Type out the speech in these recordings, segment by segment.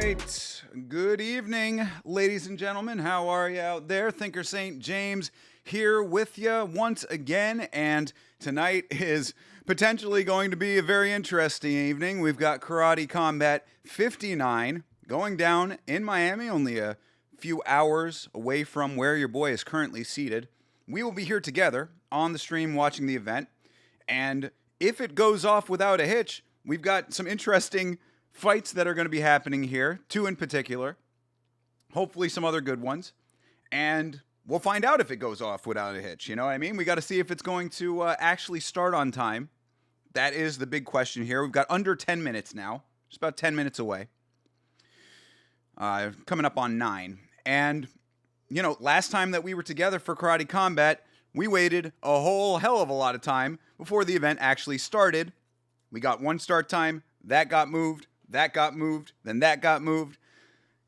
right. Good evening, ladies and gentlemen. How are you out there? Thinker St. James here with you once again. And tonight is potentially going to be a very interesting evening. We've got Karate Combat 59 going down in Miami, only a few hours away from where your boy is currently seated. We will be here together on the stream watching the event. And if it goes off without a hitch, we've got some interesting fights that are going to be happening here, two in particular, hopefully some other good ones, and we'll find out if it goes off without a hitch, you know what I mean? We got to see if it's going to actually start on time. That is the big question here. We've got under 10 minutes now, just about 10 minutes away, coming up on 9, and, you know, last time that we were together for Karate Combat, we waited a whole hell of a lot of time before the event actually started. We got one start time, that got moved, then that got moved,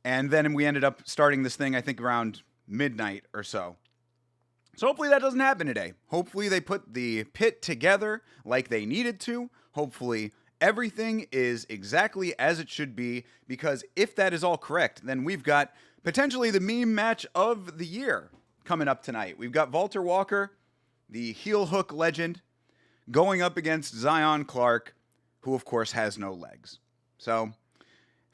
and then we ended up starting this thing, I think, around midnight or so. So hopefully that doesn't happen today. Hopefully they put the pit together like they needed to. Hopefully everything is exactly as it should be, because if that is all correct, then we've got potentially the meme match of the year coming up tonight. We've got Valter Walker, the heel hook legend, going up against Zion Clark, who of course has no legs. So,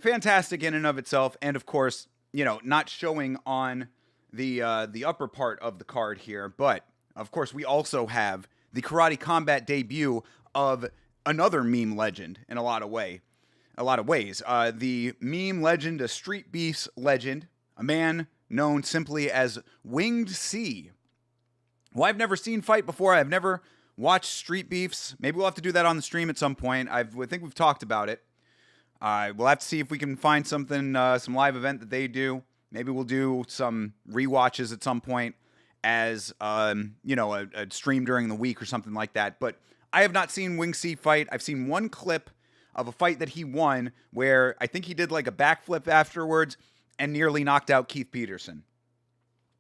fantastic in and of itself, and of course, you know, not showing on the upper part of the card here, but of course we also have the Karate Combat debut of another meme legend in a lot of ways. The meme legend, a Street Beefs legend, a man known simply as WingedC, who I've never seen fight before. I've never watched Street Beefs. Maybe we'll have to do that on the stream at some point. I think we've talked about it. We'll have to see if we can find something, some live event that they do. Maybe we'll do some rewatches at some point as, you know, a stream during the week or something like that. But I have not seen WingedC fight. I've seen one clip of a fight that he won where I think he did like a backflip afterwards and nearly knocked out Keith Peterson.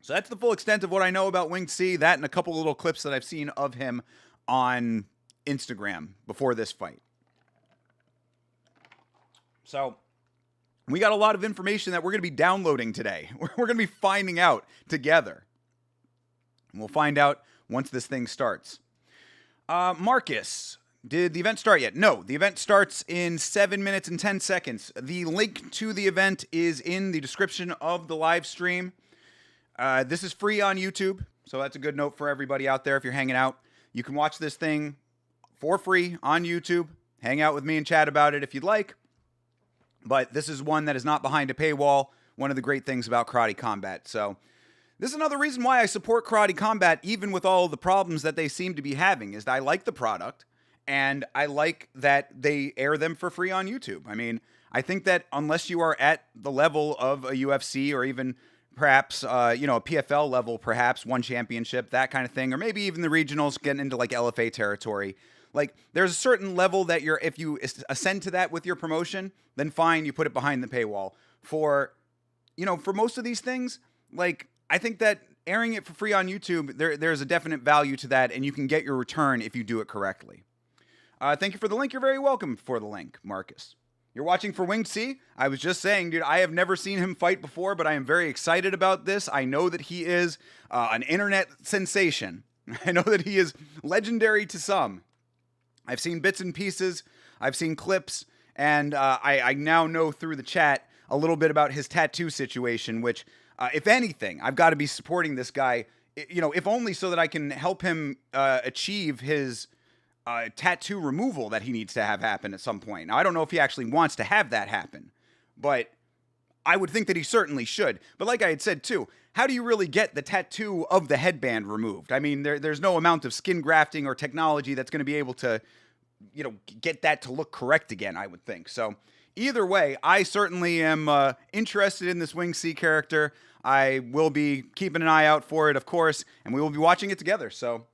So that's the full extent of what I know about WingedC. That and a couple little clips that I've seen of him on Instagram before this fight. So we got a lot of information that we're going to be downloading today. We're going to be finding out together. And we'll find out once this thing starts. Marcus, did the event start yet? No, the event starts in 7 minutes and 10 seconds. The link to the event is in the description of the live stream. This is free on YouTube, so that's a good note for everybody out there if you're hanging out. You can watch this thing for free on YouTube. Hang out with me and chat about it if you'd like. But this is one that is not behind a paywall. One of the great things about Karate Combat. So this is another reason why I support Karate Combat, even with all the problems that they seem to be having, is that I like the product, and I like that they air them for free on YouTube. I mean, I think that unless you are at the level of a UFC or even perhaps, you know, a PFL level, perhaps one championship, that kind of thing, or maybe even the regionals getting into like LFA territory. Like, there's a certain level that if you ascend to that with your promotion, then fine, you put it behind the paywall. For, you know, for most of these things, like, I think that airing it for free on YouTube, there's a definite value to that, and you can get your return if you do it correctly. Thank you for the link. You're very welcome for the link, Marcus. You're watching for WingedC. I was just saying, dude, I have never seen him fight before, but I am very excited about this. I know that he is an internet sensation. I know that he is legendary to some. I've seen bits and pieces, I've seen clips, and I now know through the chat a little bit about his tattoo situation, which, if anything, I've got to be supporting this guy, you know, if only so that I can help him achieve his tattoo removal that he needs to have happen at some point. Now, I don't know if he actually wants to have that happen, but I would think that he certainly should. But like I had said, too, how do you really get the tattoo of the headband removed? I mean, there's no amount of skin grafting or technology that's going to be able to, you know, get that to look correct again, I would think. So either way, I certainly am interested in this WingedC character. I will be keeping an eye out for it, of course, and we will be watching it together. So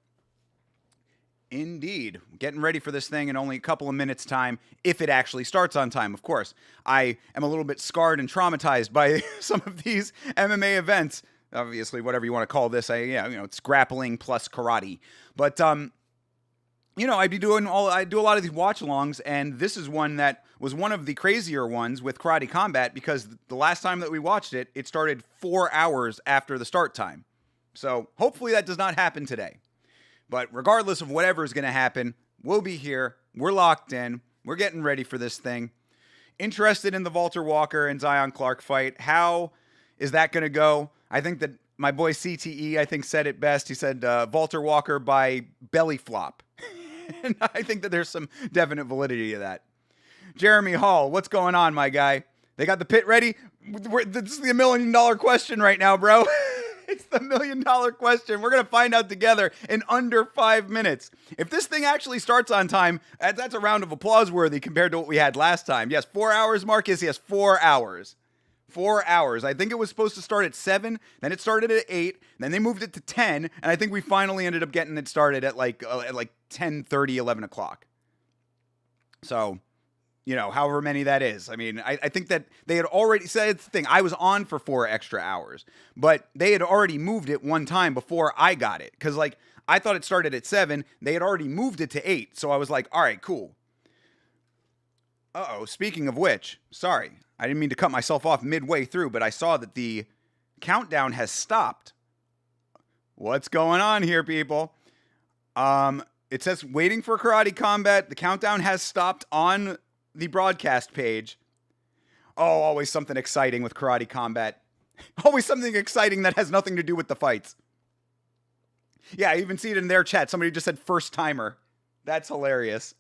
indeed, getting ready for this thing in only a couple of minutes' time, if it actually starts on time, of course. I am a little bit scarred and traumatized by some of these MMA events obviously, whatever you want to call this. It's grappling plus karate. But I do a lot of these watch-alongs, and this is one that was one of the crazier ones with Karate Combat, because the last time that we watched it, it started 4 hours after the start time. So hopefully that does not happen today. But regardless of whatever is going to happen, we'll be here. We're locked in. We're getting ready for this thing. Interested in the Valter Walker and Zion Clark fight. How is that going to go? I think that my boy CTE, said it best. He said Valter Walker by belly flop. And I think that there's some definite validity to that. Jeremy Hall, what's going on, my guy? They got the pit ready? This is the $1 million question right now, bro. It's the $1 million question. We're going to find out together in under 5 minutes. If this thing actually starts on time, that's a round of applause worthy compared to what we had last time. Yes, 4 hours, Marcus. Yes, 4 hours. 4 hours. I think it was supposed to start at 7, then it started at 8, then they moved it to 10, and I think we finally ended up getting it started at like 10:30, 11 o'clock. So, however many that is. I mean, I think that they had already said the thing. I was on for 4 extra hours, but they had already moved it one time before I got it. Because, I thought it started at 7. They had already moved it to 8. So I was like, all right, cool. Uh-oh, speaking of which, sorry. I didn't mean to cut myself off midway through, but I saw that the countdown has stopped. What's going on here, people? It says waiting for Karate Combat. The countdown has stopped on the broadcast page. Oh, always something exciting with Karate Combat. Always something exciting that has nothing to do with the fights. Yeah, I even see it in their chat. Somebody just said first timer. That's hilarious.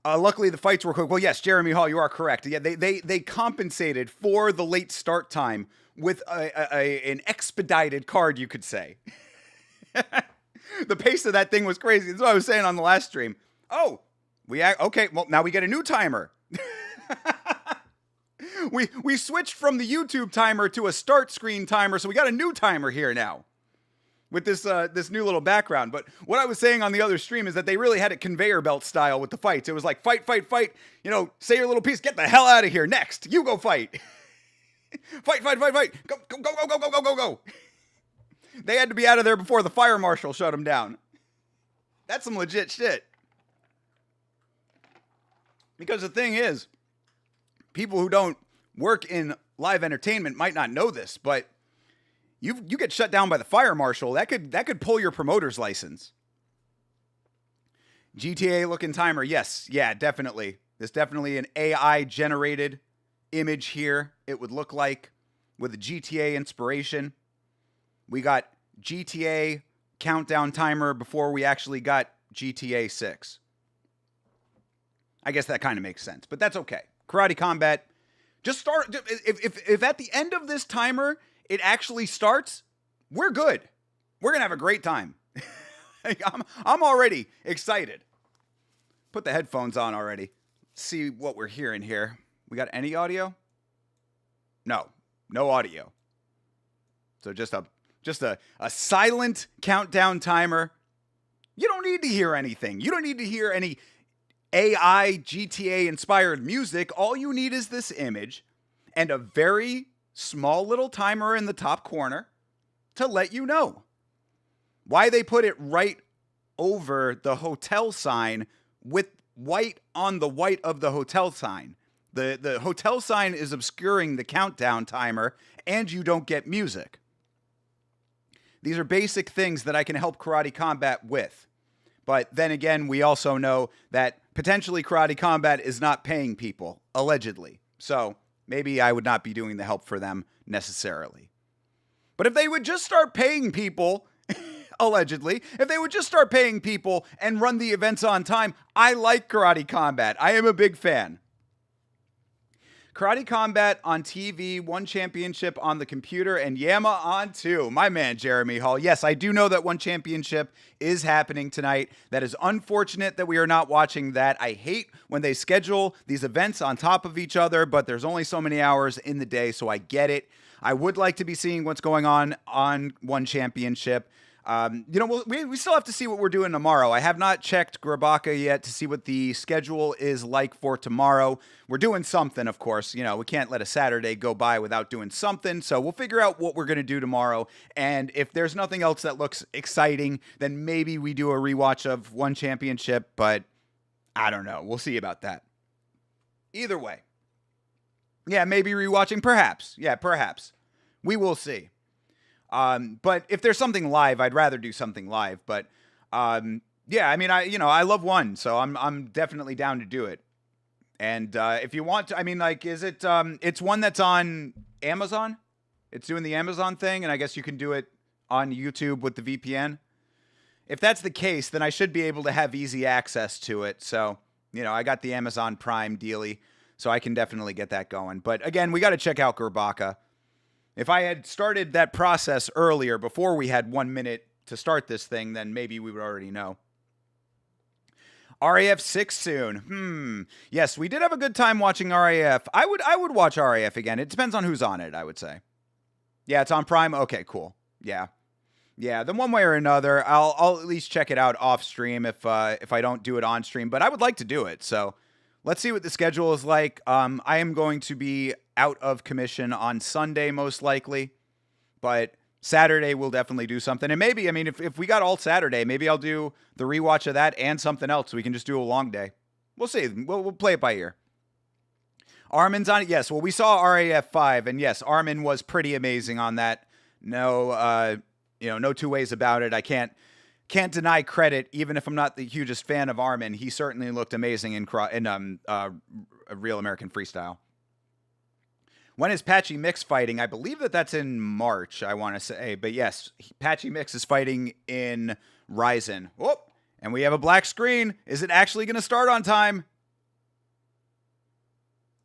Luckily, the fights were quick. Well, yes, Jeremy Hall, you are correct. Yeah, they compensated for the late start time with an expedited card, you could say. The pace of that thing was crazy. That's what I was saying on the last stream. Oh, okay. Well, now we get a new timer. we switched from the YouTube timer to a start screen timer, so we got a new timer here now with this new little background. But what I was saying on the other stream is that they really had it conveyor belt style with the fights. It was like fight, fight, fight. Say your little piece. Get the hell out of here. Next, you go fight. Fight, fight, fight, fight. Go, go, go, go, go, go, go, go. They had to be out of there before the fire marshal shut them down. That's some legit shit. Because the thing is, people who don't work in live entertainment might not know this, but you get shut down by the fire marshal, that could pull your promoter's license. GTA looking timer, yes, yeah, definitely. There's definitely an AI generated image here. It would look like with a GTA inspiration. We got GTA countdown timer before we actually got GTA 6. I guess that kind of makes sense, but that's okay. Karate Combat, just start. If at the end of this timer it actually starts, we're good. We're gonna have a great time. I'm already excited. Put the headphones on already. See what we're hearing here. We got any audio? No audio. So just a silent countdown timer. You don't need to hear anything. You don't need to hear any AI GTA inspired music. All you need is this image and a very small little timer in the top corner to let you know why they put it right over the hotel sign with white on the white of the hotel sign. The hotel sign is obscuring the countdown timer, and you don't get music. These are basic things that I can help Karate Combat with. But then again, we also know that potentially Karate Combat is not paying people, allegedly. So maybe I would not be doing the help for them necessarily. But if they would just start paying people, allegedly, if they would just start paying people and run the events on time, I like Karate Combat. I am a big fan. Karate Combat on TV, One Championship on the computer, and Yama on 2. My man, Jeremy Hall. Yes, I do know that One Championship is happening tonight. That is unfortunate that we are not watching that. I hate when they schedule these events on top of each other, but there's only so many hours in the day, so I get it. I would like to be seeing what's going on One Championship. We still have to see what we're doing tomorrow. I have not checked Grabaka yet to see what the schedule is like for tomorrow. We're doing something, of course. We can't let a Saturday go by without doing something. So we'll figure out what we're going to do tomorrow. And if there's nothing else that looks exciting, then maybe we do a rewatch of One Championship. But I don't know. We'll see about that. Either way. Yeah, maybe rewatching. Perhaps. Yeah, perhaps. We will see. But if there's something live, I'd rather do something live. But yeah, I mean, I love One, so I'm definitely down to do it. And if you want to, I mean, like, is it? It's one that's on Amazon. It's doing the Amazon thing, and I guess you can do it on YouTube with the VPN. If that's the case, then I should be able to have easy access to it. So, I got the Amazon Prime dealie, so I can definitely get that going. But again, we got to check out Grabaka. If I had started that process earlier, before we had 1 minute to start this thing, then maybe we would already know. RAF 6 soon. Yes, we did have a good time watching RAF. I would watch RAF again. It depends on who's on it, I would say. Yeah, it's on Prime. Okay, cool. Yeah. Then one way or another, I'll at least check it out off stream if I don't do it on stream. But I would like to do it. So let's see what the schedule is like. I am going to be out of commission on Sunday, most likely. But Saturday, we'll definitely do something. And maybe, I mean, if we got all Saturday, maybe I'll do the rewatch of that and something else. So we can just do a long day. We'll see. We'll play it by ear. Armin's on it. Yes, well, we saw RAF 5. And yes, Armin was pretty amazing on that. No, no two ways about it. I can't deny credit, even if I'm not the hugest fan of Armin. He certainly looked amazing in a Real American Freestyle. When is Patchy Mix fighting? I believe that's in March, I want to say. But yes, Patchy Mix is fighting in Ryzen. Oh, and we have a black screen. Is it actually going to start on time?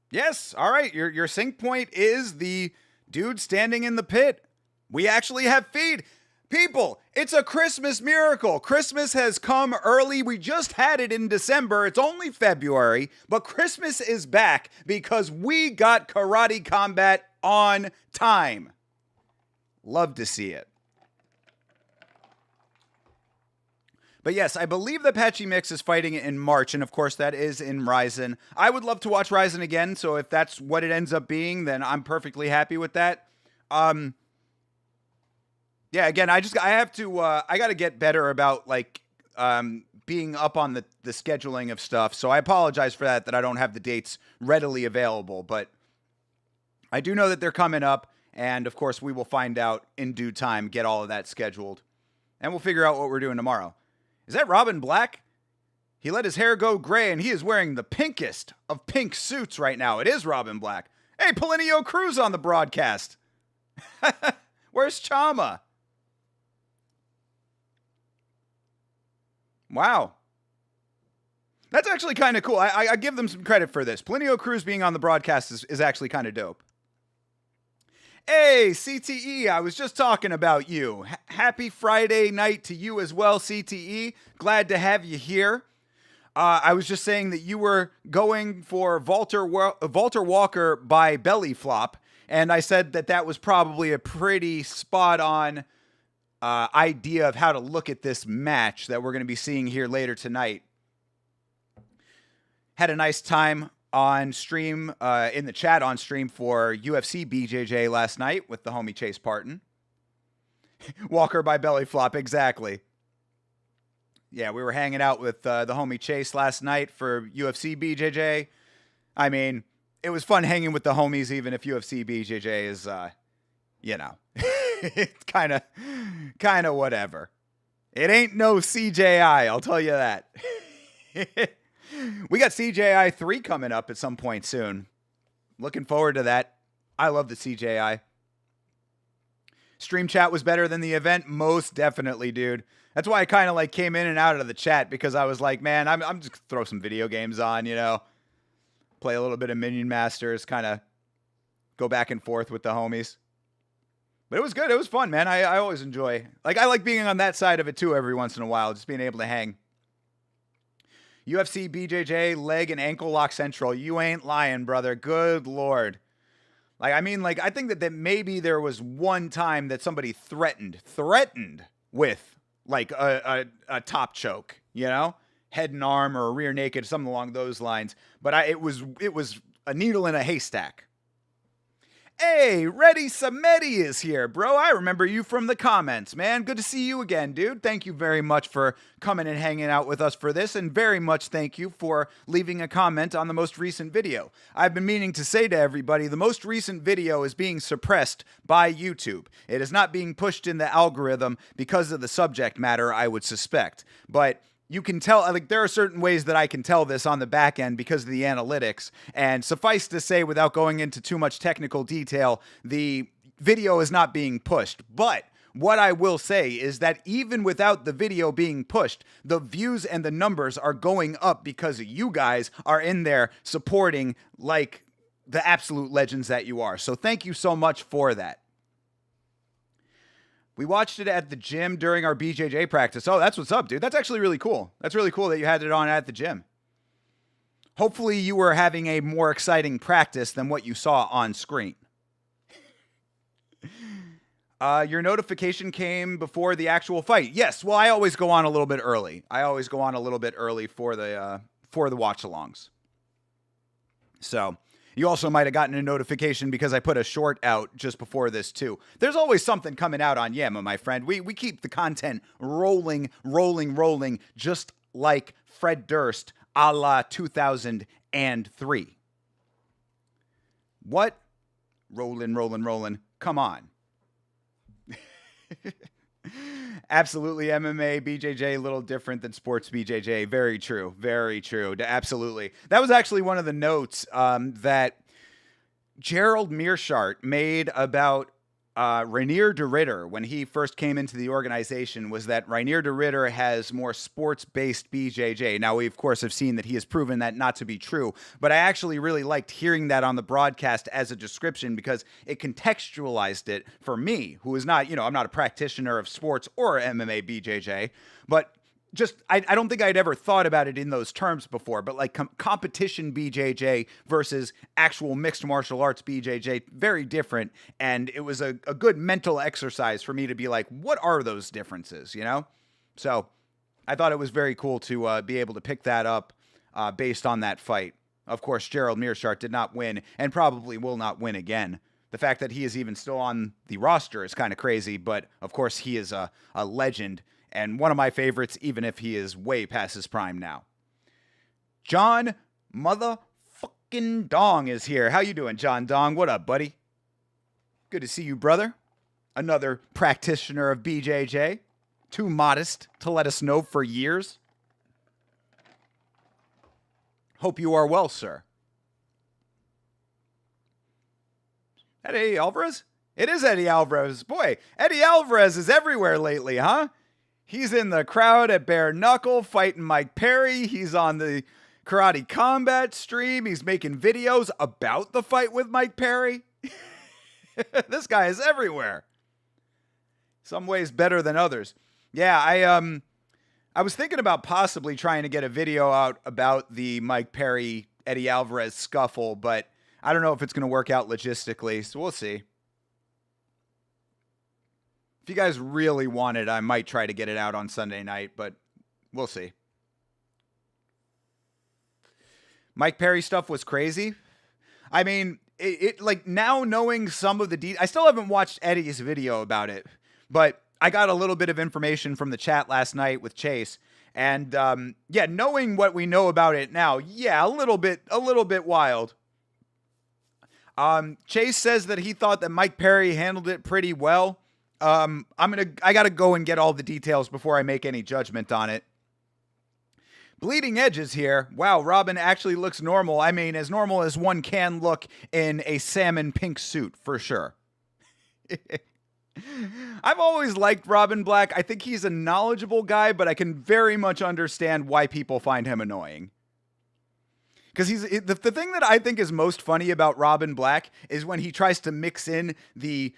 Yes. All right. Your sync point is the dude standing in the pit. We actually have feed. People, it's a Christmas miracle. Christmas has come early. We just had it in December. It's only February, but Christmas is back because we got Karate Combat on time. Love to see it. But yes, I believe that Patchy Mix is fighting in March, and of course that is in Ryzen. I would love to watch Ryzen again, so if that's what it ends up being, then I'm perfectly happy with that. Yeah, again, I got to get better about being up on the scheduling of stuff. So I apologize for that I don't have the dates readily available, but I do know that they're coming up, and of course we will find out in due time, get all of that scheduled, and we'll figure out what we're doing tomorrow. Is that Robin Black? He let his hair go gray, and he is wearing the pinkest of pink suits right now. It is Robin Black. Hey, Polinio Cruz on the broadcast. Where's Chama? Wow. That's actually kind of cool. I give them some credit for this. Polinio Cruz being on the broadcast is actually kind of dope. Hey, CTE, I was just talking about you. Happy Friday night to you as well, CTE. Glad to have you here. I was just saying that you were going for Valter Walker by belly flop, and I said that was probably a pretty spot-on idea of how to look at this match that we're going to be seeing here later tonight. Had a nice time on stream, in the chat on stream for UFC BJJ last night with the homie Chase Parton. Walker by belly flop, exactly. Yeah, we were hanging out with the homie Chase last night for UFC BJJ. I mean, it was fun hanging with the homies, even if UFC BJJ is, it's kind of whatever. It ain't no CJI, I'll tell you that. We got CJI 3 coming up at some point soon. Looking forward to that. I love the CJI. Stream chat was better than the event? Most definitely, dude. That's why I kind of came in and out of the chat, because I was like, man, I'm just gonna throw some video games on, play a little bit of Minion Masters, kind of go back and forth with the homies. But it was good. It was fun, man. I always enjoy. I like being on that side of it too every once in a while, just being able to hang. UFC BJJ leg and ankle lock central. You ain't lying, brother. Good Lord. I think that maybe there was one time that somebody threatened with like a top choke, you know, head and arm or a rear naked, something along those lines. But it was a needle in a haystack. Hey, Reddy Samedi is here, bro. I remember you from the comments, man. Good to see you again, dude. Thank you very much for coming and hanging out with us for this, and very much thank you for leaving a comment on the most recent video. I've been meaning to say to everybody, the most recent video is being suppressed by YouTube. It is not being pushed in the algorithm because of the subject matter, I would suspect. But you can tell, like, there are certain ways that I can tell this on the back end because of the analytics. And suffice to say, without going into too much technical detail, the video is not being pushed. But what I will say is that even without the video being pushed, the views and the numbers are going up because you guys are in there supporting like the absolute legends that you are. So thank you so much for that. We watched it at the gym during our BJJ practice. Oh, that's what's up, dude. That's actually really cool. That's really cool that you had it on at the gym. Hopefully you were having a more exciting practice than what you saw on screen. Your notification came before the actual fight. Yes, well, I always go on a little bit early. For the watch-alongs. So you also might have gotten a notification because I put a short out just before this too. There's always something coming out on Yamma, my friend. We keep the content rolling, just like Fred Durst a la 2003. What? Rolling. Come on. Absolutely, MMA, BJJ, a little different than sports BJJ. Very true. Absolutely. That was actually one of the notes that Gerald Mearshart made about Rainier de Ridder when he first came into the organization, was that Rainier de Ridder has more sports-based BJJ. Now, we, of course, have seen that he has proven that not to be true, but I actually really liked hearing that on the broadcast as a description because it contextualized it for me, who is not, I'm not a practitioner of sports or MMA BJJ, but just, I don't think I'd ever thought about it in those terms before, but like competition BJJ versus actual mixed martial arts BJJ, very different. And it was a good mental exercise for me to be like, what are those differences, So I thought it was very cool to be able to pick that up based on that fight. Of course, Gerald Mearshart did not win and probably will not win again. The fact that he is even still on the roster is kind of crazy, but of course he is a legend. And one of my favorites, even if he is way past his prime now. John motherfucking Dong is here. How you doing, John Dong? What up, buddy? Good to see you, brother. Another practitioner of BJJ. Too modest to let us know for years. Hope you are well, sir. Eddie Alvarez? It is Eddie Alvarez. Boy, Eddie Alvarez is everywhere lately, huh? He's in the crowd at Bare Knuckle fighting Mike Perry. He's on the Karate Combat stream. He's making videos about the fight with Mike Perry. This guy is everywhere. Some ways better than others. Yeah, I was thinking about possibly trying to get a video out about the Mike Perry Eddie Alvarez scuffle, but I don't know if it's going to work out logistically, so we'll see. If you guys really want it, I might try to get it out on Sunday night, but we'll see. Mike Perry stuff was crazy. I mean, it like now knowing some of the details, I still haven't watched Eddie's video about it, but I got a little bit of information from the chat last night with Chase, and yeah, knowing what we know about it now, yeah, a little bit wild. Chase says that he thought that Mike Perry handled it pretty well. I gotta go and get all the details before I make any judgment on it. Bleeding Edge is here. Wow, Robin actually looks normal. I mean, as normal as one can look in a salmon pink suit, for sure. I've always liked Robin Black. I think he's a knowledgeable guy, but I can very much understand why people find him annoying. Because the thing that I think is most funny about Robin Black is when he tries to mix in the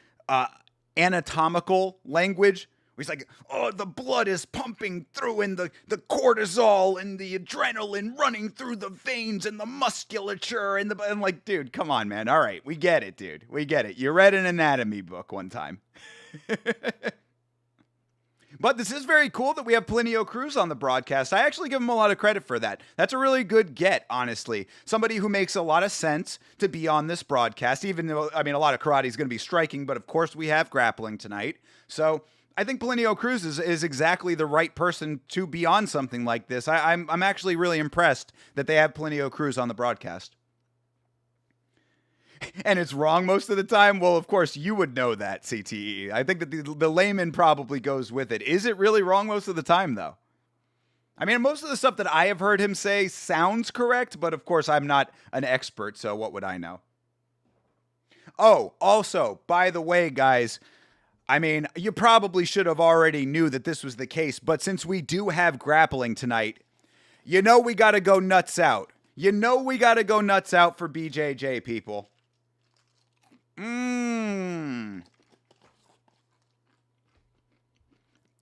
anatomical language. He's like, oh, the blood is pumping through and the cortisol and the adrenaline running through the veins and the musculature and I'm like, dude, come on, man. All right, we get it, dude. We get it. You read an anatomy book one time. But this is very cool that we have Plinio Cruz on the broadcast. I actually give him a lot of credit for that. That's a really good get, honestly. Somebody who makes a lot of sense to be on this broadcast, even though, I mean, a lot of karate is going to be striking, but of course we have grappling tonight. So I think Plinio Cruz is exactly the right person to be on something like this. I'm actually really impressed that they have Plinio Cruz on the broadcast. And it's wrong most of the time? Well, of course, you would know that, CTE. I think that the layman probably goes with it. Is it really wrong most of the time, though? I mean, most of the stuff that I have heard him say sounds correct, but of course, I'm not an expert, so what would I know? Oh, also, by the way, guys, I mean, you probably should have already knew that this was the case, but since we do have grappling tonight, you know we got to go nuts out. You know we got to go nuts out for BJJ, people.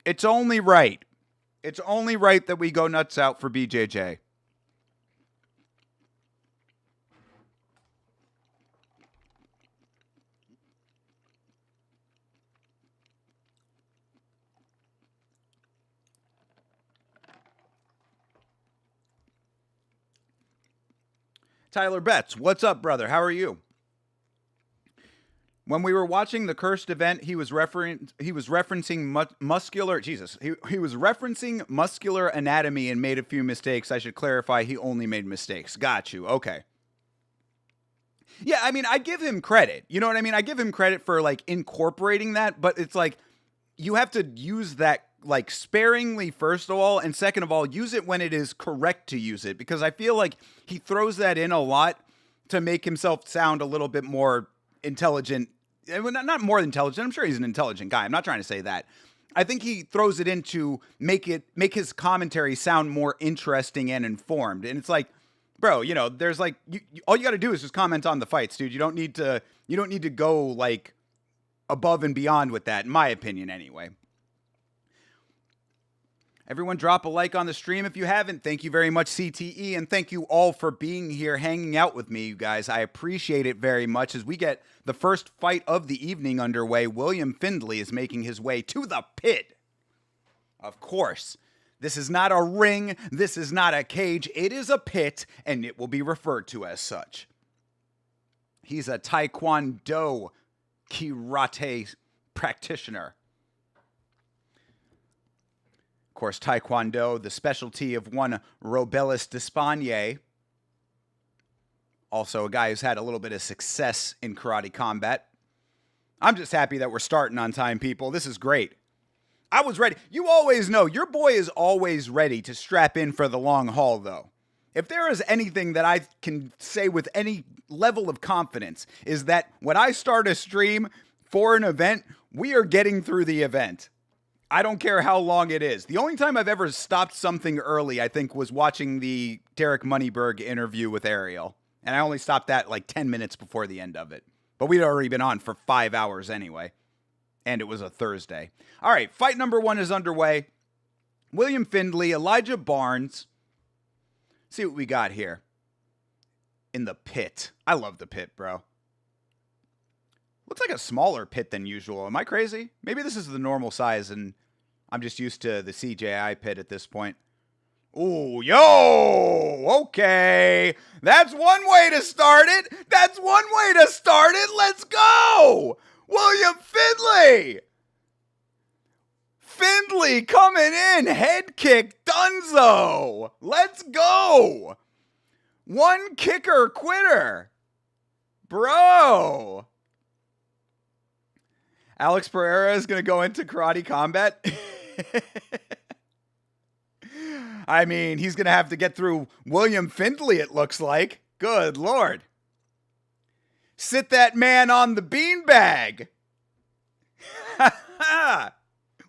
It's only right. It's only right that we go nuts out for BJJ. Tyler Betts, what's up, brother? How are you? When we were watching the cursed event, he was referencing muscular. Jesus, he was referencing muscular anatomy and made a few mistakes. I should clarify, he only made mistakes. Got you. Okay. Yeah, I mean, I give him credit. You know what I mean? I give him credit for like incorporating that, but it's like you have to use that like sparingly, first of all, and second of all, use it when it is correct to use it, because I feel like he throws that in a lot to make himself sound a little bit more intelligent. Not more intelligent. I'm sure he's an intelligent guy. I'm not trying to say that. I think he throws it in to make his commentary sound more interesting and informed. And it's like, bro, you know, there's like all you got to do is just comment on the fights, dude. You don't need to go like above and beyond with that, in my opinion, anyway. Everyone drop a like on the stream if you haven't. Thank you very much, CTE, and thank you all for being here, hanging out with me, you guys. I appreciate it very much. As we get the first fight of the evening underway, William Findlay is making his way to the pit. Of course, this is not a ring, this is not a cage, it is a pit, and it will be referred to as such. He's a Taekwondo karate practitioner. Of course, Taekwondo, the specialty of one Robelis Despagne. Also a guy who's had a little bit of success in karate combat. I'm just happy that we're starting on time, people. This is great. I was ready. You always know, your boy is always ready to strap in for the long haul, though. If there is anything that I can say with any level of confidence, is that when I start a stream for an event, we are getting through the event. I don't care how long it is. The only time I've ever stopped something early, I think, was watching the Derek Moneyberg interview with Ariel. And I only stopped that like 10 minutes before the end of it. But we'd already been on for 5 hours anyway. And it was a Thursday. All right, fight number 1 is underway. William Findlay, Elijah Barnes. See what we got here. In the pit. I love the pit, bro. Looks like a smaller pit than usual. Am I crazy? Maybe this is the normal size and I'm just used to the CJI pit at this point. Ooh, yo! Okay. That's one way to start it. That's one way to start it. Let's go! William Findlay! Findlay coming in. Head kick. Dunzo. Let's go! One kicker quitter. Bro! Alex Pereira is going to go into karate combat. I mean, he's going to have to get through William Findlay, it looks like. Good Lord. Sit that man on the beanbag.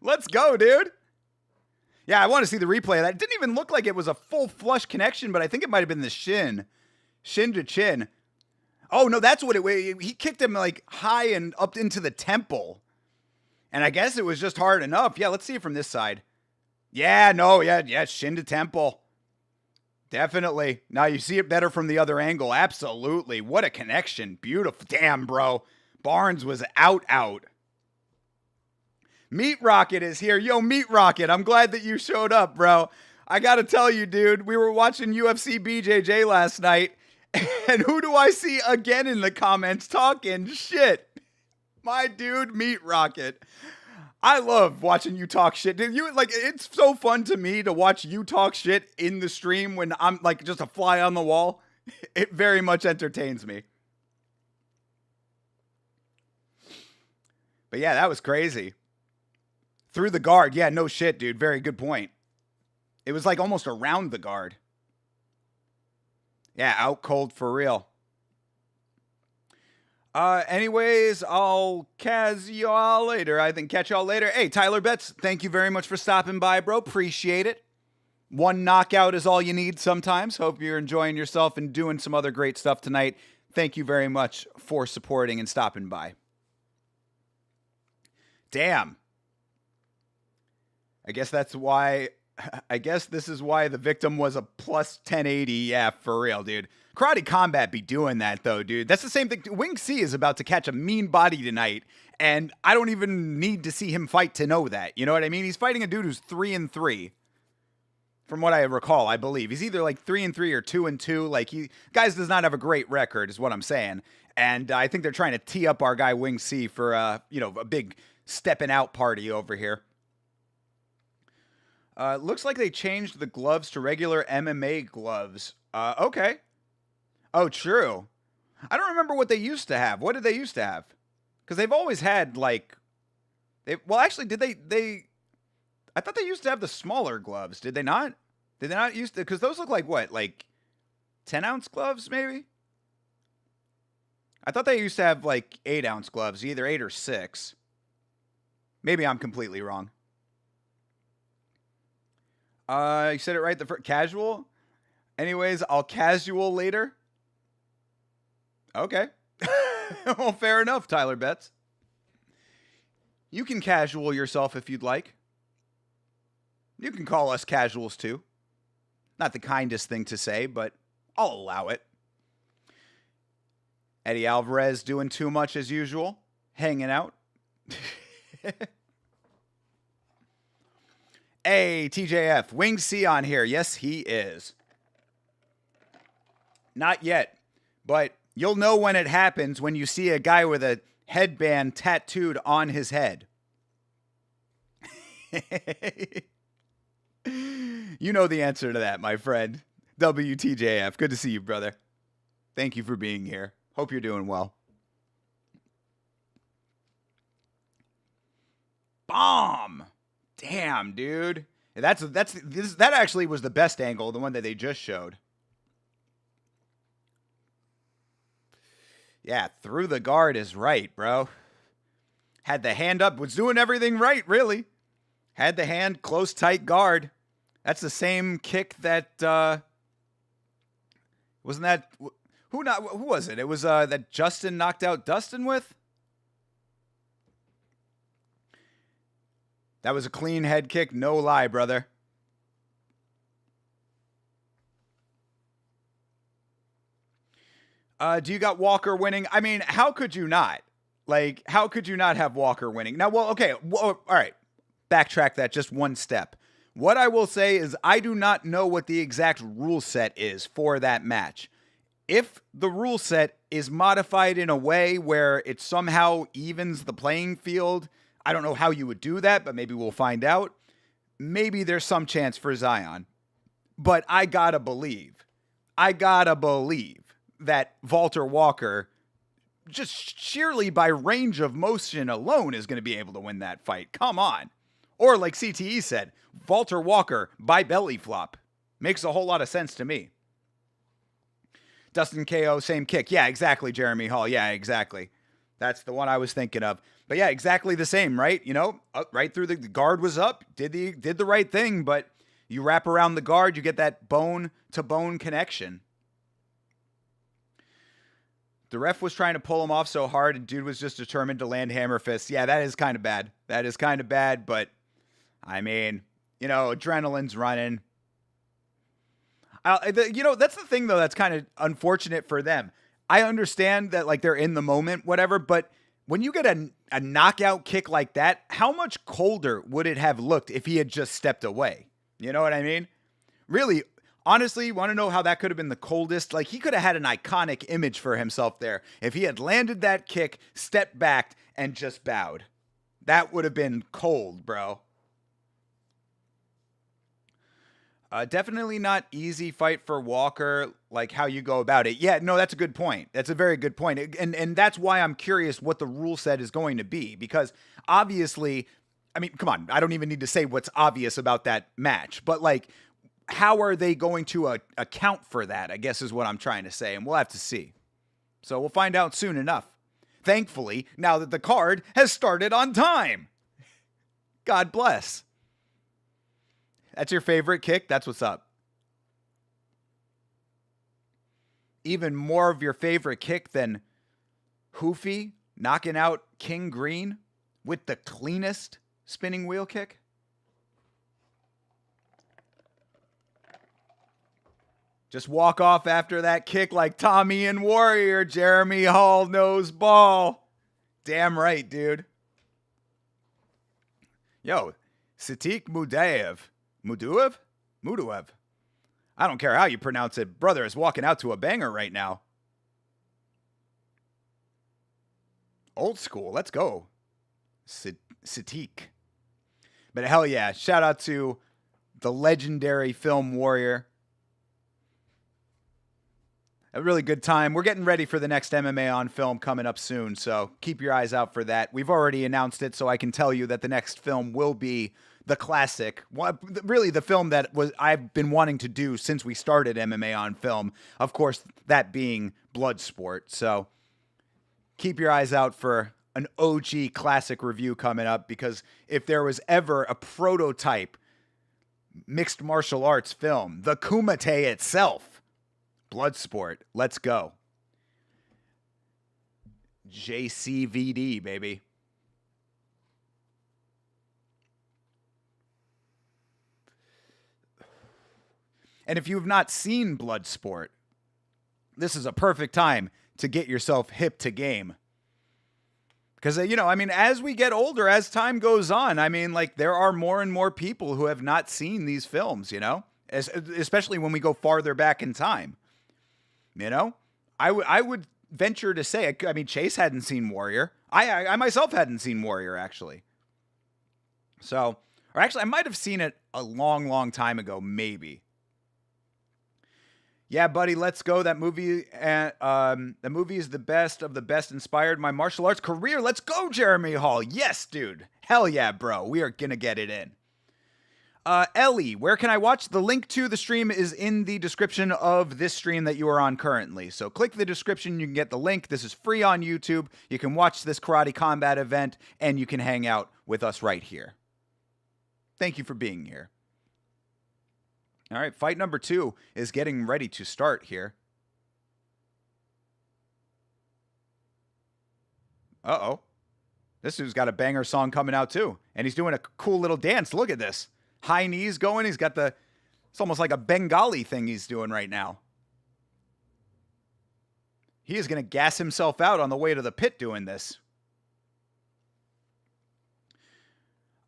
Let's go, dude. Yeah, I want to see the replay of that. It didn't even look like it was a full flush connection, but I think it might have been the shin. Shin to chin. Oh, no, that's what it was. He kicked him like high and up into the temple. And I guess it was just hard enough. Yeah, let's see it from this side. Yeah, no, yeah, shin to temple. Definitely. Now you see it better from the other angle. Absolutely. What a connection. Beautiful. Damn, bro. Barnes was out. Meat Rocket is here. Yo, Meat Rocket, I'm glad that you showed up, bro. I gotta tell you, dude, we were watching UFC BJJ last night, and who do I see again in the comments talking shit? My dude, Meat Rocket. I love watching you talk shit. Dude, it's so fun to me to watch you talk shit in the stream when I'm like just a fly on the wall. It very much entertains me. But yeah, that was crazy. Through the guard. Yeah, no shit, dude. Very good point. It was like almost around the guard. Yeah, out cold for real. Anyways, I'll catch y'all later. I think catch y'all later. Hey, Tyler Betts, thank you very much for stopping by, bro. Appreciate it. One knockout is all you need sometimes. Hope you're enjoying yourself and doing some other great stuff tonight. Thank you very much for supporting and stopping by. Damn. I guess this is why the victim was a plus 1080. Yeah, for real, dude. Karate Combat be doing that, though, dude. That's the same thing. WingedC is about to catch a mean body tonight, and I don't even need to see him fight to know that. You know what I mean? He's fighting a dude who's 3-3. From what I recall, I believe. He's either like 3-3 or 2-2. Like, guys does not have a great record, is what I'm saying. And I think they're trying to tee up our guy WingedC for, a big stepping out party over here. Looks like they changed the gloves to regular MMA gloves. Okay. Oh, true. I don't remember what they used to have. What did they used to have? Because they've always had, like... actually, did they... I thought they used to have the smaller gloves. Did they not? Did they not used to? Because those look like what? Like 10-ounce gloves, maybe? I thought they used to have like 8-ounce gloves, either 8 or 6. Maybe I'm completely wrong. You said it right. The first casual. Anyways, I'll casual later. Okay. Well, fair enough, Tyler Betts. You can casual yourself if you'd like. You can call us casuals too. Not the kindest thing to say, but I'll allow it. Eddie Alvarez doing too much as usual. Hanging out. Hey, TJF. WingedC on here. Yes, he is. Not yet, but you'll know when it happens when you see a guy with a headband tattooed on his head. You know the answer to that, my friend. WTJF. Good to see you, brother. Thank you for being here. Hope you're doing well. Bomb. Damn, dude. That actually was the best angle, the one that they just showed. Yeah, through the guard is right, bro. Had the hand up, was doing everything right, really. Had the hand, close, tight guard. That's the same kick that, wasn't that, who was it? It was, that Justin knocked out Dustin with? That was a clean head kick, no lie, brother. Do you got Walker winning? I mean, how could you not? Like, how could you not have Walker winning? Now, well, okay, all right. Backtrack that just one step. What I will say is I do not know what the exact rule set is for that match. If the rule set is modified in a way where it somehow evens the playing field, I don't know how you would do that, but maybe we'll find out. Maybe there's some chance for Zion. But I gotta believe that Valter Walker, just sheerly by range of motion alone, is going to be able to win that fight. Come on. Or like CTE said, Valter Walker by belly flop. Makes a whole lot of sense to me. Dustin KO, same kick. Yeah, exactly, Jeremy Hall. Yeah, exactly. That's the one I was thinking of. But yeah, exactly the same, right? You know, right through the guard was up, did the right thing, but you wrap around the guard, you get that bone-to-bone connection. The ref was trying to pull him off so hard, and dude was just determined to land hammer fists. Yeah, that is kind of bad. That is kind of bad, but I mean, you know, adrenaline's running. That's the thing, though, that's kind of unfortunate for them. I understand that, like, they're in the moment, whatever, but when you get a knockout kick like that, how much colder would it have looked if he had just stepped away? You know what I mean? Really, honestly, you want to know how that could have been the coldest? Like, he could have had an iconic image for himself there if he had landed that kick, stepped back, and just bowed. That would have been cold, bro. Definitely not easy fight for Walker, like how you go about it. Yeah, no, that's a good point. That's a very good point. And that's why I'm curious what the rule set is going to be. Because obviously, I mean, come on, I don't even need to say what's obvious about that match. But like, how are they going to account for that, I guess is what I'm trying to say. And we'll have to see. So we'll find out soon enough. Thankfully, now that the card has started on time. God bless. That's your favorite kick? That's what's up. Even more of your favorite kick than Hoofy knocking out King Green with the cleanest spinning wheel kick? Just walk off after that kick like Tommy and Warrior. Jeremy Hall knows ball. Damn right, dude. Yo, Sadiq Muduev? I don't care how you pronounce it. Brother is walking out to a banger right now. Old school. Let's go. Sadiq. But hell yeah. Shout out to the legendary film Warrior. A really good time. We're getting ready for the next MMA on film coming up soon, so keep your eyes out for that. We've already announced it, so I can tell you that the next film will be the classic, really the film that I've been wanting to do since we started MMA on film. Of course, that being Bloodsport. So keep your eyes out for an OG classic review coming up, because if there was ever a prototype mixed martial arts film, the Kumite itself, Bloodsport. Let's go. JCVD, baby. And if you have not seen Bloodsport, this is a perfect time to get yourself hip to game. Because, you know, I mean, as we get older, as time goes on, I mean, like, there are more and more people who have not seen these films, you know? Especially when we go farther back in time. You know, I would venture to say, I mean, Chase hadn't seen Warrior. I myself hadn't seen Warrior, actually. So, or actually, I might have seen it a long, long time ago, maybe. Yeah, buddy, let's go. That movie is the best of the best, inspired my martial arts career. Let's go, Jeremy Hall. Yes, dude. Hell yeah, bro. We are going to get it in. Ellie, where can I watch? The link to the stream is in the description of this stream that you are on currently. So click the description, you can get the link. This is free on YouTube. You can watch this karate combat event, and you can hang out with us right here. Thank you for being here. All right, fight number 2 is getting ready to start here. Uh-oh. This dude's got a banger song coming out too, and he's doing a cool little dance. Look at this. High knees going. He's got it's almost like a Bengali thing he's doing right now. He is going to gas himself out on the way to the pit doing this.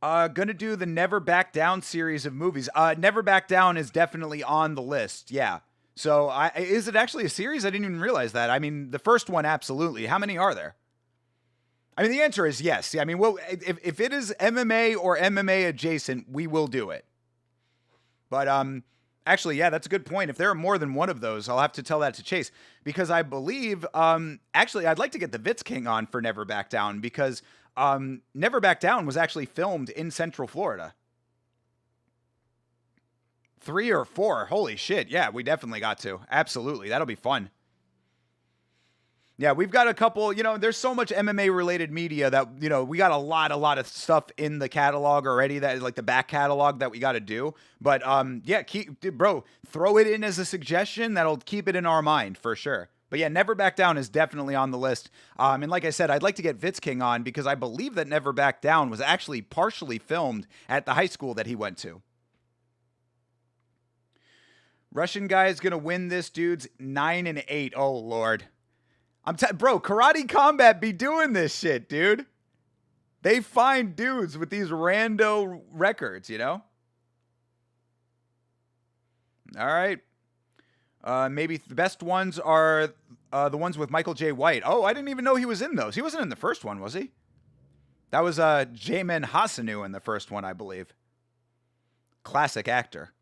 Going to do the Never Back Down series of movies. Never Back Down is definitely on the list. Yeah. So is it actually a series? I didn't even realize that. I mean, the first one, absolutely. How many are there? I mean, the answer is yes. I mean, well, if it is MMA or MMA adjacent, we will do it. But actually, yeah, that's a good point. If there are more than one of those, I'll have to tell that to Chase, because I believe actually I'd like to get the Vitz King on for Never Back Down, because Never Back Down was actually filmed in Central Florida. 3 or 4. Holy shit. Yeah, we definitely got to. Absolutely. That'll be fun. Yeah, we've got a couple, you know, there's so much MMA related media that, you know, we got a lot of stuff in the catalog already, that is like the back catalog that we got to do. But yeah, bro, throw it in as a suggestion. That'll keep it in our mind for sure. But yeah, Never Back Down is definitely on the list. And like I said, I'd like to get Vitz King on, because I believe that Never Back Down was actually partially filmed at the high school that he went to. Russian guy is going to win this. Dude's 9-8. Oh, Lord. Bro, Karate Combat be doing this shit, dude. They find dudes with these rando records, you know? All right. Maybe the best ones are the ones with Michael J. White. Oh, I didn't even know he was in those. He wasn't in the first one, was he? That was Jamin Hasanu in the first one, I believe. Classic actor.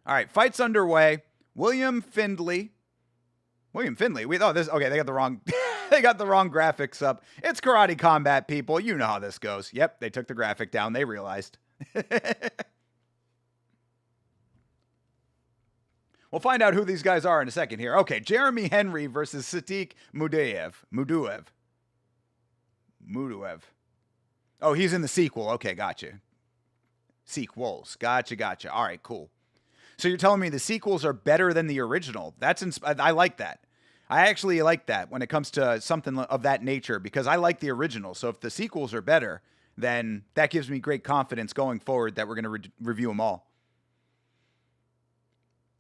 All right, fights underway. William Findlay. They got the wrong they got the wrong graphics up. It's Karate Combat, people. You know how this goes. Yep, they took the graphic down. They realized. We'll find out who these guys are in a second here. Okay, Jeremy Henry versus Sadiq Muduev. Oh, he's in the sequel. Okay, gotcha. Sequels. Gotcha. All right, cool. So you're telling me the sequels are better than the original. I like that. I actually like that when it comes to something of that nature because I like the original. So if the sequels are better, then that gives me great confidence going forward that we're going to review them all.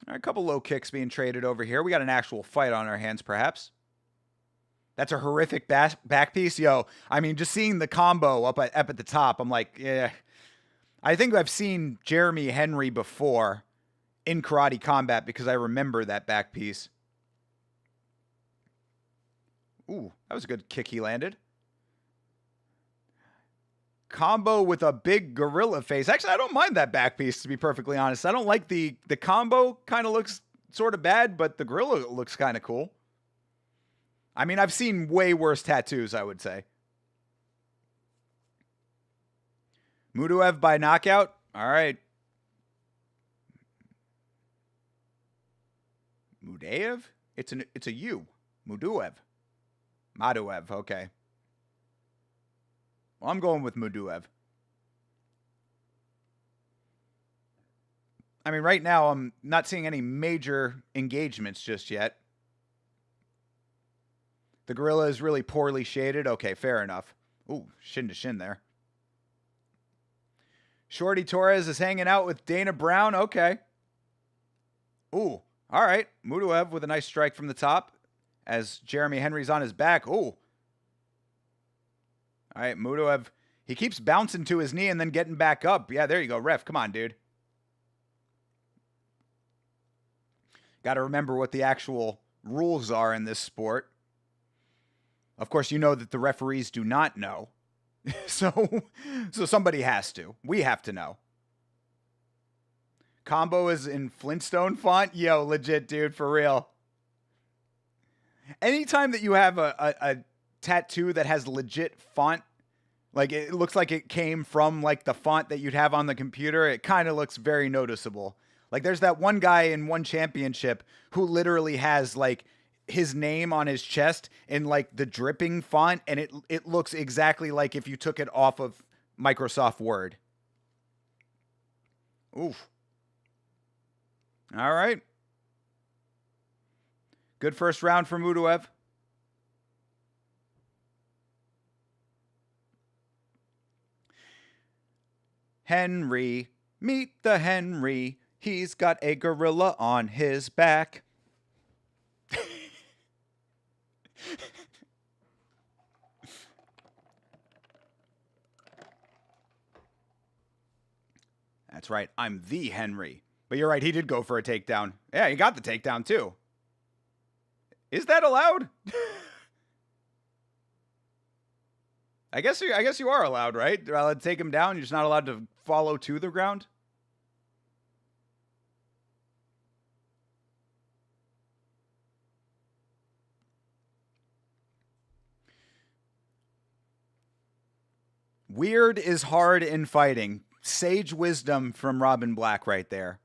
All right, a couple low kicks being traded over here. We got an actual fight on our hands, perhaps. That's a horrific back piece. Yo, I mean, just seeing the combo up at the top, I'm like, yeah. I think I've seen Jeremy Henry before in Karate Combat because I remember that back piece. Ooh, that was a good kick he landed. Combo with a big gorilla face. Actually, I don't mind that back piece, to be perfectly honest. I don't like the combo. Kind of looks sort of bad, but the gorilla looks kind of cool. I mean, I've seen way worse tattoos, I would say. Muduev by knockout. All right. Mudaev? It's a U. Muduev. Maduev, okay. Well, I'm going with Muduev. I mean, right now, I'm not seeing any major engagements just yet. The gorilla is really poorly shaded. Okay, fair enough. Ooh, shin to shin there. Shorty Torres is hanging out with Dana Brown. Okay. Ooh, all right. Muduev with a nice strike from the top as Jeremy Henry's on his back. Ooh. All right, Muduev. He keeps bouncing to his knee and then getting back up. Yeah, there you go, ref. Come on, dude. Got to remember what the actual rules are in this sport. Of course, you know that the referees do not know. So somebody has to. We have to know. Combo is in Flintstone font. Yo, legit, dude, for real. Anytime that you have a tattoo that has legit font, like it looks like it came from like the font that you'd have on the computer, it kind of looks very noticeable. Like there's that one guy in one championship who literally has like his name on his chest in like the dripping font, and it looks exactly like if you took it off of Microsoft Word. Oof. All right. Good first round for Muduev. Henry, meet the Henry. He's got a gorilla on his back. That's right. I'm the Henry. But you're right. He did go for a takedown. Yeah, he got the takedown too. Is that allowed? I guess you are allowed, right? You're allowed to take him down. You're just not allowed to follow to the ground. Weird is hard in fighting. Sage wisdom from Robin Black right there.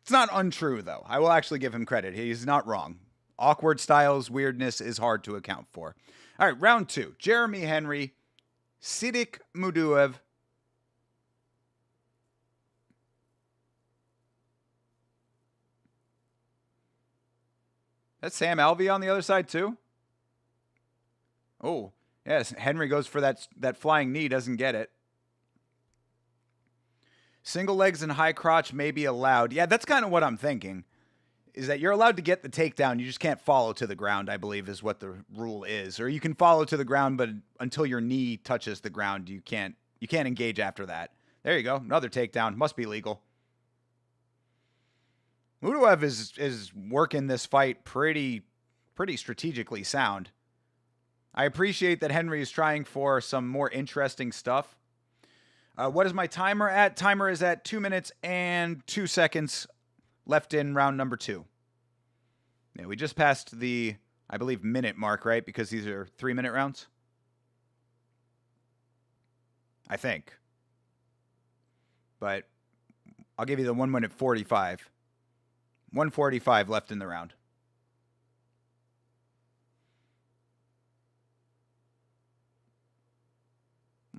It's not untrue, though. I will actually give him credit. He's not wrong. Awkward styles, weirdness is hard to account for. All right, round 2. Jeremy Henry, Sadiq Muduev. That's Sam Alvey on the other side, too? Oh, yes. Henry goes for that flying knee, doesn't get it. Single legs and high crotch may be allowed. Yeah, that's kind of what I'm thinking. is that you're allowed to get the takedown. You just can't follow to the ground, I believe, is what the rule is. Or you can follow to the ground, but until your knee touches the ground, you can't engage after that. There you go. Another takedown. Must be legal. Mudaev is working this fight pretty strategically sound. I appreciate that Henry is trying for some more interesting stuff. What is my timer at? Timer is at 2 minutes and 2 seconds left in round number 2. Yeah, we just passed the, I believe, minute mark, right? Because these are 3-minute rounds. I think. But I'll give you the 1 minute 45. 1:45 left in the round.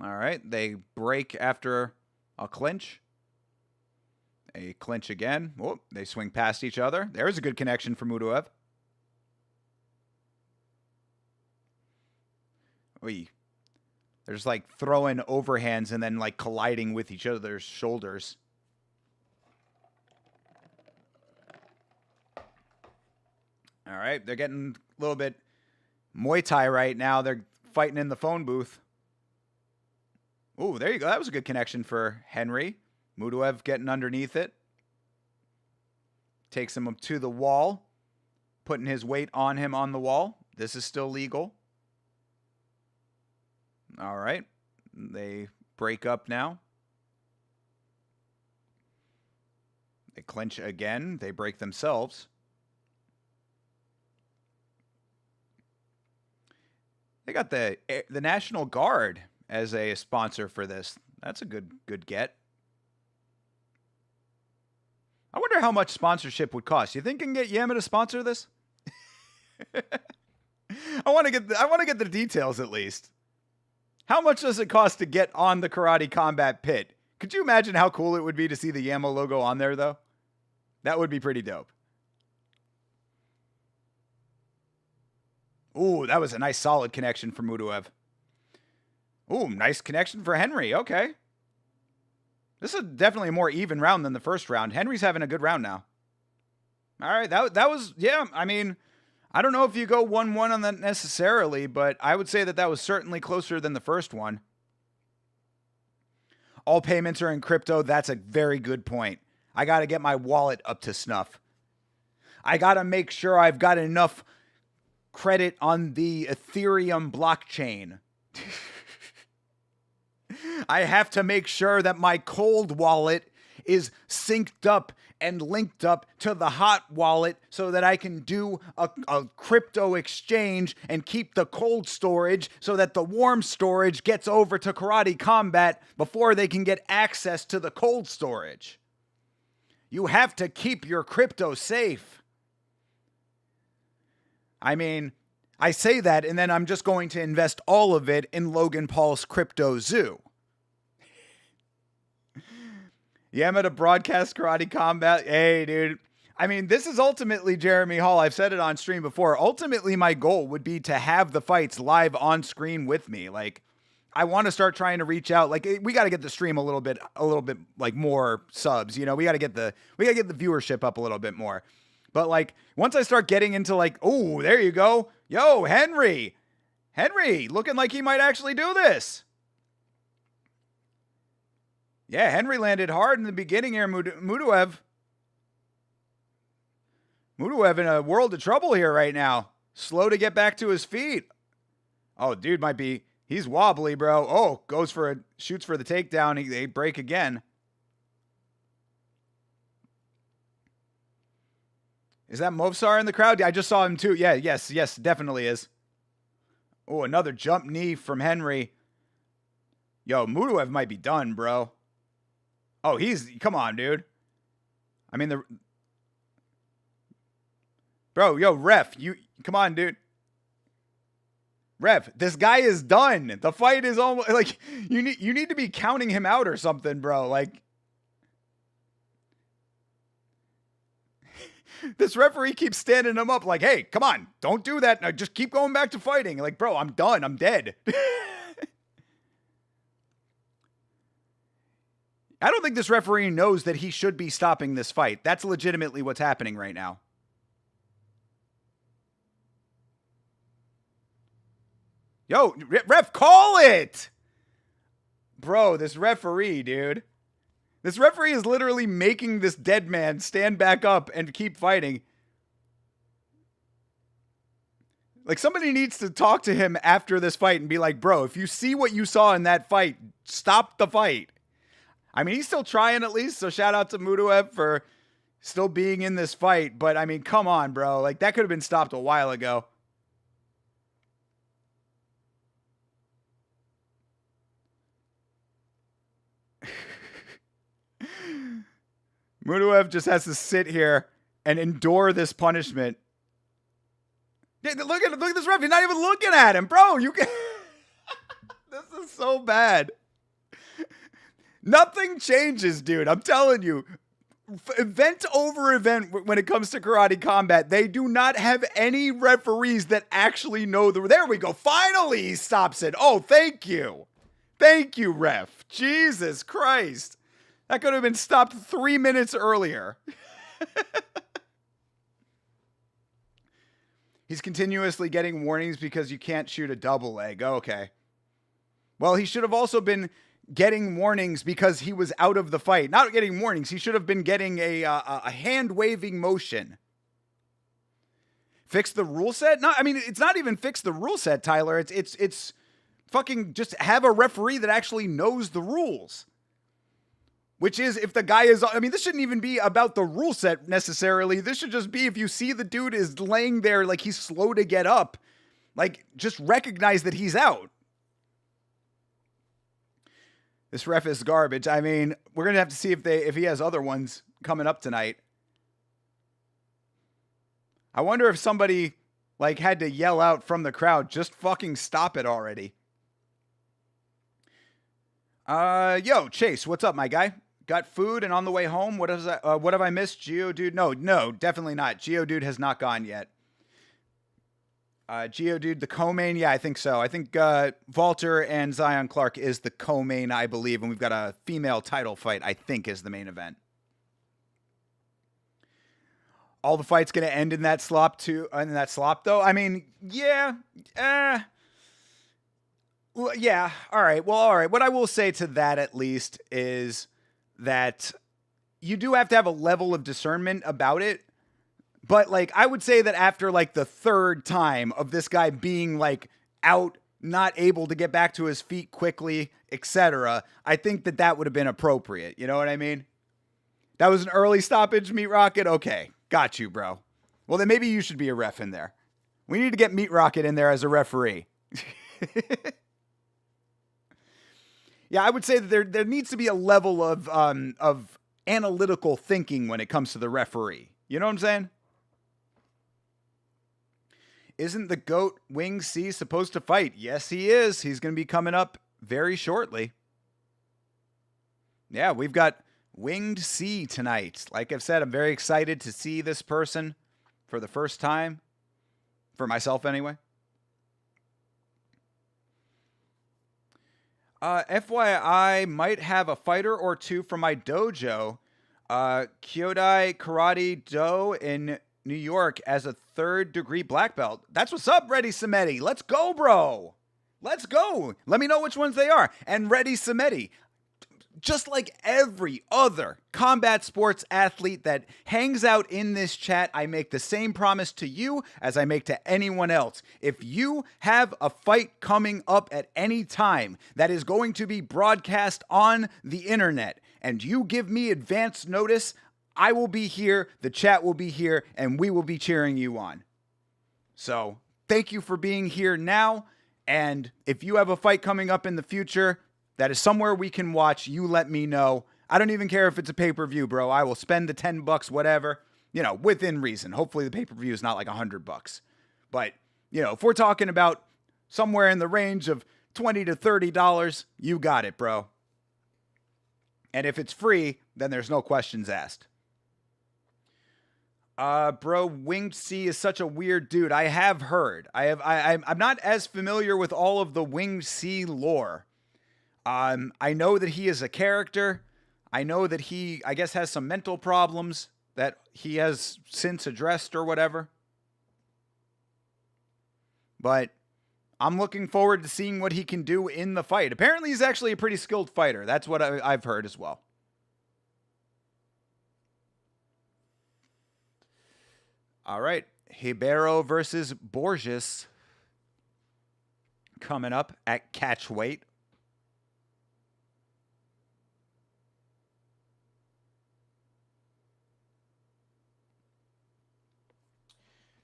All right, they break after a clinch. A clinch again. Oh, they swing past each other. There's a good connection for Mudaev. Oy. They're just like throwing overhands and then like colliding with each other's shoulders. All right, they're getting a little bit Muay Thai right now. They're fighting in the phone booth. Oh, there you go. That was a good connection for Henry. Mudaev getting underneath it. Takes him to the wall. Putting his weight on him on the wall. This is still legal. All right. They break up now. They clinch again. They break themselves. They got the National Guard as a sponsor for this. That's a good get. I wonder how much sponsorship would cost. You think you can get Yama to sponsor this? I want to get the details at least. How much does it cost to get on the Karate Combat Pit? Could you imagine how cool it would be to see the Yama logo on there though? That would be pretty dope. Ooh, that was a nice solid connection for Mudaev. Ooh, nice connection for Henry. Okay. This is definitely a more even round than the first round. Henry's having a good round now. All right, that was, yeah, I mean, I don't know if you go 1-1 on that necessarily, but I would say that was certainly closer than the first one. All payments are in crypto. That's a very good point. I got to get my wallet up to snuff. I got to make sure I've got enough credit on the Ethereum blockchain. I have to make sure that my cold wallet is synced up and linked up to the hot wallet so that I can do a crypto exchange and keep the cold storage so that the warm storage gets over to Karate Combat before they can get access to the cold storage. You have to keep your crypto safe. I mean, I say that and then I'm just going to invest all of it in Logan Paul's crypto zoo. Yama to broadcast Karate Combat. Hey, dude. I mean, this is ultimately Jeremy Hall. I've said it on stream before. Ultimately, my goal would be to have the fights live on screen with me. Like, I want to start trying to reach out. Like, we got to get the stream a little bit like more subs. You know, we got to get the viewership up a little bit more. But like, once I start getting into like, oh, there you go. Yo, Henry, looking like he might actually do this. Yeah, Henry landed hard in the beginning here. Mudaev in a world of trouble here right now. Slow to get back to his feet. Oh, dude he's wobbly, bro. Oh, shoots for the takedown. They break again. Is that Movsar in the crowd? I just saw him too. Yeah, yes, definitely is. Oh, another jump knee from Henry. Yo, Mudaev might be done, bro. Oh, come on, dude. I mean, bro, yo, ref, come on, dude. Ref, this guy is done. The fight is almost, like, you need to be counting him out or something, bro. Like, this referee keeps standing him up like, hey, come on, don't do that. No, just keep going back to fighting. Like, bro, I'm done. I'm dead. I don't think this referee knows that he should be stopping this fight. That's legitimately what's happening right now. Yo, ref, call it! Bro, this referee, dude. This referee is literally making this dead man stand back up and keep fighting. Like, somebody needs to talk to him after this fight and be like, bro, if you see what you saw in that fight, stop the fight. I mean, he's still trying at least, so shout out to Muduev for still being in this fight. But, I mean, come on, bro. Like, that could have been stopped a while ago. Muduev just has to sit here and endure this punishment. Yeah, look at this ref. He's not even looking at him, bro. You can. This is so bad. Nothing changes, dude. I'm telling you. Event over event when it comes to karate combat, they do not have any referees that actually know the. There we go. Finally, he stops it. Oh, thank you. Thank you, ref. Jesus Christ. That could have been stopped 3 minutes earlier. He's continuously getting warnings because you can't shoot a double leg. Okay. Well, he should have also been getting warnings because he was out of the fight. Not getting warnings. He should have been getting a hand-waving motion. Fix the rule set? No, I mean, it's not even fix the rule set, Tyler. It's fucking just have a referee that actually knows the rules. Which is if the guy is, I mean, this shouldn't even be about the rule set necessarily. This should just be if you see the dude is laying there like he's slow to get up, like just recognize that he's out. This ref is garbage. I mean, we're going to have to see if he has other ones coming up tonight. I wonder if somebody like had to yell out from the crowd, just fucking stop it already. Yo, Chase, what's up, my guy? Got food and on the way home. What is that? What have I missed? Geodude? No, definitely not. Geodude has not gone yet. Geodude, the co-main? Yeah, I think so. I think Valter and Zion Clark is the co-main, I believe, and we've got a female title fight, I think, is the main event. All the fights going to end in that slop too? In that slop, though? I mean, yeah. Well, yeah. All right. Well, all right. What I will say to that, at least, is that you do have to have a level of discernment about it. But, like, I would say that after, like, the third time of this guy being, like, out, not able to get back to his feet quickly, etc., I think that that would have been appropriate. You know what I mean? That was an early stoppage, Meat Rocket? Okay. Got you, bro. Well, then maybe you should be a ref in there. We need to get Meat Rocket in there as a referee. Yeah, I would say that there needs to be a level of analytical thinking when it comes to the referee. You know what I'm saying? Isn't the GOAT WingedC supposed to fight? Yes, he is. He's going to be coming up very shortly. Yeah, we've got WingedC tonight. Like I've said, I'm very excited to see this person for the first time. For myself, anyway. FYI, might have a fighter or two from my dojo, Kyodai Karate Do in New York, as a 3rd degree black belt. That's what's up, Ready Samedi. Let's go, bro. Let's go. Let me know which ones they are. And Ready Samedi, just like every other combat sports athlete that hangs out in this chat, I make the same promise to you as I make to anyone else. If you have a fight coming up at any time that is going to be broadcast on the internet and you give me advance notice, I will be here, the chat will be here, and we will be cheering you on. So, thank you for being here now, and if you have a fight coming up in the future that is somewhere we can watch, you let me know. I don't even care if it's a pay-per-view, bro. I will spend the $10, whatever, you know, within reason. Hopefully the pay-per-view is not like $100. But, you know, if we're talking about somewhere in the range of $20 to $30, you got it, bro. And if it's free, then there's no questions asked. Bro, WingedC is such a weird dude. I have heard. I'm not as familiar with all of the WingedC lore. I know that he is a character. I know that he, I guess, has some mental problems that he has since addressed or whatever. But I'm looking forward to seeing what he can do in the fight. Apparently, he's actually a pretty skilled fighter. That's what I've heard as well. All right. Ribeiro versus Borges coming up at catchweight.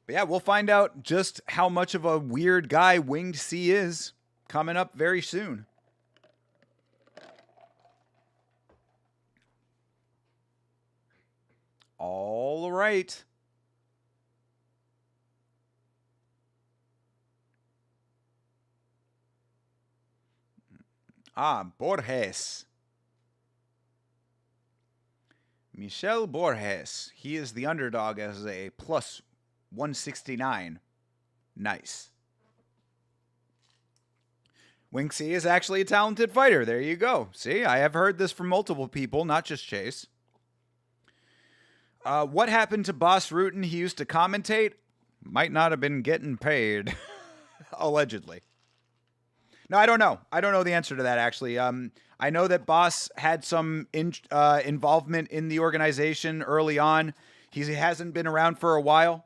But yeah, we'll find out just how much of a weird guy WingedC is coming up very soon. All right. Borges. Michel Borges. He is the underdog as a plus 169. Nice. WingedC is actually a talented fighter. There you go. See, I have heard this from multiple people, not just Chase. What happened to Boss Rutan? He used to commentate. Might not have been getting paid. Allegedly. No, I don't know. I don't know the answer to that, actually. I know that Boss had some involvement in the organization early on. He hasn't been around for a while.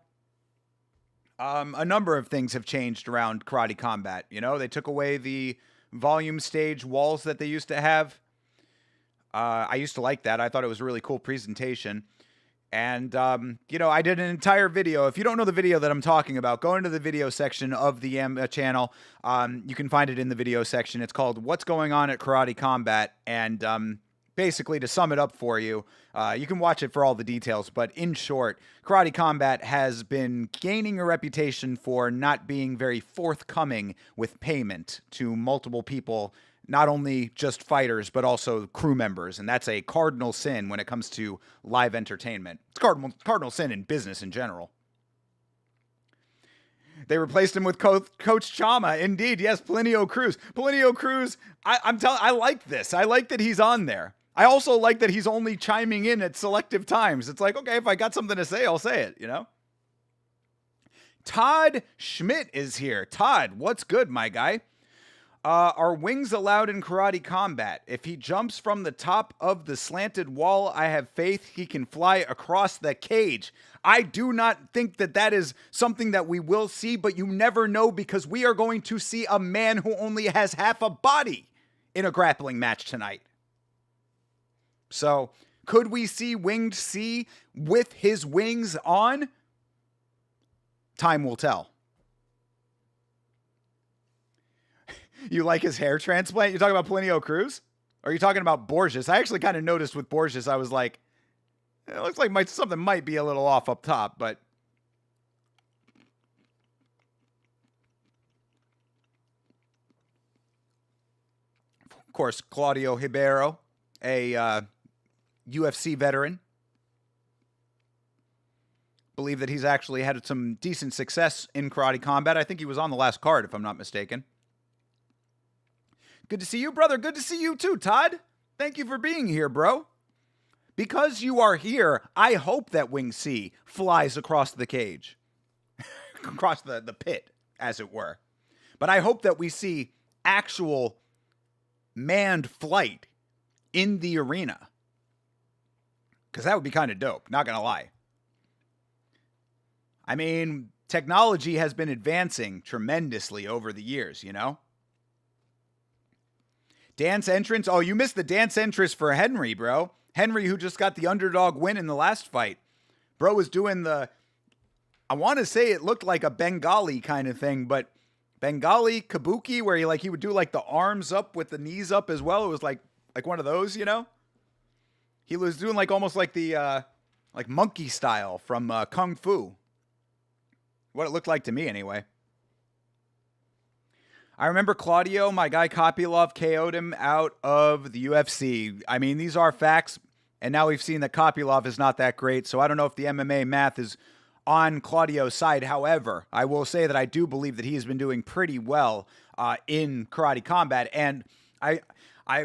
A number of things have changed around Karate Combat. You know, they took away the volume stage walls that they used to have. I used to like that. I thought it was a really cool presentation. And, you know, I did an entire video. If you don't know the video that I'm talking about, go into the video section of the channel. You can find it in the video section. It's called What's Going On at Karate Combat. And basically, to sum it up for you, you can watch it for all the details. But in short, Karate Combat has been gaining a reputation for not being very forthcoming with payment to multiple people, not only just fighters, but also crew members. And that's a cardinal sin when it comes to live entertainment. It's cardinal sin in business in general. They replaced him with Coach Chama. Indeed, yes, Plinio Cruz. Plinio Cruz, I like this. I like that he's on there. I also like that he's only chiming in at selective times. It's like, okay, if I got something to say, I'll say it, you know? Todd Schmidt is here. Todd, what's good, my guy? Are wings allowed in Karate Combat? If he jumps from the top of the slanted wall, I have faith he can fly across the cage. I do not think that that is something that we will see, but you never know because we are going to see a man who only has half a body in a grappling match tonight. So, could we see WingedC with his wings on? Time will tell. You like his hair transplant? You're talking about Plinio Cruz? Or are you talking about Borges? I actually kind of noticed with Borges, I was like, it looks like something might be a little off up top, but of course, Claudio Ribeiro, a UFC veteran. Believe that he's actually had some decent success in Karate Combat. I think he was on the last card, if I'm not mistaken. Good to see you, brother. Good to see you too, Todd. Thank you for being here, bro. Because you are here, I hope that WingedC flies across the cage. Across the pit, as it were. But I hope that we see actual manned flight in the arena. Because that would be kind of dope, not going to lie. I mean, technology has been advancing tremendously over the years, you know? Dance entrance? Oh, you missed the dance entrance for Henry, bro. Henry, who just got the underdog win in the last fight. Bro was doing I want to say it looked like a Bengali kind of thing, but Bengali kabuki, where he would do like the arms up with the knees up as well. It was like one of those, you know? He was doing like almost like the like monkey style from Kung Fu. What it looked like to me, anyway. I remember Claudio, my guy Kopylov, KO'd him out of the UFC. I mean, these are facts, and now we've seen that Kopylov is not that great, so I don't know if the MMA math is on Claudio's side. However, I will say that I do believe that he has been doing pretty well in Karate Combat, and I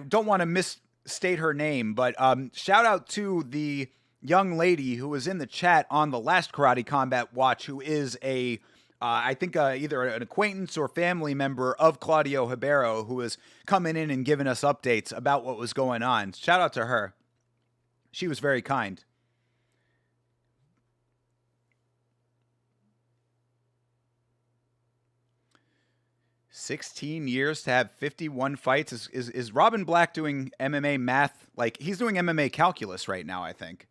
don't want to misstate her name, but shout out to the young lady who was in the chat on the last Karate Combat watch, who is a I think either an acquaintance or family member of Claudio Ribeiro who was coming in and giving us updates about what was going on. Shout out to her. She was very kind. "16 years to have 51 fights." Is Robin Black doing MMA math? Like, he's doing MMA calculus right now, I think.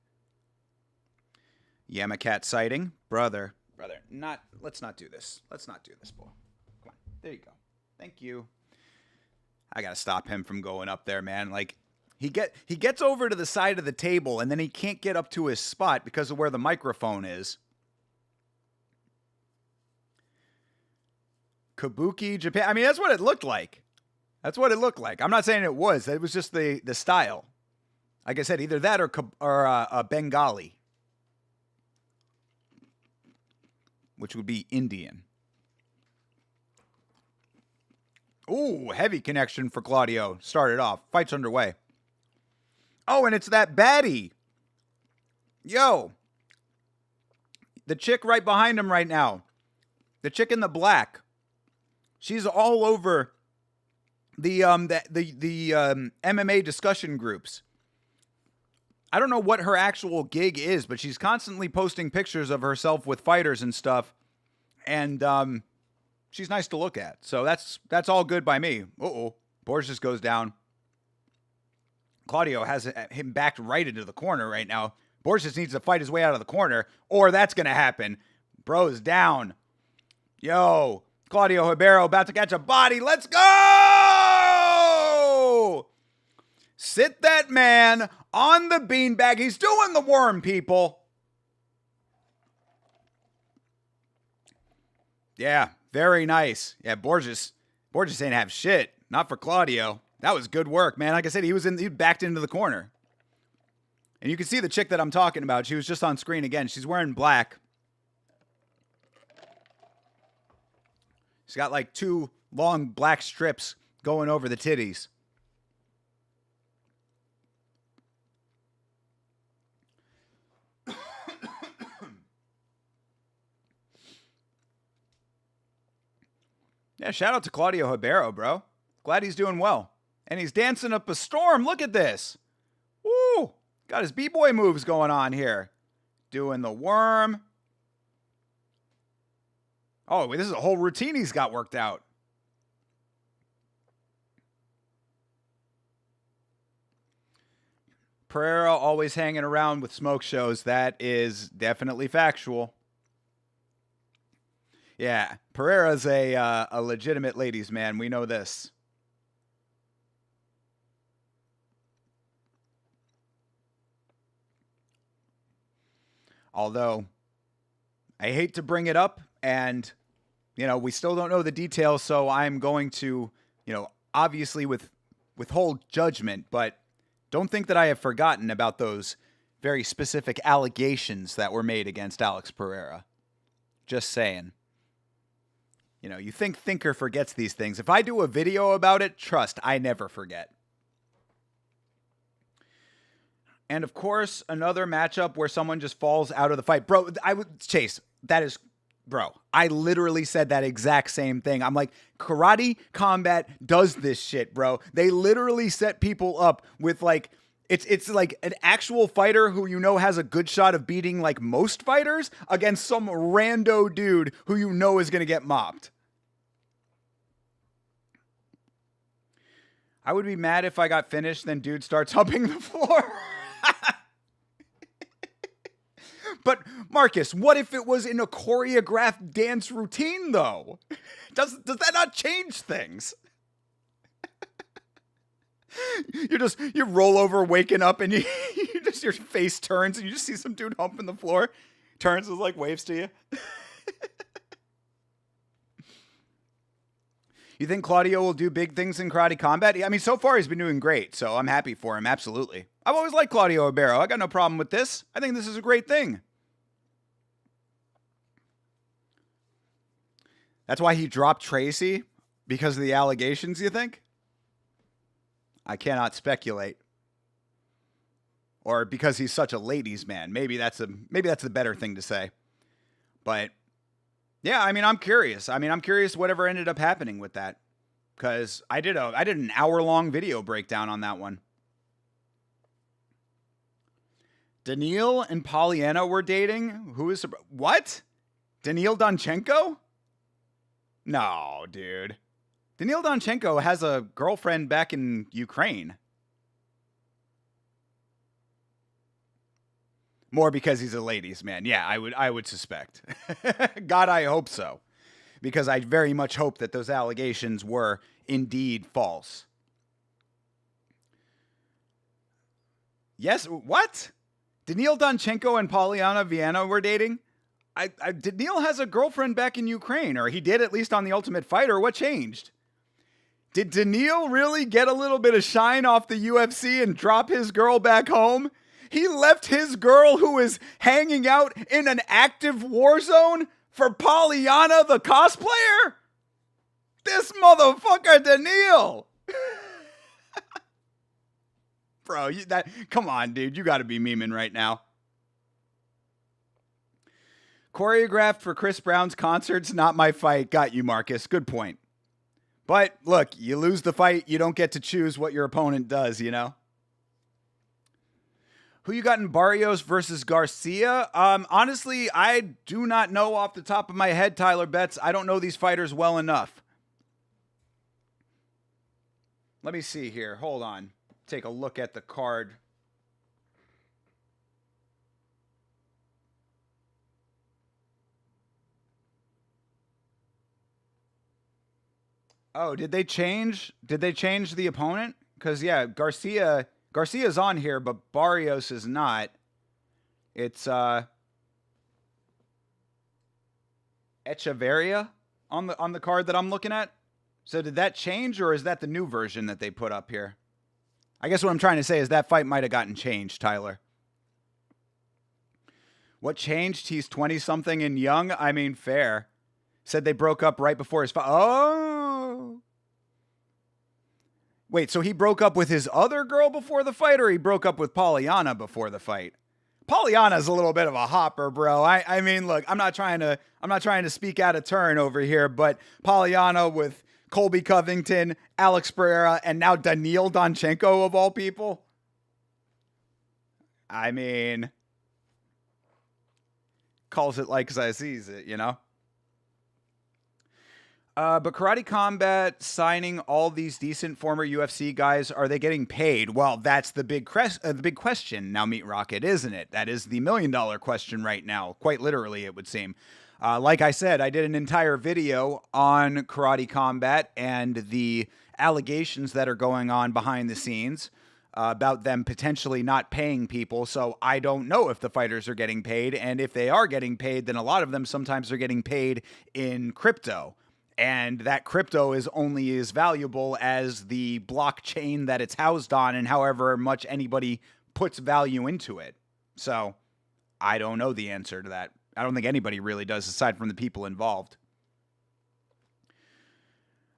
Yamacat sighting. Brother, let's not do this. Let's not do this, boy. Come on. There you go. Thank you. I got to stop him from going up there, man. Like, he gets over to the side of the table, and then he can't get up to his spot because of where the microphone is. Kabuki, Japan. I mean, that's what it looked like. That's what it looked like. I'm not saying it was. It was just the style. Like I said, either that or Bengali, which would be Indian. Ooh, heavy connection for Claudio. Started off. Fight's underway. Oh, and it's that baddie. Yo. The chick right behind him right now. The chick in the black. She's all over the MMA discussion groups. I don't know what her actual gig is, but she's constantly posting pictures of herself with fighters and stuff. And she's nice to look at. So that's all good by me. Uh-oh. Borges goes down. Claudio has him backed right into the corner right now. Borges needs to fight his way out of the corner, or that's going to happen. Bro's down. Yo. Claudio Ribeiro about to catch a body. Let's go! Sit that man on the beanbag. He's doing the worm, people. Yeah, very nice. Yeah, Borges didn't have shit. Not for Claudio. That was good work, man. Like I said, he backed into the corner. And you can see the chick that I'm talking about. She was just on screen again. She's wearing black. She's got like 2 long black strips going over the titties. Yeah, shout out to Claudio Ribeiro, bro. Glad he's doing well. And he's dancing up a storm. Look at this. Woo! Got his b-boy moves going on here. Doing the worm. Oh, this is a whole routine he's got worked out. Pereira always hanging around with smoke shows. That is definitely factual. Yeah, Pereira's a legitimate ladies' man. We know this. Although, I hate to bring it up, and, we still don't know the details, so I'm going to, obviously withhold judgment, but don't think that I have forgotten about those very specific allegations that were made against Alex Pereira. Just saying. You think Thinker forgets these things. If I do a video about it, trust, I never forget. And of course, another matchup where someone just falls out of the fight. Bro, Chase, I literally said that exact same thing. I'm like, Karate Combat does this shit, bro. They literally set people up with like, it's like an actual fighter who has a good shot of beating like most fighters against some rando dude who is going to get mopped. I would be mad if I got finished, then dude starts humping the floor. But, Marcus, what if it was in a choreographed dance routine, though? Does that not change things? You roll over waking up and your face turns and you just see some dude humping the floor. Turns and like waves to you. You think Claudio will do big things in Karate Combat? I mean, so far he's been doing great, so I'm happy for him, absolutely. I've always liked Claudio Ribeiro. I got no problem with this. I think this is a great thing. That's why he dropped Tracy? Because of the allegations, you think? I cannot speculate. Or because he's such a ladies' man. Maybe that's the better thing to say. But Yeah, I mean, I'm curious. I'm curious whatever ended up happening with that, because I did an hour-long video breakdown on that one. Daniil and Pollyanna were dating? Who is... What? Daniil Donchenko? No, dude. Daniil Donchenko has a girlfriend back in Ukraine. More because he's a ladies' man. Yeah, I would suspect. God, I hope so. Because I very much hope that those allegations were indeed false. Yes, what? Daniil Donchenko and Pollyanna Vienna were dating? Daniil has a girlfriend back in Ukraine, or he did at least on The Ultimate Fighter. What changed? Did Daniil really get a little bit of shine off the UFC and drop his girl back home? He left his girl who is hanging out in an active war zone for Pollyanna the cosplayer? This motherfucker Daniil! Bro, come on, dude. You got to be memeing right now. Choreographed for Chris Brown's concerts, not my fight. Got you, Marcus. Good point. But look, you lose the fight, you don't get to choose what your opponent does, you know? Who you got in Barrios versus Garcia? Honestly, I do not know off the top of my head, Tyler Betts. I don't know these fighters well enough. Let me see here. Hold on. Take a look at the card. Oh, did they change? Did they change the opponent? Because, yeah, Garcia's on here, but Barrios is not. It's Echeverria on the card that I'm looking at. So did that change, or is that the new version that they put up here? I guess what I'm trying to say is that fight might have gotten changed, Tyler. What changed? He's 20-something and young? I mean, fair. Said they broke up right before his fight. Oh! Wait, so he broke up with his other girl before the fight, or he broke up with Pollyanna before the fight? Pollyanna's a little bit of a hopper, bro. I mean, look, I'm not trying to speak out of turn over here, but Pollyanna with Colby Covington, Alex Pereira, and now Daniil Donchenko of all people. I mean, calls it like I sees it, you know? But Karate Combat signing all these decent former UFC guys, are they getting paid? Well, that's the big question now, Meat Rocket, isn't it? That is the $1 million question right now. Quite literally, it would seem. Like I said, I did an entire video on Karate Combat and the allegations that are going on behind the scenes about them potentially not paying people. So I don't know if the fighters are getting paid. And if they are getting paid, then a lot of them sometimes are getting paid in crypto. And that crypto is only as valuable as the blockchain that it's housed on and however much anybody puts value into it. So I don't know the answer to that. I don't think anybody really does aside from the people involved.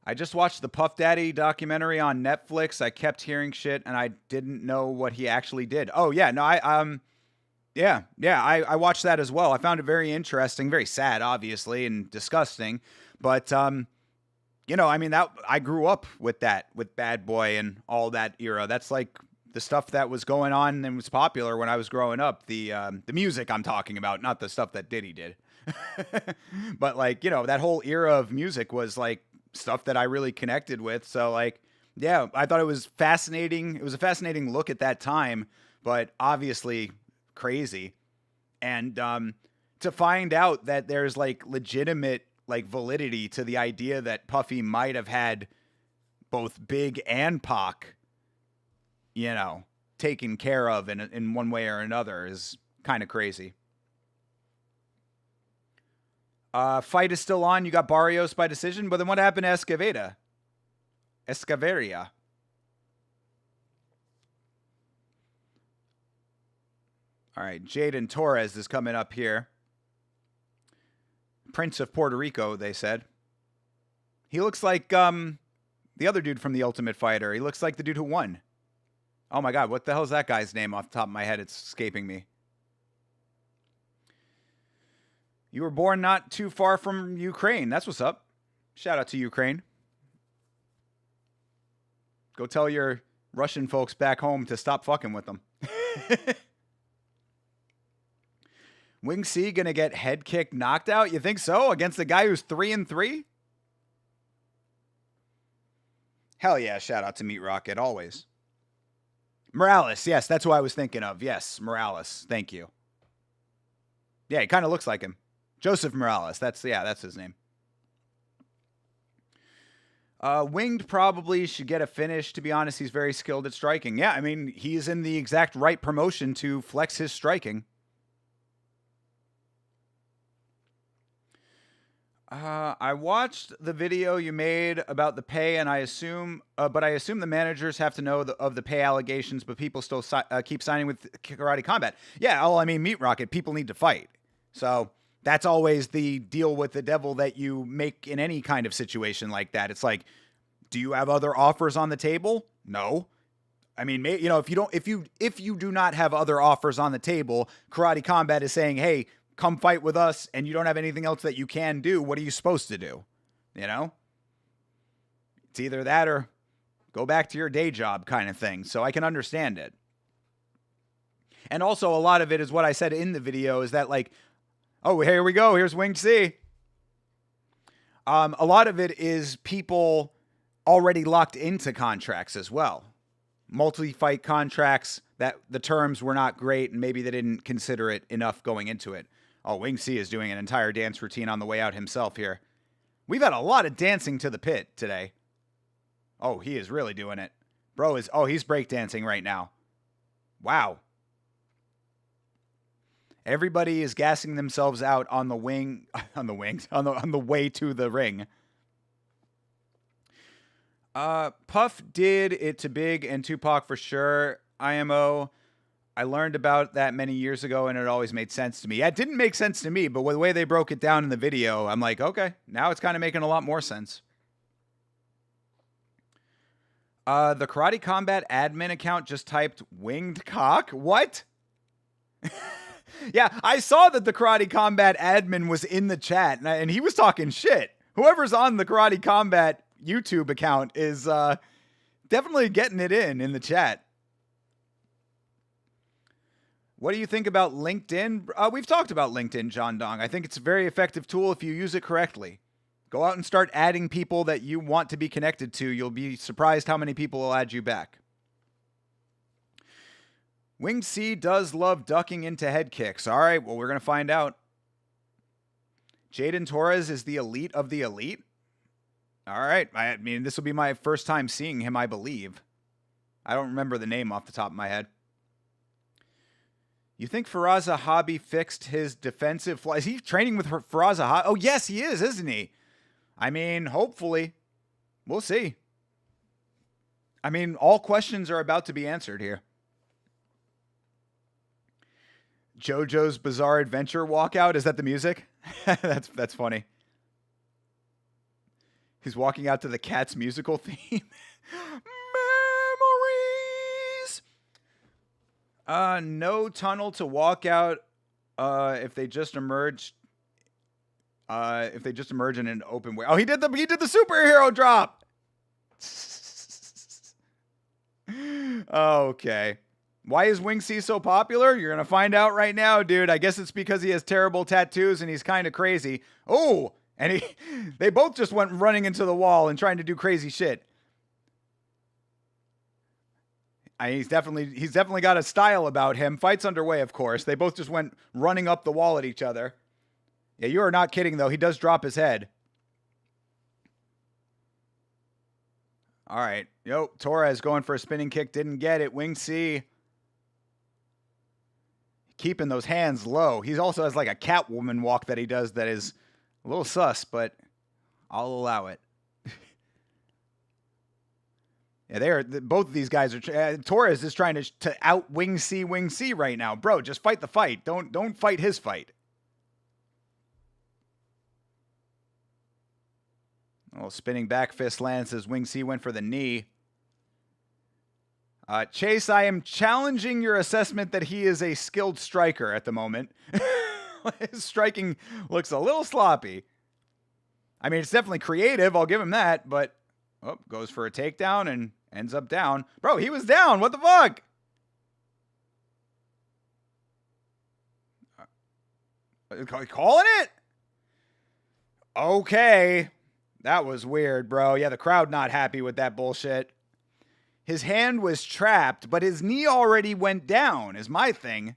I just watched the Puff Daddy documentary on Netflix. I kept hearing shit and I didn't know what he actually did. Oh yeah, no, I watched that as well. I found it very interesting, very sad, obviously, and disgusting. But, you know, I mean, that I grew up with that, with Bad Boy and all that era. That's like the stuff that was going on and was popular when I was growing up. The music I'm talking about, not the stuff that Diddy did. But, like, you know, that whole era of music was, like, stuff that I really connected with. So, like, yeah, I thought it was fascinating. It was a fascinating look at that time, but obviously crazy. And to find out that there's, like, legitimate, like, validity to the idea that Puffy might have had both Big and Pac, you know, taken care of in one way or another is kind of crazy. Fight is still on. You got Barrios by decision, but then what happened to Escaveria? All right, Jaden Torres is coming up here. Prince of Puerto Rico, they said. He looks like the other dude from The Ultimate Fighter. He looks like the dude who won. Oh my God, what the hell is that guy's name off the top of my head? It's escaping me. You were born not too far from Ukraine. That's what's up. Shout out to Ukraine. Go tell your Russian folks back home to stop fucking with them. WingedC gonna get head kicked, knocked out? You think so? Against the guy who's 3-3? Hell yeah, shout out to Meat Rocket, always. Morales, yes, that's who I was thinking of. Yes, Morales, thank you. Yeah, he kind of looks like him. Joseph Morales, that's his name. Winged probably should get a finish. To be honest, he's very skilled at striking. Yeah, I mean, he's in the exact right promotion to flex his striking. I watched the video you made about the pay, and I assume the managers have to know of the pay allegations, but people still keep signing with Karate Combat. Yeah, well, I mean, Meat Rocket, people need to fight. So that's always the deal with the devil that you make in any kind of situation like that. It's like, do you have other offers on the table? No. I mean, you know, if you do not have other offers on the table, Karate Combat is saying, hey, come fight with us, and you don't have anything else that you can do. What are you supposed to do? You know? It's either that or go back to your day job kind of thing. So I can understand it. And also a lot of it is what I said in the video is that like, oh, here we go. Here's WingedC. A lot of it is people already locked into contracts as well. Multi-fight contracts that the terms were not great and maybe they didn't consider it enough going into it. Oh, WingedC is doing an entire dance routine on the way out himself here. We've had a lot of dancing to the pit today. Oh, he is really doing it. He's breakdancing right now. Wow. Everybody is gassing themselves out on the way to the ring. Puff did it to Big and Tupac for sure. IMO. I learned about that many years ago, and it always made sense to me. Yeah, it didn't make sense to me, but with the way they broke it down in the video, I'm like, okay, now it's kind of making a lot more sense. The Karate Combat admin account just typed winged cock. What? Yeah, I saw that the Karate Combat admin was in the chat, and he was talking shit. Whoever's on the Karate Combat YouTube account is definitely getting it in the chat. What do you think about LinkedIn? We've talked about LinkedIn, John Dong. I think it's a very effective tool if you use it correctly. Go out and start adding people that you want to be connected to. You'll be surprised how many people will add you back. WingedC does love ducking into head kicks. All right, well, we're going to find out. Jaden Torres is the elite of the elite. All right. I mean, this will be my first time seeing him, I believe. I don't remember the name off the top of my head. You think Faraza Hobby fixed his defensive flaw? Is he training with Faraza Hobby? Oh, yes, he is, isn't he? I mean, hopefully. We'll see. I mean, all questions are about to be answered here. JoJo's Bizarre Adventure walkout. Is that the music? That's funny. He's walking out to the Cats musical theme. Memories. No tunnel to walk out. If they just emerge. If they just emerge in an open way. Oh, he did the superhero drop. Okay. Why is WingedC so popular? You're going to find out right now, dude. I guess it's because he has terrible tattoos and he's kind of crazy. Oh, and they both just went running into the wall and trying to do crazy shit. He's definitely got a style about him. Fight's underway, of course. They both just went running up the wall at each other. Yeah, you are not kidding, though. He does drop his head. All right. Yo, Torres going for a spinning kick. Didn't get it. WingedC keeping those hands low. He also has like a Catwoman walk that he does that is a little sus, but I'll allow it. Yeah, both of these guys are. Torres is trying to out WingedC right now, bro. Just fight the fight. Don't fight his fight. Oh, spinning back fist lands as WingedC went for the knee. Chase, I am challenging your assessment that he is a skilled striker at the moment. His striking looks a little sloppy. I mean, it's definitely creative. I'll give him that. But, goes for a takedown and ends up down. Bro, he was down. What the fuck? Calling it? Okay. That was weird, bro. Yeah, the crowd not happy with that bullshit. His hand was trapped, but his knee already went down, is my thing.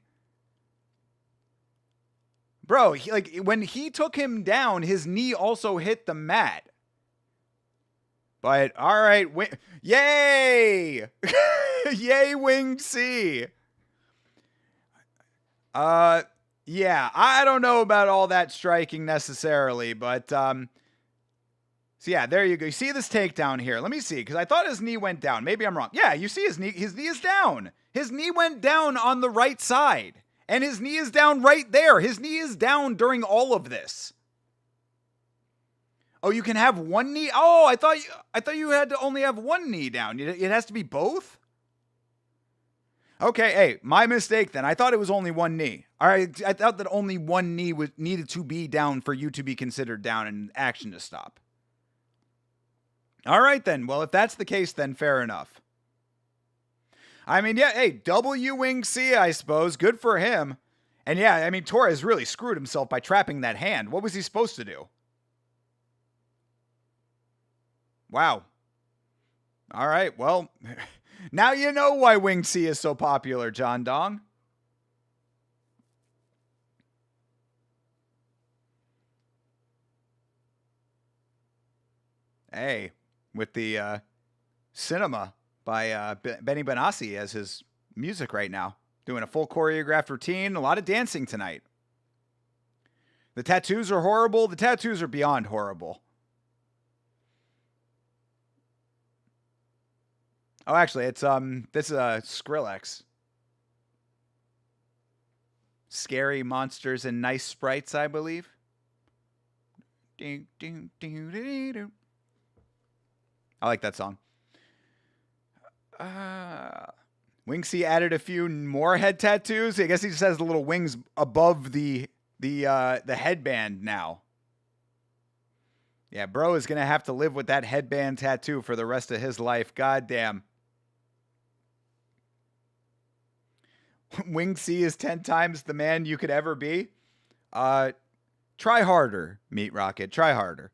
Bro, when he took him down, his knee also hit the mat. But, all right. Yay! Yay, WingedC! Yeah, I don't know about all that striking necessarily, but, so yeah, there you go. You see this takedown here. Let me see, because I thought his knee went down. Maybe I'm wrong. Yeah, you see his knee is down. His knee went down on the right side. And his knee is down right there. His knee is down during all of this. Oh, you can have one knee? Oh, I thought you had to only have one knee down. It has to be both? Okay, hey, my mistake then. I thought it was only one knee. All right, I thought that only one knee needed to be down for you to be considered down and action to stop. All right then. Well, if that's the case, then fair enough. I mean, yeah, hey, WingedC, I suppose. Good for him. And yeah, I mean, Torres really screwed himself by trapping that hand. What was he supposed to do? Wow. All right, well, now you know why WingedC is so popular, John Dong. Hey, with the Cinema by Benny Benassi as his music right now. Doing a full choreographed routine. A lot of dancing tonight. The tattoos are horrible. The tattoos are beyond horrible. Oh, actually, it's this is Skrillex. Scary monsters and nice sprites, I believe. I like that song. WingedC added a few more head tattoos. I guess he just has the little wings above the headband now. Yeah, bro is gonna have to live with that headband tattoo for the rest of his life. God damn. WingedC is 10 times the man you could ever be. Try harder, Meat Rocket. Try harder.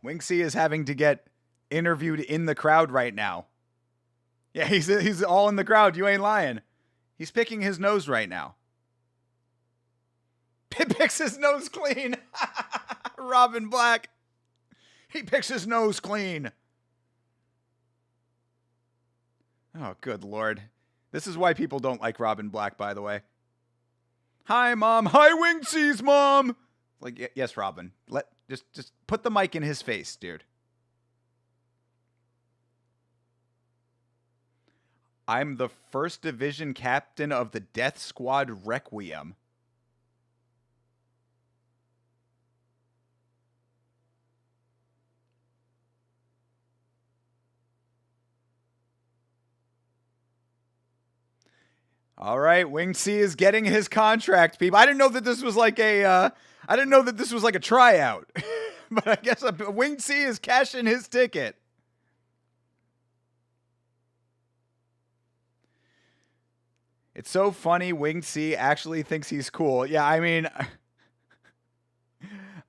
WingedC is having to get interviewed in the crowd right now. Yeah, he's all in the crowd. You ain't lying. He's picking his nose right now. He picks his nose clean. Robin Black. He picks his nose clean. Oh, good Lord. This is why people don't like Robin Black, by the way. Hi, Mom. Hi, WingedC's mom. Like, yes, Robin. Just put the mic in his face, dude. I'm the 1st Division captain of the Death Squad Requiem. All right, WingedC is getting his contract, people. I didn't know that this was like a tryout. But I guess WingedC is cashing his ticket. It's so funny WingedC actually thinks he's cool. Yeah, I mean,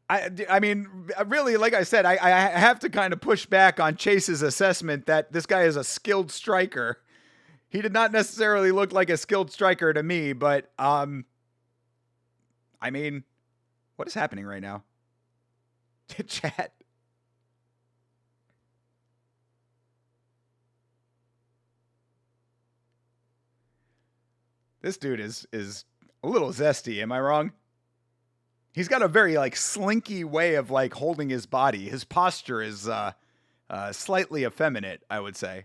I mean, really, like I said, I have to kind of push back on Chase's assessment that this guy is a skilled striker. He did not necessarily look like a skilled striker to me, but, I mean, what is happening right now? Chat. This dude is a little zesty, am I wrong? He's got a very, like, slinky way of, like, holding his body. His posture is, slightly effeminate, I would say.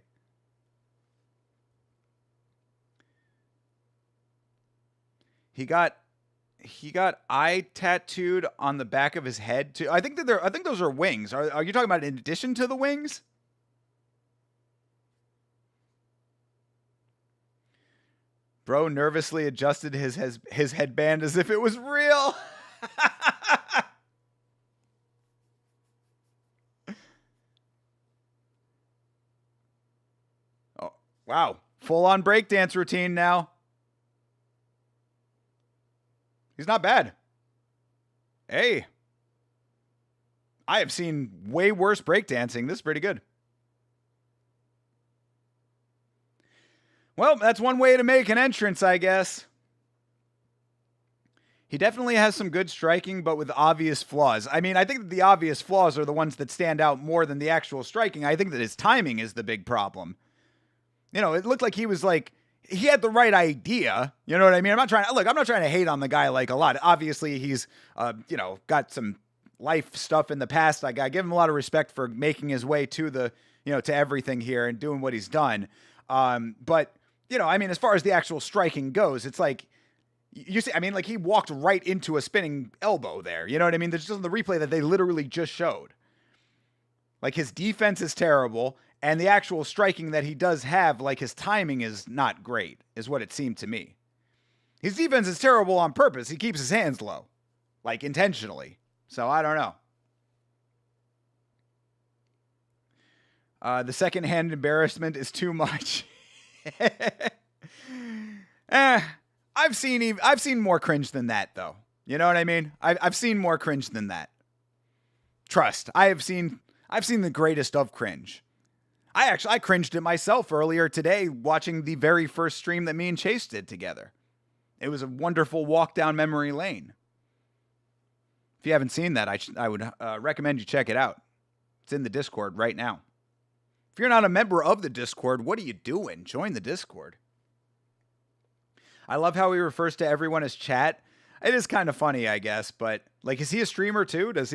He got eye tattooed on the back of his head too. I think those are wings. Are you talking about in addition to the wings? Bro nervously adjusted his headband as if it was real. Oh, wow. Full-on breakdance routine now. He's not bad. Hey. I have seen way worse breakdancing. This is pretty good. Well, that's one way to make an entrance, I guess. He definitely has some good striking, but with obvious flaws. I mean, I think that the obvious flaws are the ones that stand out more than the actual striking. I think that his timing is the big problem. You know, it looked like he was like, he had the right idea. You know what I mean? I'm not trying to hate on the guy like a lot. Obviously, he's, got some life stuff in the past. I give him a lot of respect for making his way to the, to everything here and doing what he's done. But, as far as the actual striking goes, it's like, you see, like he walked right into a spinning elbow there. You know what I mean? There's just the replay that they literally just showed. Like his defense is terrible. And the actual striking that he does have, like his timing is not great, is what it seemed to me. His defense is terrible on purpose. He keeps his hands low, like intentionally. So I don't know. The second-hand embarrassment is too much. I've seen more cringe than that, though. You know what I mean? I've seen more cringe than that. Trust, I've seen the greatest of cringe. I cringed at myself earlier today watching the very first stream that me and Chase did together. It was a wonderful walk down memory lane. If you haven't seen that, I would recommend you check it out. It's in the Discord right now. If you're not a member of the Discord, what are you doing? Join the Discord. I love how he refers to everyone as chat. It is kind of funny, I guess, but like, is he a streamer too? Is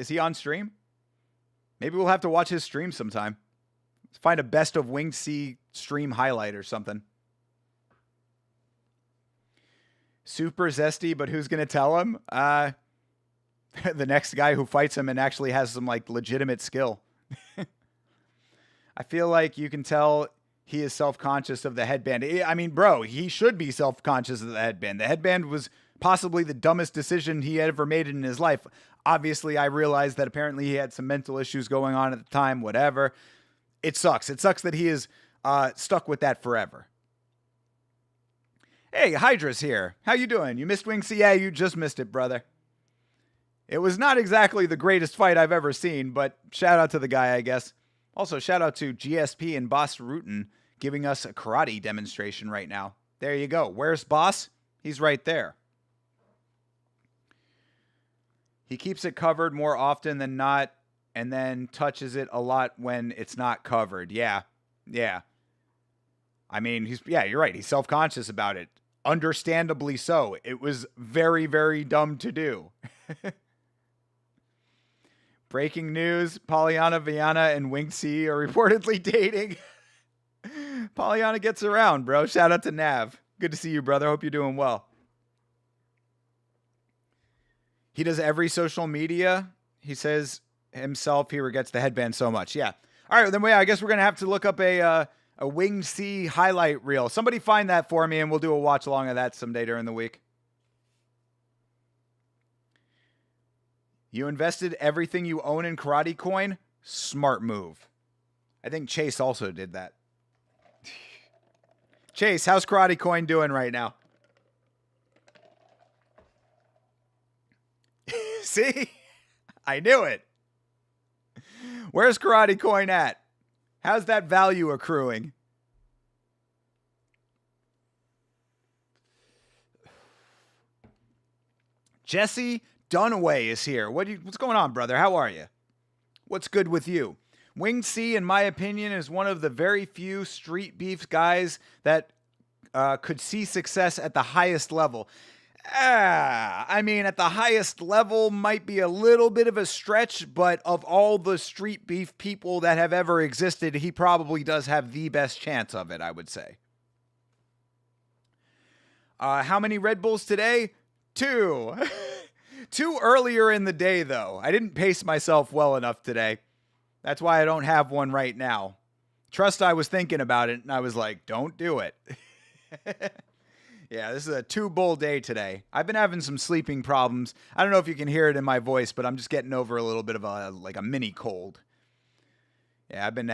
he on stream? Maybe we'll have to watch his stream sometime. Let's find a best of WingedC stream highlight or something. Super zesty, but who's going to tell him? The next guy who fights him and actually has some like legitimate skill. I feel like you can tell he is self-conscious of the headband. I mean, bro, he should be self-conscious of the headband. The headband was possibly the dumbest decision he had ever made in his life. Obviously, I realized that apparently he had some mental issues going on at the time, whatever. It sucks. It sucks that he is stuck with that forever. Hey, Hydra's here. How you doing? You missed WingedC? Yeah, you just missed it, brother. It was not exactly the greatest fight I've ever seen, but shout out to the guy, I guess. Also, shout out to GSP and Boss Rutan giving us a karate demonstration right now. There you go. Where's Boss? He's right there. He keeps it covered more often than not, and then touches it a lot when it's not covered. Yeah. I mean, you're right. He's self-conscious about it. Understandably so. It was very, very dumb to do. Breaking news, Pollyanna, Viana, and WingedC are reportedly dating. Pollyanna gets around, bro. Shout out to Nav. Good to see you, brother. Hope you're doing well. He does every social media. He says himself he regrets the headband so much. Yeah. All right, then I guess we're going to have to look up a WingedC highlight reel. Somebody find that for me, and we'll do a watch along of that someday during the week. You invested everything you own in Karate Coin? Smart move. I think Chase also did that. Chase, how's Karate Coin doing right now? See? I knew it. Where's Karate Coin at? How's that value accruing? Jesse Dunaway is here. What's going on, brother? How are you? What's good with you? WingedC, in my opinion, is one of the very few street beef guys that could see success at the highest level. At the highest level might be a little bit of a stretch, but of all the street beef people that have ever existed, he probably does have the best chance of it, I would say. How many Red Bulls today? 2. 2 earlier in the day, though. I didn't pace myself well enough today. That's why I don't have one right now. Trust, I was thinking about it, and I was like, don't do it. Yeah, this is a 2-bull day today. I've been having some sleeping problems. I don't know if you can hear it in my voice, but I'm just getting over a little bit of a mini cold. Yeah, I've been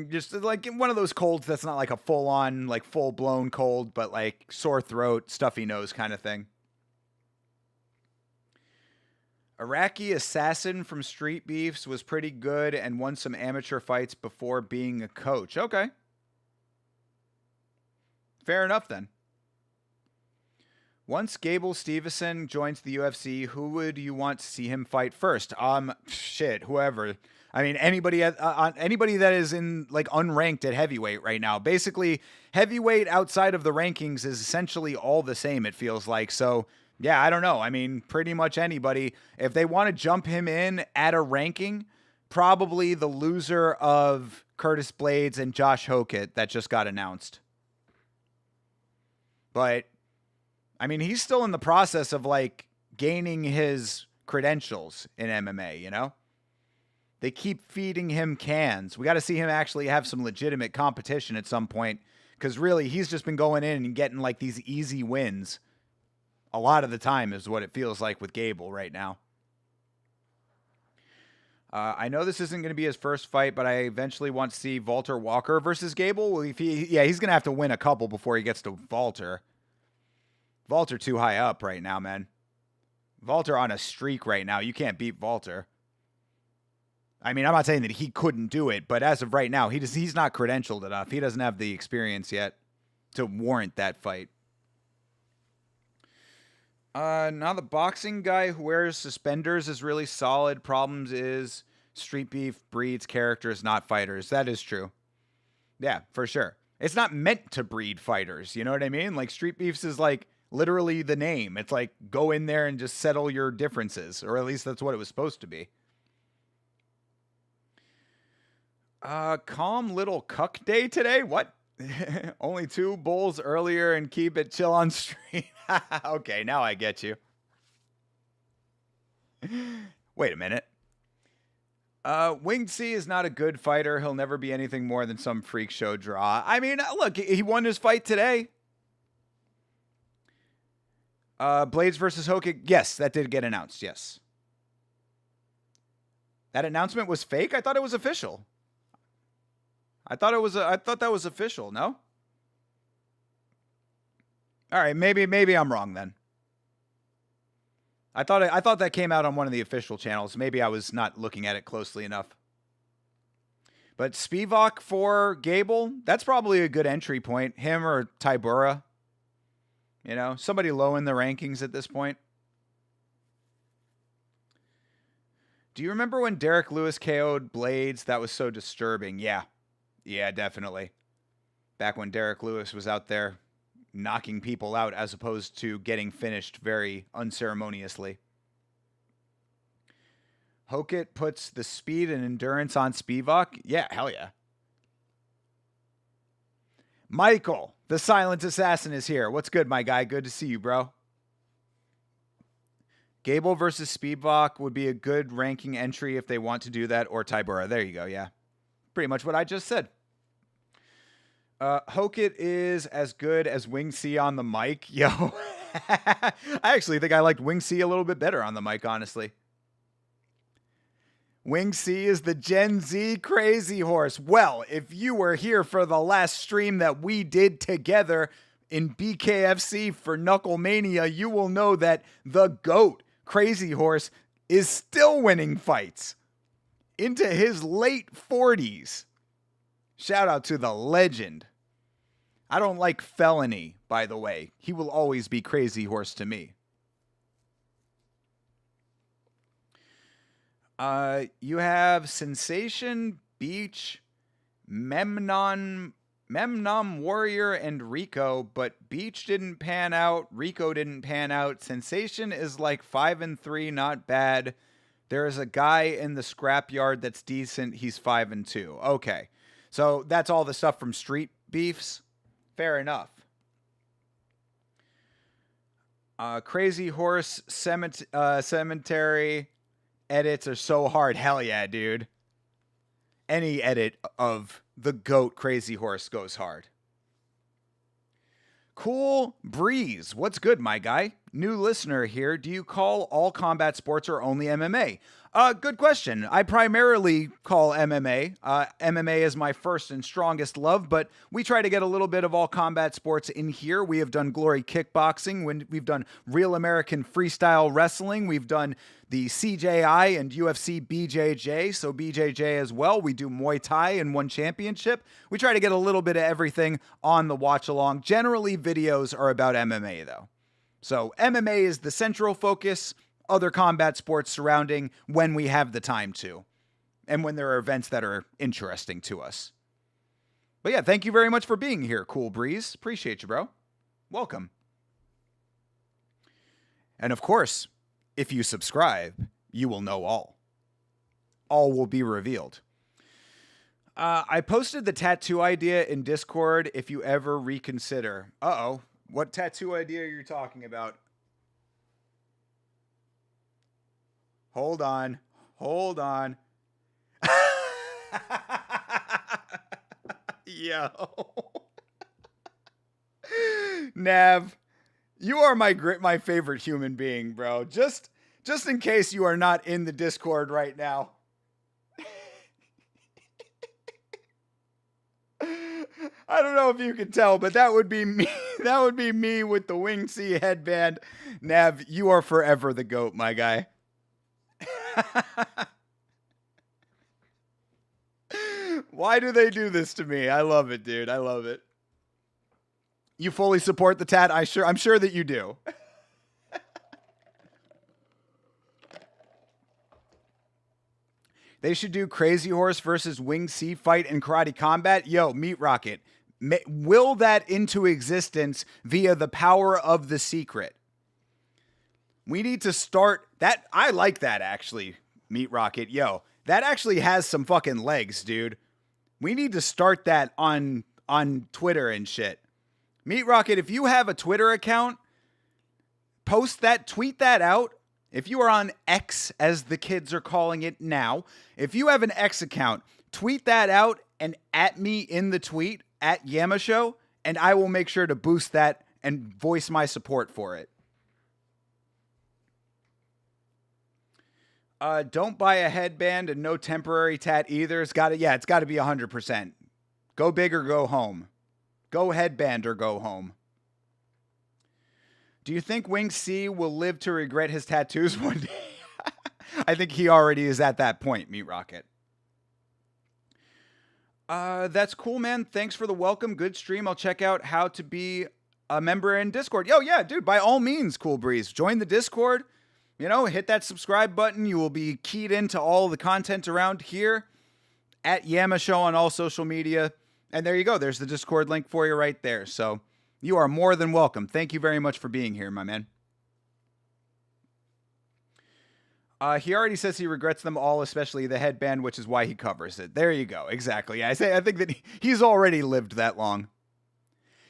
just like one of those colds that's not like a full-on, like full-blown cold, but like sore throat, stuffy nose kind of thing. Iraqi assassin from Street Beefs was pretty good and won some amateur fights before being a coach. Okay. Fair enough then. Once Gable Steveson joins the UFC, who would you want to see him fight first? Whoever. I mean, anybody anybody that is in like unranked at heavyweight right now. Basically, heavyweight outside of the rankings is essentially all the same, it feels like. So, yeah, I don't know. I mean, pretty much anybody. If they want to jump him in at a ranking, probably the loser of Curtis Blades and Josh Hokett that just got announced. But, I mean, he's still in the process of, like, gaining his credentials in MMA, you know? They keep feeding him cans. We got to see him actually have some legitimate competition at some point, because really, he's just been going in and getting, like, these easy wins. A lot of the time is what it feels like with Gable right now. I know this isn't going to be his first fight, but I eventually want to see Valter Walker versus Gable. Well, he's going to have to win a couple before he gets to Valter. Valter too high up right now, man. Valter on a streak right now. You can't beat Valter. I mean, I'm not saying that he couldn't do it, but as of right now, he's not credentialed enough. He doesn't have the experience yet to warrant that fight. Now the boxing guy who wears suspenders is really solid. Problems is Street Beef breeds characters, not fighters. That is true. Yeah, for sure. It's not meant to breed fighters. You know what I mean? Like Street Beefs is like literally the name. It's like go in there and just settle your differences, or at least that's what it was supposed to be. Calm little cuck day today? What? Only 2 bulls earlier and keep it chill on stream. Okay, now I get you. Wait a minute. WingedC is not a good fighter. He'll never be anything more than some freak show draw. I mean, look, he won his fight today. Blades versus Hokett. Yes, that did get announced. Yes. That announcement was fake? I thought it was official. I thought that was official, no? All right, maybe I'm wrong then. I thought that came out on one of the official channels. Maybe I was not looking at it closely enough. But Spivak for Gable, that's probably a good entry point. Him or Tybura. You know, somebody low in the rankings at this point. Do you remember when Derek Lewis KO'd Blades? That was so disturbing. Yeah. Yeah, definitely. Back when Derek Lewis was out there knocking people out as opposed to getting finished very unceremoniously. Hokett puts the speed and endurance on Spivak. Yeah, hell yeah. Michael, the silent assassin, is here. What's good, my guy? Good to see you, bro. Gable versus Spivak would be a good ranking entry if they want to do that, or Tybura. There you go, yeah. Pretty much what I just said. Hokett is as good as WingedC on the mic. Yo. I actually think I liked WingedC a little bit better on the mic, honestly. WingedC is the Gen Z crazy horse. Well, if you were here for the last stream that we did together in BKFC for Knucklemania, you will know that the GOAT, Crazy Horse, is still winning fights into his late 40s. Shout out to the legend. I don't like felony, by the way. He will always be Crazy Horse to me. You have Sensation, Beach, Memnon Warrior, and Rico, but Beach didn't pan out. Rico didn't pan out. Sensation is like 5-3, not bad. There is a guy in the scrapyard that's decent. He's 5-2. Okay. So that's all the stuff from Street Beefs. Fair enough. Crazy Horse Cemetery edits are so hard. Hell yeah, dude. Any edit of the GOAT Crazy Horse goes hard. Cool Breeze. What's good, my guy? New listener here. Do you call all combat sports or only MMA? Good question. I primarily call MMA. MMA is my first and strongest love, but we try to get a little bit of all combat sports in here. We have done Glory Kickboxing. We've done Real American Freestyle Wrestling. We've done the CJI and UFC BJJ, so BJJ as well. We do Muay Thai and one championship. We try to get a little bit of everything on the watch along. Generally, videos are about MMA, though. So MMA is the central focus. Other combat sports surrounding when we have the time to, and when there are events that are interesting to us. But yeah, thank you very much for being here, Cool Breeze. Appreciate you, bro. Welcome. And of course, if you subscribe, you will know all. All will be revealed. I posted the tattoo idea in Discord if you ever reconsider. Uh-oh. What tattoo idea are you talking about? Hold on. Yo. Nav, you are my favorite human being, bro. Just in case you are not in the Discord right now. I don't know if you can tell, but that would be me. That would be me with the WingedC headband. Nav, you are forever the GOAT, my guy. Why do they do this to me? I love it, dude. I love it. You fully support the tat? I'm sure that you do. They should do Crazy Horse versus WingedC fight in Karate Combat. Yo, Meat Rocket, will that into existence via the power of the secret. We need to start that. I like that, actually, Meat Rocket. Yo, that actually has some fucking legs, dude. We need to start that on Twitter and shit. Meat Rocket, if you have a Twitter account, post that, tweet that out. If you are on X, as the kids are calling it now, if you have an X account, tweet that out and at me in the tweet, at Yama Show, and I will make sure to boost that and voice my support for it. Don't buy a headband and no temporary tat either. It's got to be 100%. Go big or go home. Go headband or go home. Do you think WingedC will live to regret his tattoos one day? I think he already is at that point, Meat Rocket. That's cool, man. Thanks for the welcome. Good stream. I'll check out how to be a member in Discord. Yo, yeah, dude, by all means, Cool Breeze. Join the Discord. Hit that subscribe button. You will be keyed into all the content around here at Yama Show on all social media. And there you go. There's the Discord link for you right there. So you are more than welcome. Thank you very much for being here, my man. He already says he regrets them all, especially the headband, which is why he covers it. There you go. Exactly. I think that he's already lived that long.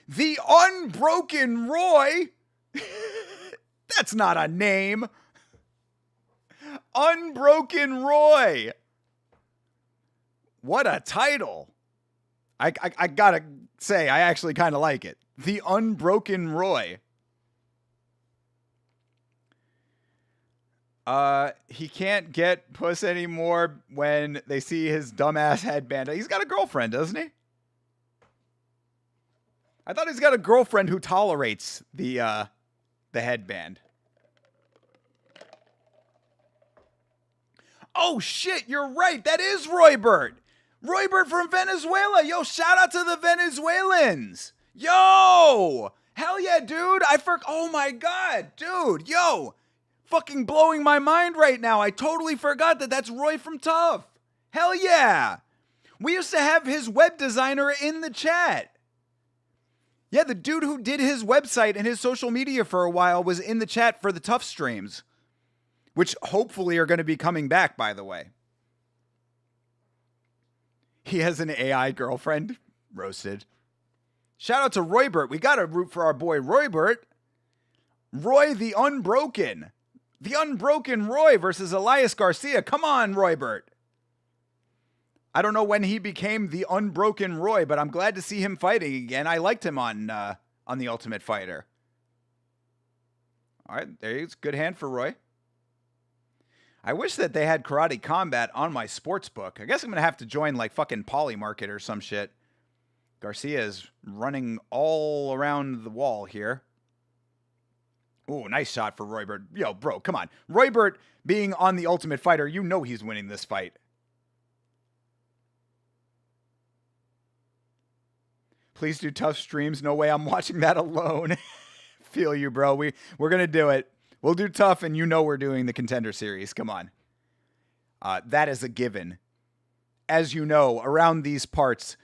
The Unbroken Roy. That's not a name. Unbroken Roy. What a title. I gotta say, I actually kind of like it. The Unbroken Roy. He can't get puss anymore when they see his dumbass headband. He's got a girlfriend, doesn't he? I thought he's got a girlfriend who tolerates the headband. Oh shit, you're right. That is Roybert. Roybert from Venezuela. Yo, shout out to the Venezuelans. Yo, hell yeah, dude. Oh my god, dude. Yo, fucking blowing my mind right now. I totally forgot that that's Roy from Tough. Hell yeah. We used to have his web designer in the chat. Yeah, the dude who did his website and his social media for a while was in the chat for the Tough streams, which hopefully are going to be coming back, by the way. He has an AI girlfriend. Roasted. Shout out to Roybert. We got to root for our boy Roybert. Roy the Unbroken. The Unbroken Roy versus Elias Garcia. Come on, Roybert. I don't know when he became the Unbroken Roy, but I'm glad to see him fighting again. I liked him on on the Ultimate Fighter. All right, there you go. It's a good hand for Roy. I wish that they had Karate Combat on my sports book. I guess I'm going to have to join like fucking Polymarket or some shit. Garcia is running all around the wall here. Ooh, nice shot for Roybert. Yo, bro, come on. Roybert being on the Ultimate Fighter, you know he's winning this fight. Please do tough streams. No way I'm watching that alone. Feel you, bro. We're going to do it. We'll do tough, and you know we're doing the Contender Series. Come on. That is a given. As you know, around these parts,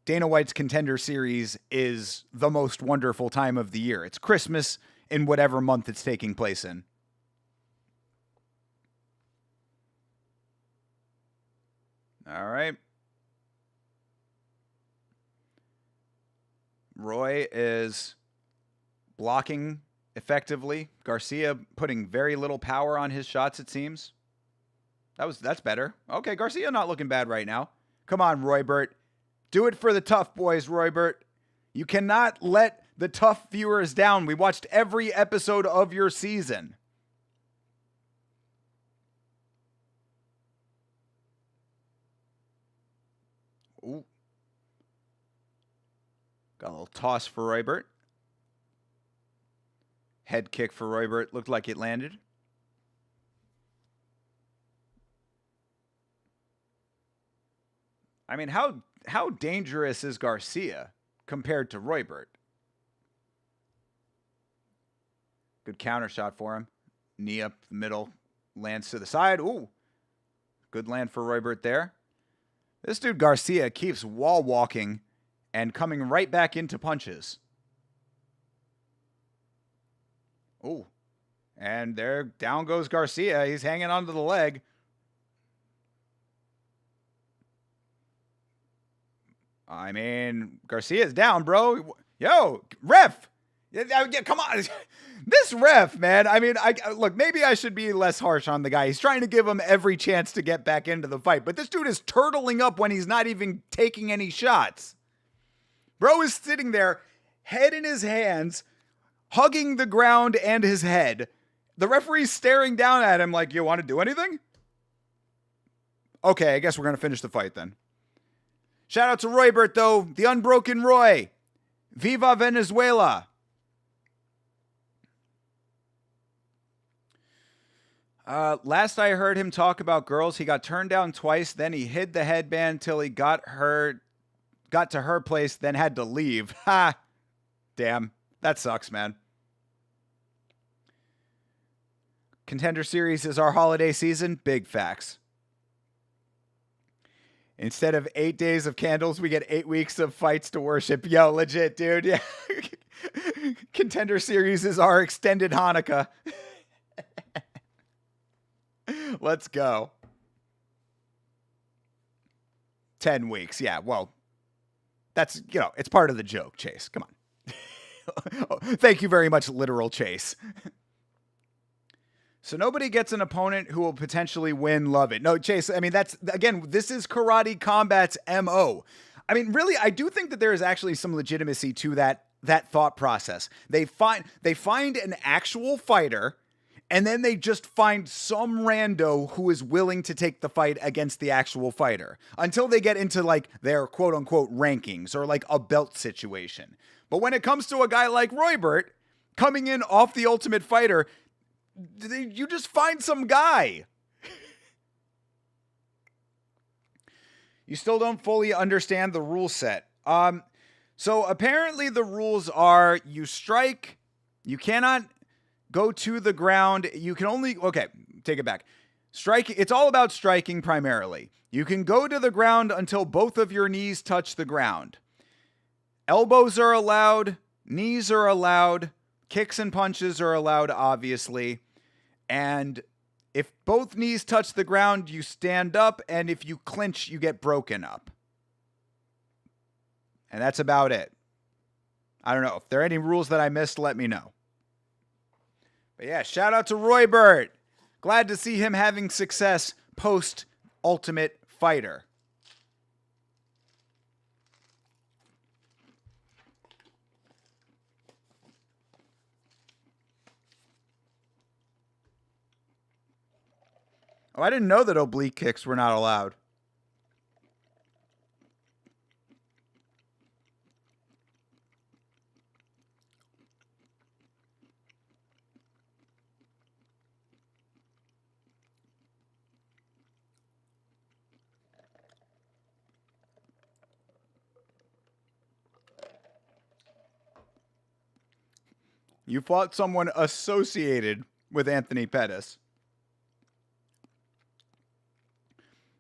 Dana White's Contender Series is the most wonderful time of the year. It's Christmas in whatever month it's taking place in. All right. Roy is blocking effectively. Garcia putting very little power on his shots, it seems. That's better. Okay, Garcia not looking bad right now. Come on, Roybert. Do it for the tough boys, Roybert. You cannot let the tough viewers down. We watched every episode of your season. Ooh. Got a little toss for Roybert. Head kick for Roybert. Looked like it landed. I mean, how dangerous is Garcia compared to Roybert? Good counter shot for him. Knee up the middle. Lands to the side. Ooh. Good land for Roybert there. This dude Garcia keeps wall walking and coming right back into punches. Ooh. And there, down goes Garcia. He's hanging onto the leg. I mean, Garcia's down, bro. Yo, ref. Yeah, come on. This ref, man. I mean, look, maybe I should be less harsh on the guy. He's trying to give him every chance to get back into the fight. But this dude is turtling up when he's not even taking any shots. Bro is sitting there, head in his hands, hugging the ground and his head. The referee's staring down at him like, you want to do anything? Okay, I guess we're going to finish the fight then. Shout out to Roybert, though. The unbroken Roy. Viva Venezuela. Last I heard him talk about girls, he got turned down twice. Then he hid the headband till he got to her place, then had to leave. Ha! Damn. That sucks, man. Contender Series is our holiday season. Big facts. Instead of 8 days of candles, we get 8 weeks of fights to worship. Yo, legit, dude. Yeah. Contender Series is our extended Hanukkah. Let's go. 10 weeks. Yeah, well, that's, it's part of the joke, Chase. Come on. Thank you very much, literal Chase. So nobody gets an opponent who will potentially win. Love it. No, Chase, I mean, this is Karate Combat's MO. I mean, really, I do think that there is actually some legitimacy to that thought process. They find an actual fighter, and then they just find some rando who is willing to take the fight against the actual fighter until they get into like their quote unquote rankings or like a belt situation. But when it comes to a guy like Roybert coming in off the Ultimate Fighter, you just find some guy. You still don't fully understand the rule set. So apparently the rules are you strike, you cannot go to the ground. You can only, okay, take it back. Strike, it's all about striking primarily. You can go to the ground until both of your knees touch the ground. Elbows are allowed, knees are allowed, kicks and punches are allowed, obviously. And if both knees touch the ground, you stand up, and if you clinch, you get broken up. And that's about it. I don't know. If there are any rules that I missed, let me know. But yeah, shout out to Roybert. Glad to see him having success post-Ultimate Fighter. Oh, I didn't know that oblique kicks were not allowed. You fought someone associated with Anthony Pettis.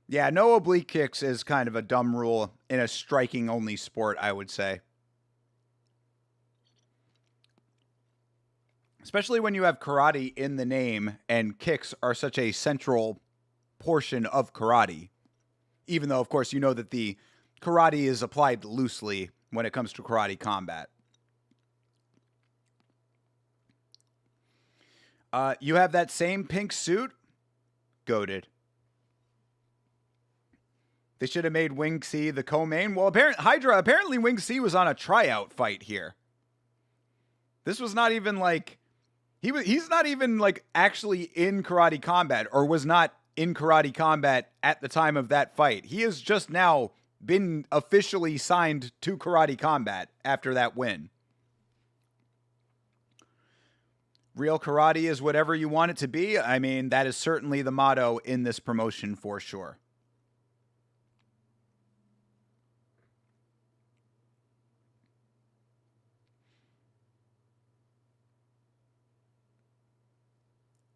Yeah, no oblique kicks is kind of a dumb rule in a striking only sport, I would say. Especially when you have karate in the name and kicks are such a central portion of karate. Even though, of course, you know that the karate is applied loosely when it comes to karate combat. You have that same pink suit? Goated. They should have made WingedC the co-main. Well, apparently WingedC was on a tryout fight here. This was not even like he's not even like actually in karate combat, or was not in karate combat at the time of that fight. He has just now been officially signed to karate combat after that win. Real karate is whatever you want it to be. I mean, that is certainly the motto in this promotion for sure.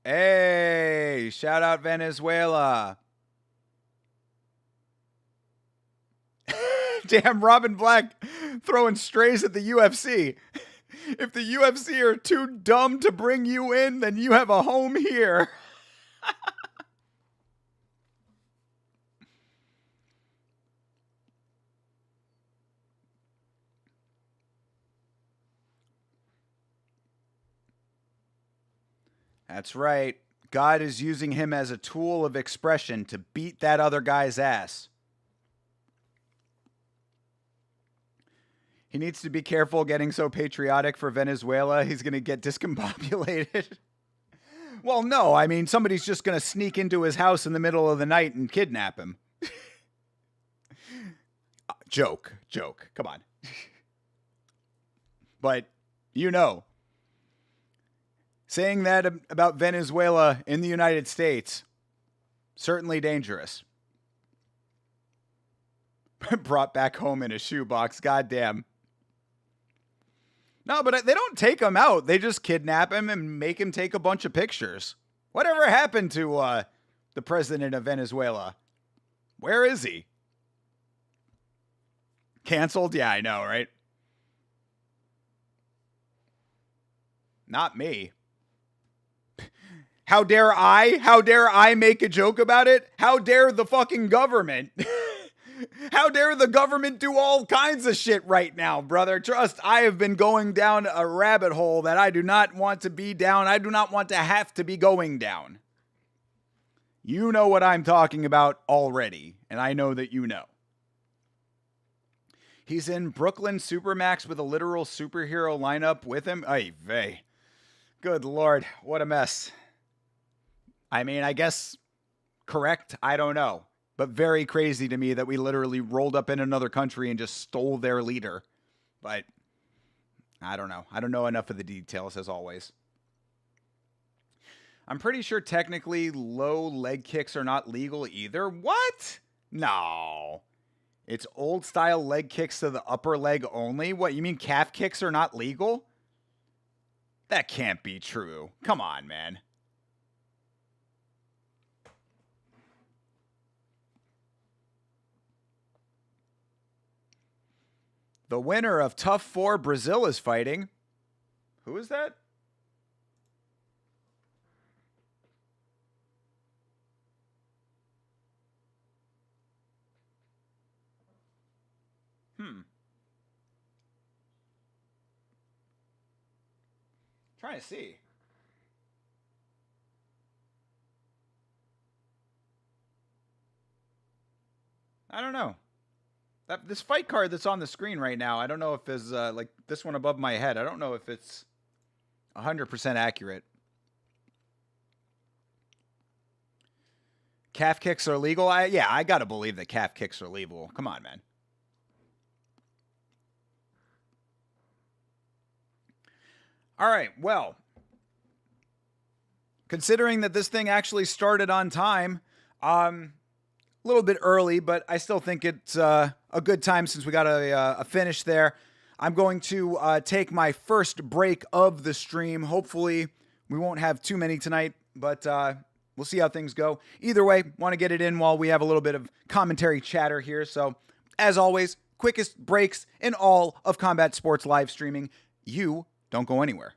Hey, shout out Venezuela. Damn, Robin Black throwing strays at the UFC. If the UFC are too dumb to bring you in, then you have a home here. That's right. God is using him as a tool of expression to beat that other guy's ass. He needs to be careful getting so patriotic for Venezuela. He's going to get discombobulated. Well, no. I mean, somebody's just going to sneak into his house in the middle of the night and kidnap him. Joke. Come on. But, you know, saying that about Venezuela in the United States, certainly dangerous. Brought back home in a shoebox. Goddamn. No, but they don't take him out. They just kidnap him and make him take a bunch of pictures. Whatever happened to the president of Venezuela? Where is he? Canceled? Yeah, I know, right? Not me. How dare I? How dare I make a joke about it? How dare the fucking government? How dare the government do all kinds of shit right now, brother? Trust, I have been going down a rabbit hole that I do not want to be down. I do not want to have to be going down. You know what I'm talking about already, and I know that you know. He's in Brooklyn Supermax with a literal superhero lineup with him. Ay vey. Good Lord, what a mess. I mean, I guess correct? I don't know. But very crazy to me that we literally rolled up in another country and just stole their leader. But I don't know. I don't know enough of the details, as always. I'm pretty sure technically low leg kicks are not legal either. What? No. It's old style leg kicks to the upper leg only? What, you mean calf kicks are not legal? That can't be true. Come on, man. The winner of Tough 4 Brazil is fighting. Who is that? Trying to see. I don't know. This fight card that's on the screen right now, I don't know if it's like this one above my head. I don't know if it's 100% accurate. Calf kicks are legal? I got to believe that calf kicks are legal. Come on, man. All right, well, considering that this thing actually started on time, a little bit early, but I still think it's a good time since we got a finish there. I'm going to take my first break of the stream. Hopefully, we won't have too many tonight, but we'll see how things go. Either way, want to get it in while we have a little bit of commentary chatter here. So, as always, quickest breaks in all of combat sports live streaming. You don't go anywhere.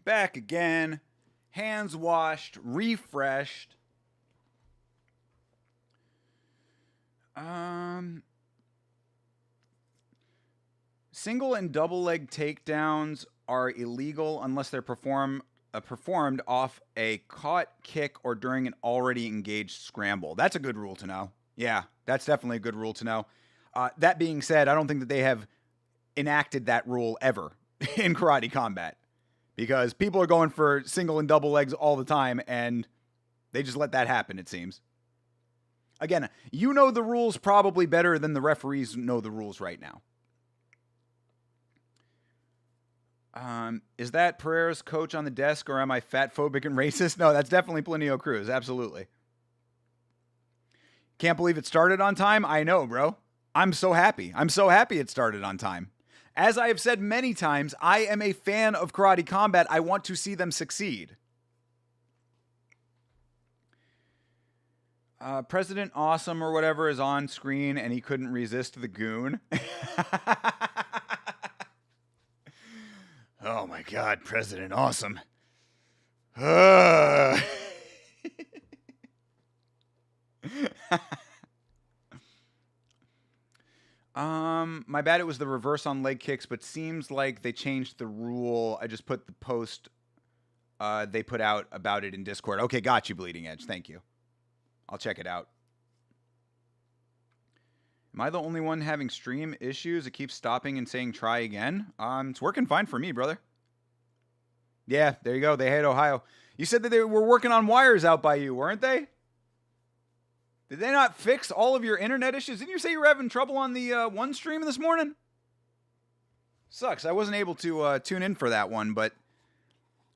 Back again, hands washed, refreshed. Single and double leg takedowns are illegal unless they're performed off a caught kick or during an already engaged scramble. That's a good rule to know. Yeah, that's definitely a good rule to know. That being said, I don't think that they have enacted that rule ever in karate combat. Because people are going for single and double legs all the time, and they just let that happen, it seems. Again, you know the rules probably better than the referees know the rules right now. Is that Pereira's coach on the desk, or am I fat phobic and racist? No, that's definitely Plinio Cruz, absolutely. Can't believe it started on time? I know, bro. I'm so happy. I'm so happy it started on time. As I have said many times, I am a fan of karate combat. I want to see them succeed. President Awesome or whatever is on screen and he couldn't resist the goon. Oh my God, President Awesome. My bad, it was the reverse on leg kicks, but seems like they changed the rule. I just put the post they put out about it in Discord. Okay, got you, Bleeding Edge. Thank you. I'll check it out. Am I the only one having stream issues? It keeps stopping and saying try again. It's working fine for me, brother. Yeah, there you go. They hate Ohio. You said that they were working on wires out by you, weren't they? Did they not fix all of your internet issues? Didn't you say you were having trouble on the one stream this morning? Sucks. I wasn't able to tune in for that one, but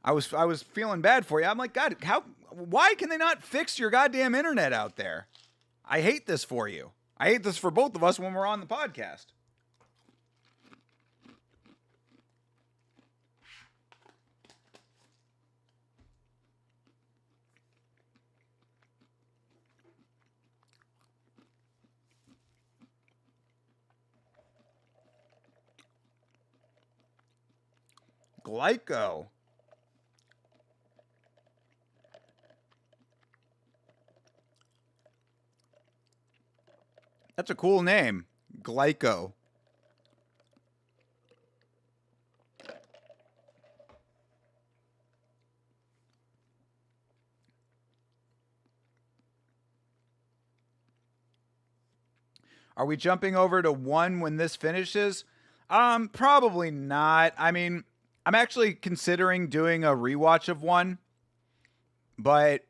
I was feeling bad for you. I'm like, God, why can they not fix your goddamn internet out there? I hate this for you. I hate this for both of us when we're on the podcast. Glyco. That's a cool name. Glyco. Are we jumping over to 1 when this finishes? Probably not. I mean, I'm actually considering doing a rewatch of 1, but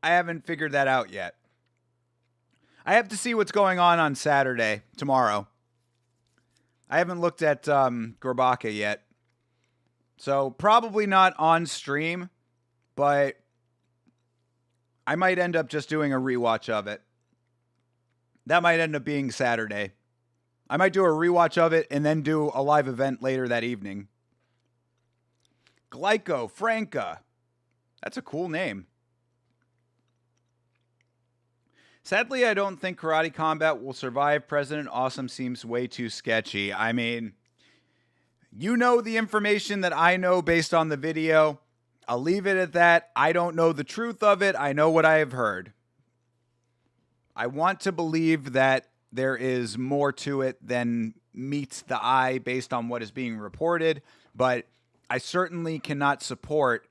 I haven't figured that out yet. I have to see what's going on Saturday, tomorrow. I haven't looked at Gorbaka yet. So probably not on stream, but I might end up just doing a rewatch of it. That might end up being Saturday. I might do a rewatch of it and then do a live event later that evening. Glyco, Franca. That's a cool name. Sadly, I don't think Karate Combat will survive. President Awesome seems way too sketchy. I mean, you know the information that I know based on the video. I'll leave it at that. I don't know the truth of it. I know what I have heard. I want to believe that there is more to it than meets the eye based on what is being reported, but I certainly cannot support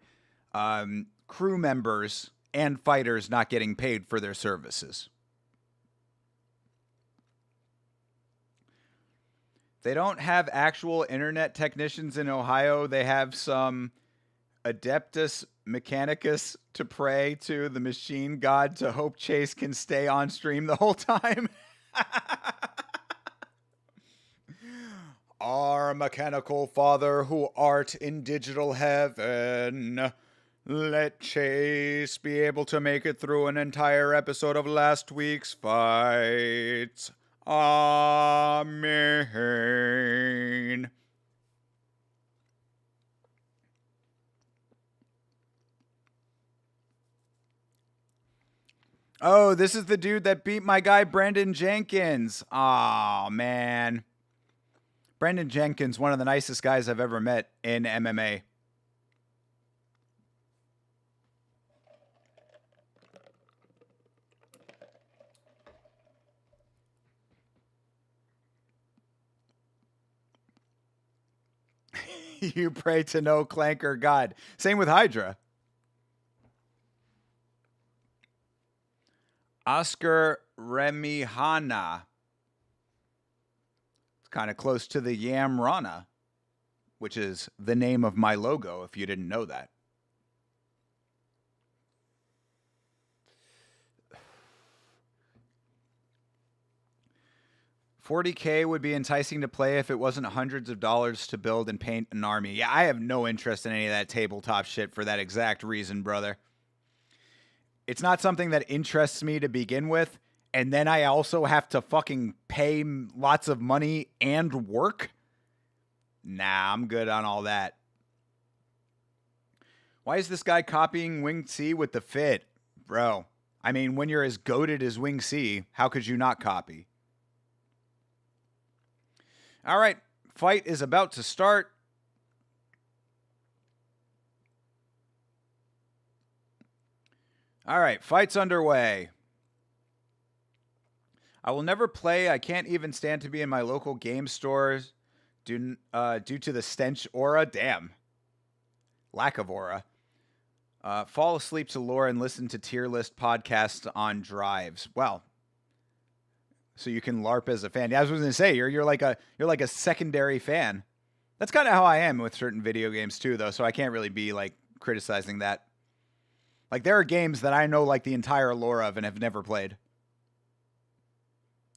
crew members and fighters not getting paid for their services. They don't have actual internet technicians in Ohio. They have some Adeptus Mechanicus to pray to the machine god to hope Chase can stay on stream the whole time. Our mechanical father who art in digital heaven, let Chase be able to make it through an entire episode of last week's fight. Amen. Oh, this is the dude that beat my guy Brandon Jenkins. Aw, man. Brandon Jenkins, one of the nicest guys I've ever met in MMA. You pray to no clanker god. Same with Hydra. Oscar Remihana. It's kind of close to the Yamrana, which is the name of my logo, if you didn't know that. $40K would be enticing to play if it wasn't hundreds of dollars to build and paint an army. Yeah, I have no interest in any of that tabletop shit for that exact reason, brother. It's not something that interests me to begin with, and then I also have to fucking pay lots of money and work? Nah, I'm good on all that. Why is this guy copying WingedC with the fit? Bro, I mean, when you're as goated as WingedC, how could you not copy? All right, fight is about to start. All right, fight's underway. I will never play. I can't even stand to be in my local game stores due to the stench aura. Damn. Lack of aura. Fall asleep to lore and listen to tier list podcasts on drives. Well, so you can LARP as a fan. Yeah, I was going to say you're like a secondary fan. That's kind of how I am with certain video games too, though. So I can't really be like criticizing that. Like there are games that I know like the entire lore of and have never played.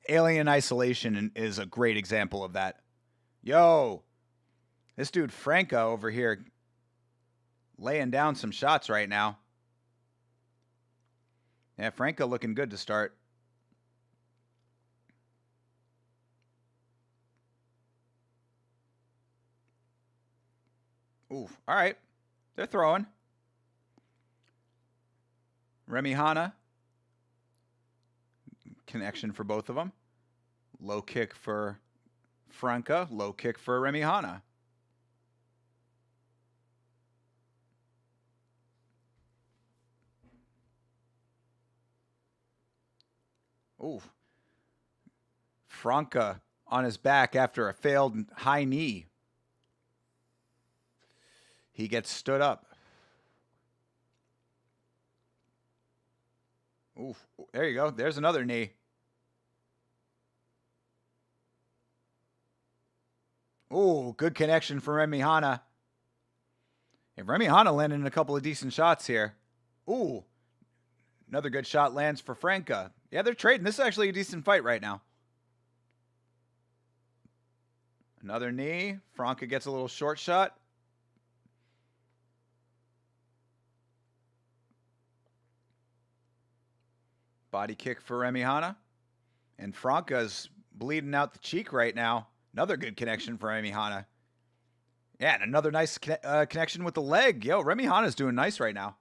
Alien Isolation is a great example of that. Yo, this dude Franco over here laying down some shots right now. Yeah, Franco looking good to start. Ooh, all right. They're throwing. Remihana. Connection for both of them. Low kick for Franca. Low kick for Remihana. Ooh. Franca on his back after a failed high knee. He gets stood up. Ooh, there you go. There's another knee. Ooh, good connection for Remihana. If Remihana landing a couple of decent shots here. Ooh, another good shot lands for Franca. Yeah, they're trading. This is actually a decent fight right now. Another knee. Franca gets a little short shot. Body kick for Remihana. And Franca's bleeding out the cheek right now. Another good connection for Remihana. Yeah, and another nice connection with the leg. Yo, Remihana's doing nice right now.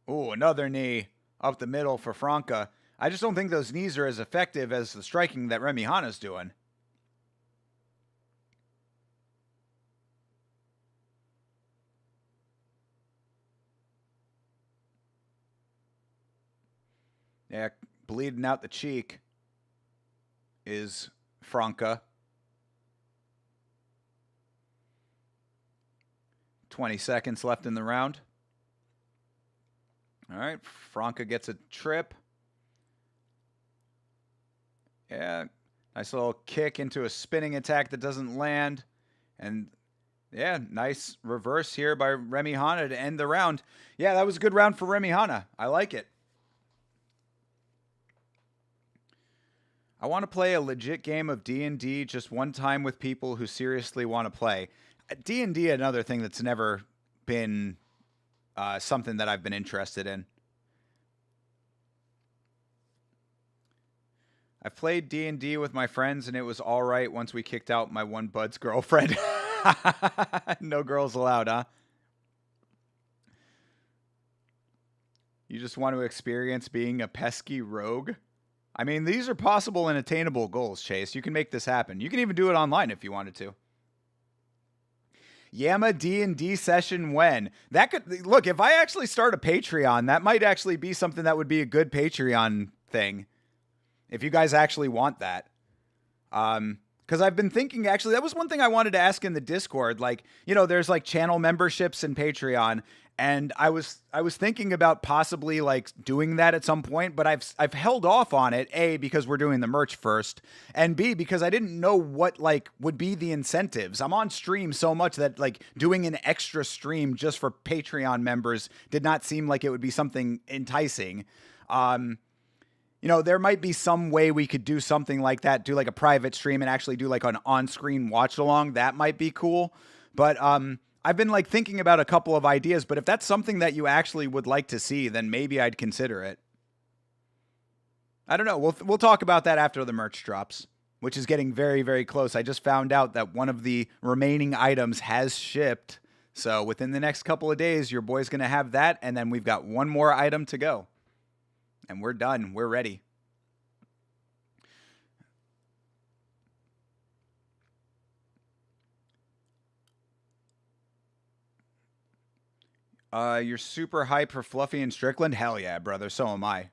Ooh, another knee up the middle for Franca. I just don't think those knees are as effective as the striking that Remy Hanna's doing. Yeah, bleeding out the cheek is Franca. 20 seconds left in the round. All right, Franca gets a trip. Yeah, nice little kick into a spinning attack that doesn't land. And yeah, nice reverse here by Remy Hanna to end the round. Yeah, that was a good round for Remy Hanna. I like it. I want to play a legit game of D&D just one time with people who seriously want to play. D&D, another thing that's never been something that I've been interested in. I've played D&D with my friends, and it was all right once we kicked out my one bud's girlfriend. No girls allowed, huh? You just want to experience being a pesky rogue? I mean, these are possible and attainable goals, Chase. You can make this happen. You can even do it online if you wanted to. Yama D&D session when? That could look, if I actually start a Patreon, that might actually be something that would be a good Patreon thing. If you guys actually want that. Because I've been thinking, actually, that was one thing I wanted to ask in the Discord. Like, you know, there's like channel memberships and Patreon. And I was thinking about possibly like doing that at some point, but I've held off on it, A, because we're doing the merch first, and B, because I didn't know what like would be the incentives. I'm on stream so much that like doing an extra stream just for Patreon members did not seem like it would be something enticing. You know, there might be some way we could do something like that, do like a private stream and actually do like an on-screen watch along. That might be cool. But I've been like thinking about a couple of ideas, but if that's something that you actually would like to see, then maybe I'd consider it. I don't know. We'll talk about that after the merch drops, which is getting very, very close. I just found out that one of the remaining items has shipped. So within the next couple of days, your boy's going to have that. And then we've got one more item to go. And we're done. We're ready. You're super hype for Fluffy and Strickland? Hell yeah, brother. So am I.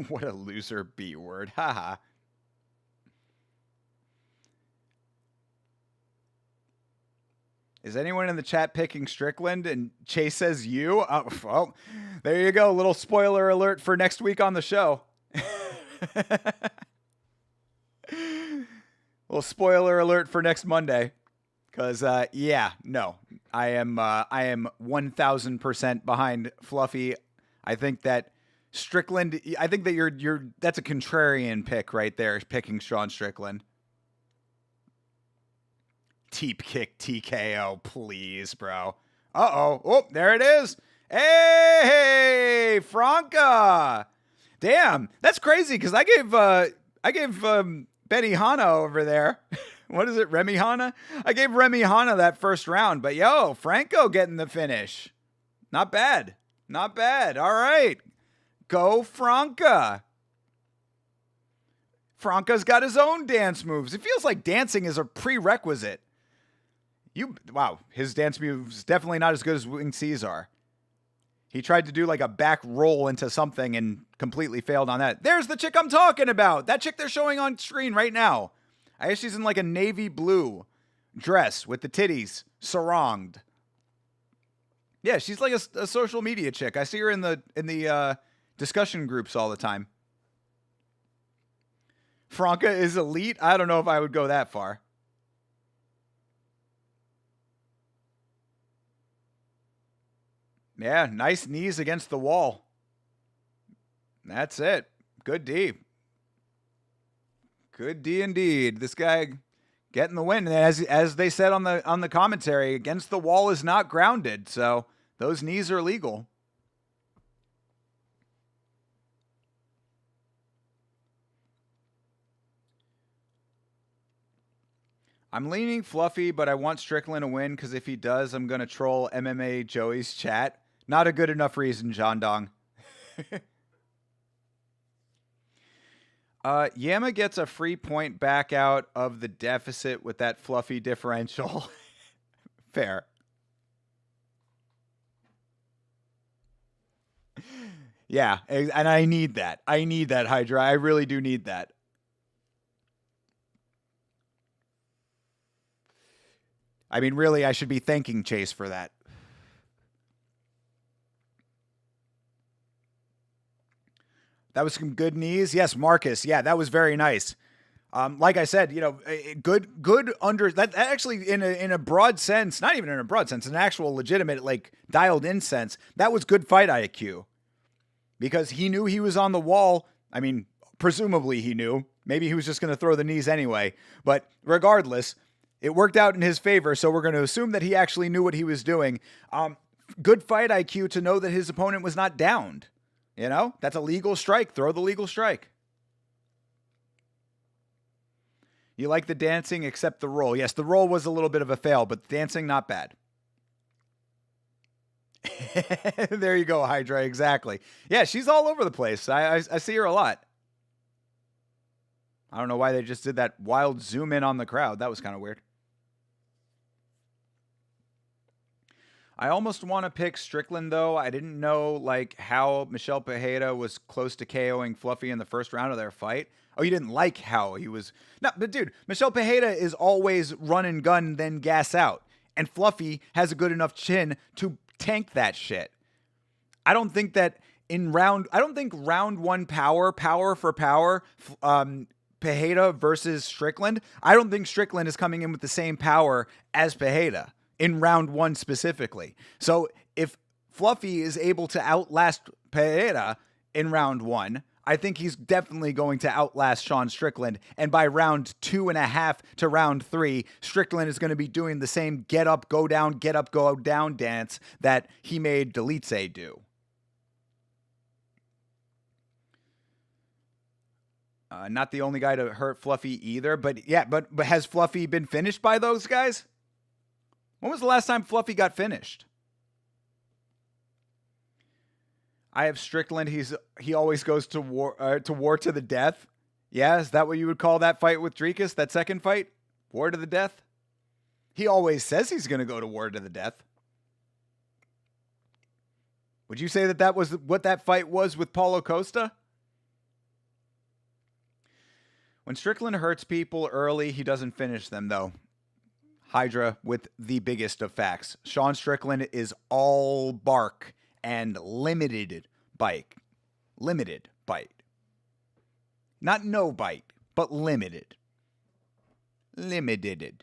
What a loser B word. Haha. Is anyone in the chat picking Strickland? And Chase says you? Well, there you go. Little spoiler alert for next week on the show. Little spoiler alert for next Monday. Because, yeah, no. I am 1,000% behind Fluffy. I think that Strickland, I think that that's a contrarian pick right there, picking Sean Strickland. Teep kick TKO, please, bro. Uh-oh. Oh, there it is. Hey, Franca. Damn, that's crazy because I gave Benny Hanna over there. What is it, Remy Hanna? I gave Remy Hanna that first round, but yo, Franco getting the finish. Not bad. Not bad. All right. Go Franca. Franca's got his own dance moves. It feels like dancing is a prerequisite. Wow, his dance moves definitely not as good as WingedC's are. He tried to do like a back roll into something and completely failed on that. There's the chick I'm talking about. That chick they're showing on screen right now. I guess she's in like a navy blue dress with the titties saronged. Yeah, she's like a social media chick. I see her in the discussion groups all the time. Franca is elite. I don't know if I would go that far. Yeah, nice knees against the wall. That's it. Good D. Good D indeed. This guy getting the win. And as they said on the commentary, against the wall is not grounded. So those knees are legal. I'm leaning Fluffy, but I want Strickland to win because if he does, I'm going to troll MMA Joey's chat. Not a good enough reason, John Dong. Yama gets a free point back out of the deficit with that Fluffy differential. Fair. Yeah, and I need that. I need that, Hydra. I really do need that. I mean, really, I should be thanking Chase for that. That was some good knees. Yes, Marcus. Yeah, that was very nice. Like I said, good under that actually in a broad sense, not even in a broad sense, an actual legitimate, like dialed in sense, that was good fight IQ because he knew he was on the wall. I mean, presumably he knew. Maybe he was just going to throw the knees anyway. But regardless, it worked out in his favor. So we're going to assume that he actually knew what he was doing. Good fight IQ to know that his opponent was not downed. That's a legal strike. Throw the legal strike. You like the dancing except the roll. Yes, the roll was a little bit of a fail, but dancing, not bad. There you go, Hydra. Exactly. Yeah, she's all over the place. I see her a lot. I don't know why they just did that wild zoom in on the crowd. That was kind of weird. I almost want to pick Strickland, though. I didn't know, how Michel Pereira was close to KOing Fluffy in the first round of their fight. Oh, you didn't like how he was... No, but dude, Michel Pereira is always run and gun, then gas out. And Fluffy has a good enough chin to tank that shit. I don't think that round one power for power, Pereira versus Strickland, I don't think Strickland is coming in with the same power as Pereira. In round one specifically. So if Fluffy is able to outlast Pereira in round one, I think he's definitely going to outlast Sean Strickland. And by round 2.5 to round 3, Strickland is going to be doing the same get up, go down dance that he made Delitze do. Not the only guy to hurt Fluffy either, but yeah, but has Fluffy been finished by those guys? When was the last time Fluffy got finished? I have Strickland. He always goes to war to the death. Yeah, is that what you would call that fight with Drekus? That second fight, war to the death. He always says he's going to go to war to the death. Would you say that was what that fight was with Paulo Costa? When Strickland hurts people early, he doesn't finish them though. Hydra with the biggest of facts. Sean Strickland is all bark and limited bite. Limited bite. Not no bite, but limited. Limited.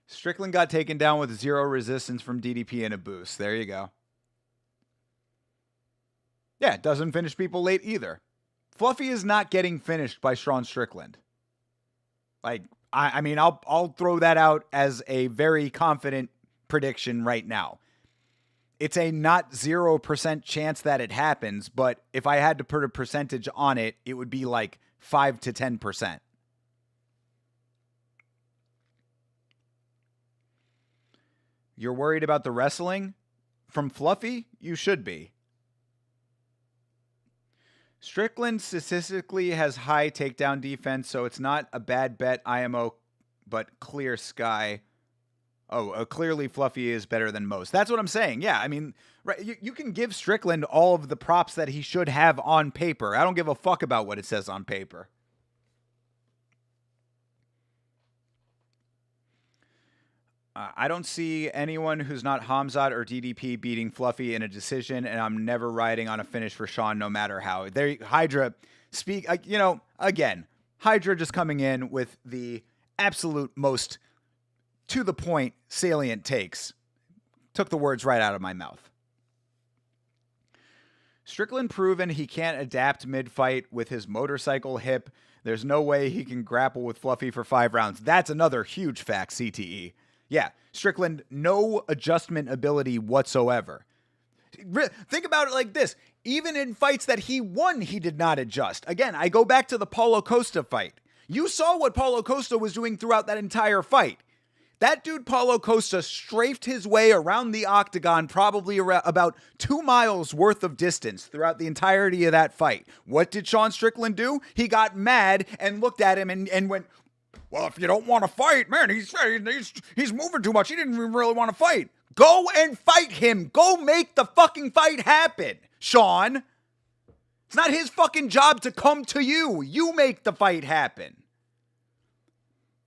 Strickland got taken down with 0 resistance from DDP and a boost. There you go. Yeah, doesn't finish people late either. Fluffy is not getting finished by Sean Strickland. I mean, I'll throw that out as a very confident prediction right now. It's a not 0% chance that it happens, but if I had to put a percentage on it, it would be 5 to 10%. You're worried about the wrestling from Fluffy? You should be. Strickland statistically has high takedown defense, so it's not a bad bet, IMO, but clear sky. Oh, clearly Fluffy is better than most. That's what I'm saying. Yeah, I mean, right, you can give Strickland all of the props that he should have on paper. I don't give a fuck about what it says on paper. I don't see anyone who's not Hamzat or DDP beating Fluffy in a decision, and I'm never riding on a finish for Sean no matter how. There, Hydra, again, Hydra just coming in with the absolute most to-the-point salient takes. Took the words right out of my mouth. Strickland proven he can't adapt mid-fight with his motorcycle hip. There's no way he can grapple with Fluffy for 5 rounds. That's another huge fact, CTE. Yeah, Strickland, no adjustment ability whatsoever. Think about it like this. Even in fights that he won, he did not adjust. Again, I go back to the Paulo Costa fight. You saw what Paulo Costa was doing throughout that entire fight. That dude, Paulo Costa, strafed his way around the octagon, probably about 2 miles worth of distance throughout the entirety of that fight. What did Sean Strickland do? He got mad and looked at him and went, well, if you don't want to fight, man, he's moving too much. He didn't even really want to fight. Go and fight him. Go make the fucking fight happen, Sean. It's not his fucking job to come to you. You make the fight happen.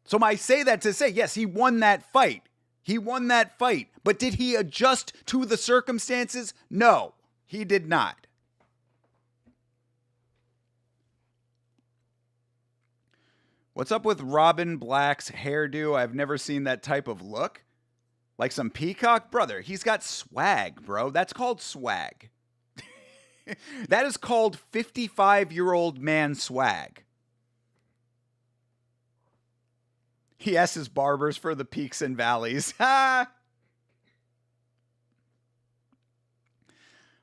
So I say that to say, yes, he won that fight. He won that fight. But did he adjust to the circumstances? No, he did not. What's up with Robin Black's hairdo? I've never seen that type of look. Like some peacock? Brother, he's got swag, bro. That's called swag. That is called 55-year-old man swag. He asks his barbers for the peaks and valleys.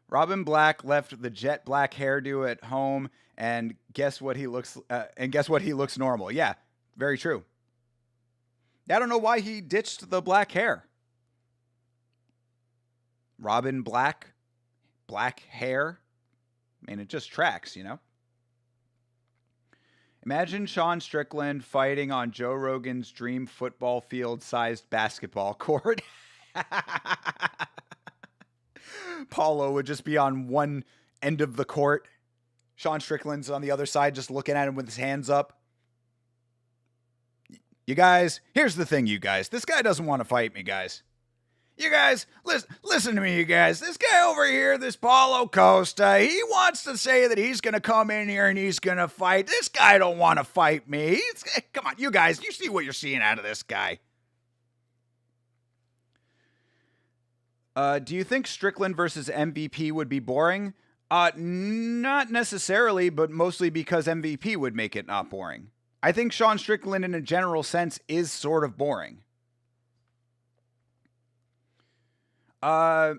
Robin Black left the jet black hairdo at home, and guess what he looks normal. Yeah, very true. I don't know why he ditched the black hair. Robin Black, black hair. I mean, it just tracks, you know? Imagine Sean Strickland fighting on Joe Rogan's dream football field-sized basketball court. Paulo would just be on one end of the court. Sean Strickland's on the other side just looking at him with his hands up. You guys, here's the thing, you guys. This guy doesn't want to fight me, guys. You guys, listen to me, you guys. This guy over here, this Paulo Costa, he wants to say that he's going to come in here and he's going to fight. This guy don't want to fight me. Come on, you guys, you see what you're seeing out of this guy. Do you think Strickland versus MVP would be boring? Not necessarily, but mostly because MVP would make it not boring. I think Sean Strickland, in a general sense, is sort of boring.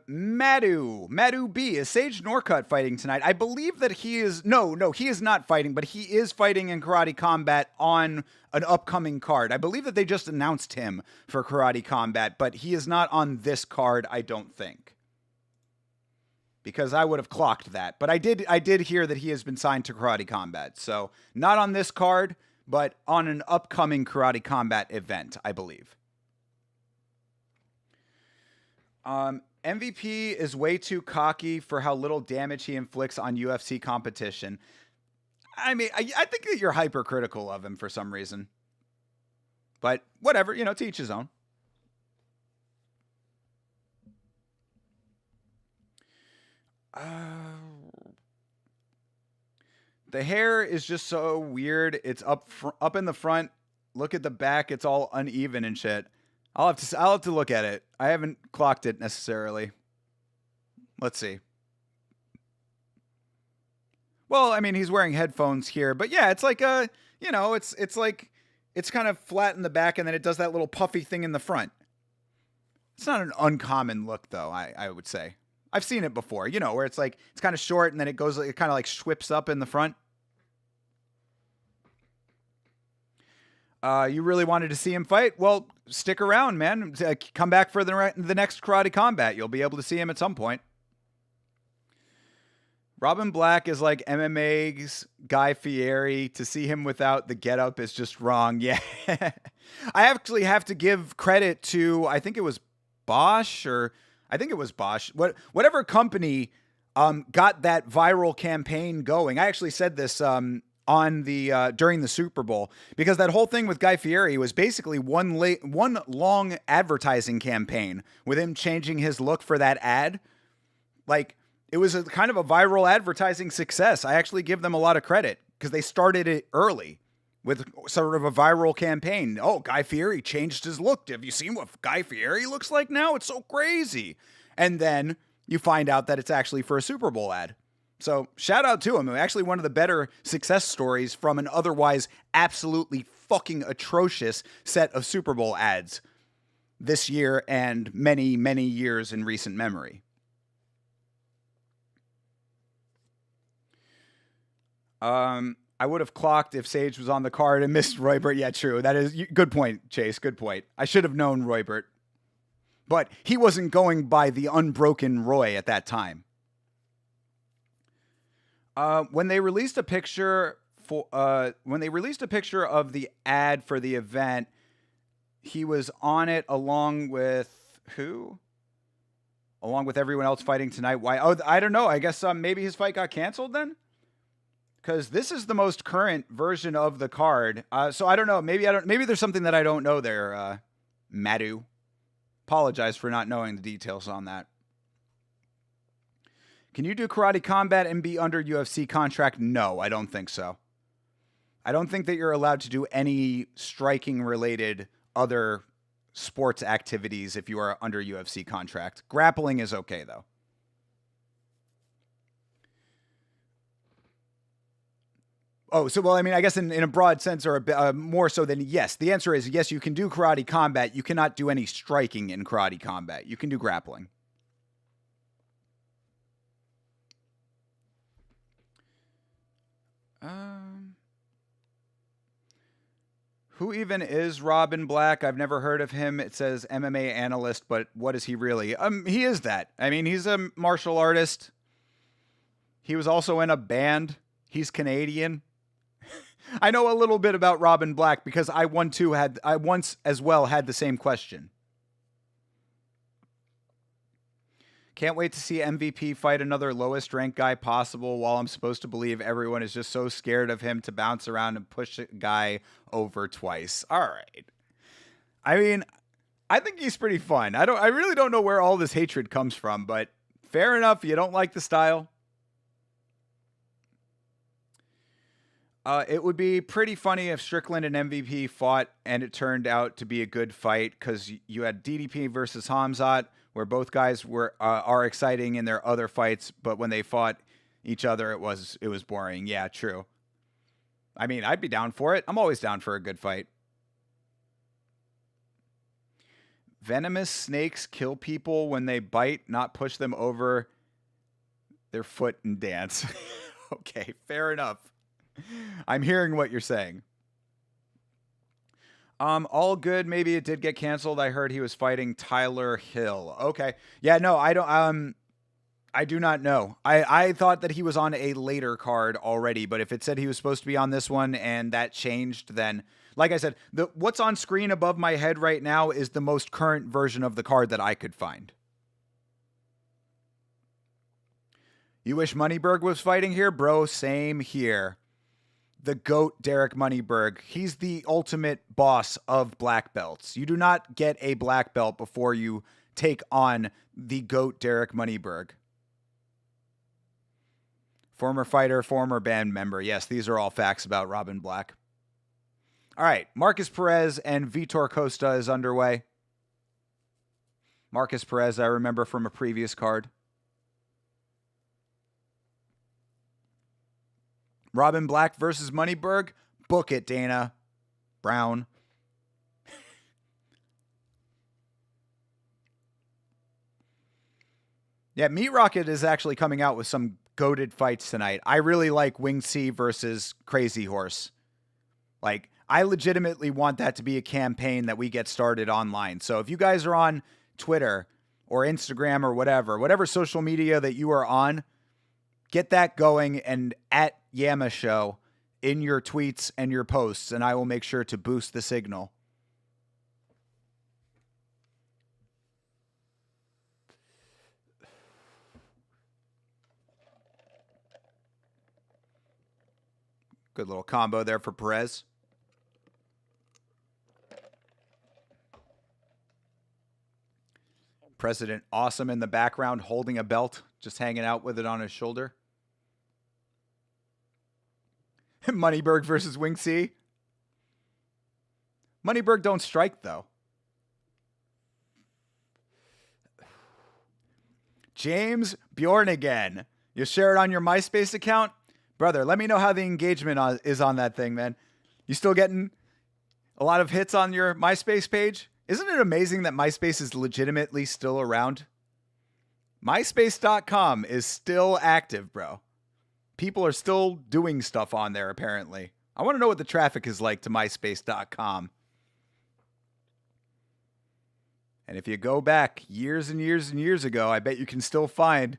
Madhu B, is Sage Norcutt fighting tonight? I believe that he is, no, he is not fighting, but he is fighting in Karate Combat on an upcoming card. I believe that they just announced him for Karate Combat, but he is not on this card, I don't think. Because I would have clocked that. But I did hear that he has been signed to Karate Combat. So not on this card, but on an upcoming Karate Combat event, I believe. MVP is way too cocky for how little damage he inflicts on UFC competition. I mean, I think that you're hypercritical of him for some reason. But whatever, to each his own. The hair is just so weird. It's up in the front. Look at the back. It's all uneven and shit. I'll have to look at it. I haven't clocked it necessarily. Let's see. Well, I mean, he's wearing headphones here, but yeah, it's like it's kind of flat in the back, and then it does that little puffy thing in the front. It's not an uncommon look, though. I would say I've seen it before. Where it's like it's kind of short, and then it kind of like swips up in the front. You really wanted to see him fight? Well, stick around, man. Come back for the next Karate Combat. You'll be able to see him at some point. Robin Black is like MMA's Guy Fieri. To see him without the getup is just wrong. Yeah. I actually have to give credit to, I think it was Bosch. Whatever company got that viral campaign going. I actually said this on the during the Super Bowl, because that whole thing with Guy Fieri was basically one long advertising campaign with him changing his look for that ad. Like, it was a kind of a viral advertising success. I actually give them a lot of credit because they started it early with sort of a viral campaign. Oh, Guy Fieri changed his look. Have you seen what Guy Fieri looks like now? It's so crazy. And then you find out that it's actually for a Super Bowl ad. So shout out to him. Actually, one of the better success stories from an otherwise absolutely fucking atrocious set of Super Bowl ads this year and many, many years in recent memory. I would have clocked if Sage was on the card and missed Roybert. Yeah, true. That is good point, Chase. Good point. I should have known Roybert. But he wasn't going by the unbroken Roy at that time. When they released a picture of the ad for the event, he was on it along with who? Along with everyone else fighting tonight. Why? Oh, I don't know. I guess maybe his fight got canceled then? Because this is the most current version of the card. So I don't know. Maybe there's something that I don't know there, Madu. Apologize for not knowing the details on that. Can you do karate combat and be under UFC contract? No, I don't think so. I don't think that you're allowed to do any striking related other sports activities if you are under UFC contract. Grappling is okay though. Oh, so, well, I mean, I guess in a broad sense, or a bit more so than yes. The answer is yes, you can do karate combat. You cannot do any striking in karate combat. You can do grappling. Who even is Robin Black? I've never heard of him. It says MMA analyst, but what is he really? He is that. I mean, he's a martial artist. He was also in a band. He's Canadian. I know a little bit about Robin Black because I once as well had the same question. Can't wait to see MVP fight another lowest ranked guy possible, while I'm supposed to believe everyone is just so scared of him to bounce around and push a guy over twice. All right. I mean, I think he's pretty fun. I really don't know where all this hatred comes from, but fair enough. You don't like the style. It would be pretty funny if Strickland and MVP fought and it turned out to be a good fight, because you had DDP versus Hamzat, where both guys are exciting in their other fights, but when they fought each other, it was boring. Yeah, true. I mean, I'd be down for it. I'm always down for a good fight. Venomous snakes kill people when they bite, not push them over their foot and dance. Okay, fair enough. I'm hearing what you're saying. All good. Maybe it did get canceled. I heard he was fighting Tyler Hill. Okay. Yeah, no, I don't, I do not know. I thought that he was on a later card already, but if it said he was supposed to be on this one and that changed, then like I said, what's on screen above my head right now is the most current version of the card that I could find. You wish Moneyberg was fighting here? Bro, same here. The GOAT, Derek Moneyberg. He's the ultimate boss of black belts. You do not get a black belt before you take on the GOAT, Derek Moneyberg. Former fighter, former band member. Yes, these are all facts about Robin Black. All right, Marcus Perez and Vitor Costa is underway. Marcus Perez, I remember from a previous card. Robin Black versus Moneyberg. Book it, Dana Brown. Yeah, Meat Rocket is actually coming out with some goated fights tonight. I really like WingedC versus Crazy Horse. Like, I legitimately want that to be a campaign that we get started online. So if you guys are on Twitter or Instagram or whatever social media that you are on, get that going and at Yama Show in your tweets and your posts, and I will make sure to boost the signal. Good little combo there for Perez. President Awesome in the background holding a belt, just hanging out with it on his shoulder. Moneyberg versus WingedC. Moneyberg don't strike, though. James Bjorn again. You share it on your MySpace account? Brother, let me know how the engagement is on that thing, man. You still getting a lot of hits on your MySpace page? Isn't it amazing that MySpace is legitimately still around? MySpace.com is still active, bro. people are still doing stuff on there, apparently. I want to know what the traffic is like to myspace.com. And if you go back years and years and years ago, I bet you can still find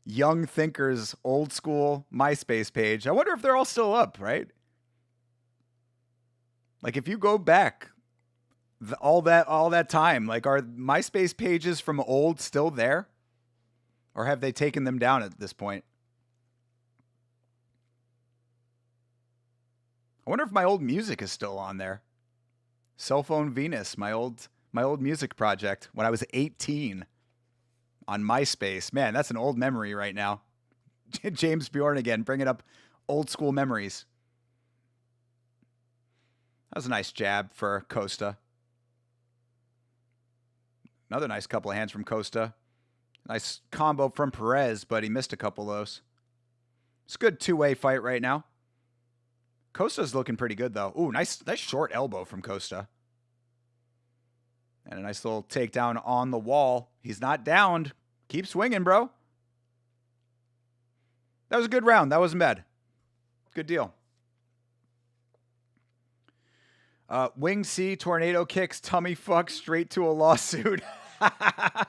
Young Thinkers' old school MySpace page. I wonder if they're all still up, right? Like if you go back all that time, like are MySpace pages from old still there? Or have they taken them down at this point? I wonder if my old music is still on there. Cell Phone Venus, my old music project when I was 18 on MySpace. Man, that's an old memory right now. James Bjorn again, bringing up old school memories. That was a nice jab for Costa. Another nice couple of hands from Costa. Nice combo from Perez, but he missed a couple of those. It's a good two-way fight right now. Costa's looking pretty good, though. Ooh, nice short elbow from Costa. And a nice little takedown on the wall. He's not downed. Keep swinging, bro. That was a good round. That wasn't bad. Good deal. WingedC tornado kicks tummy fuck straight to a lawsuit. I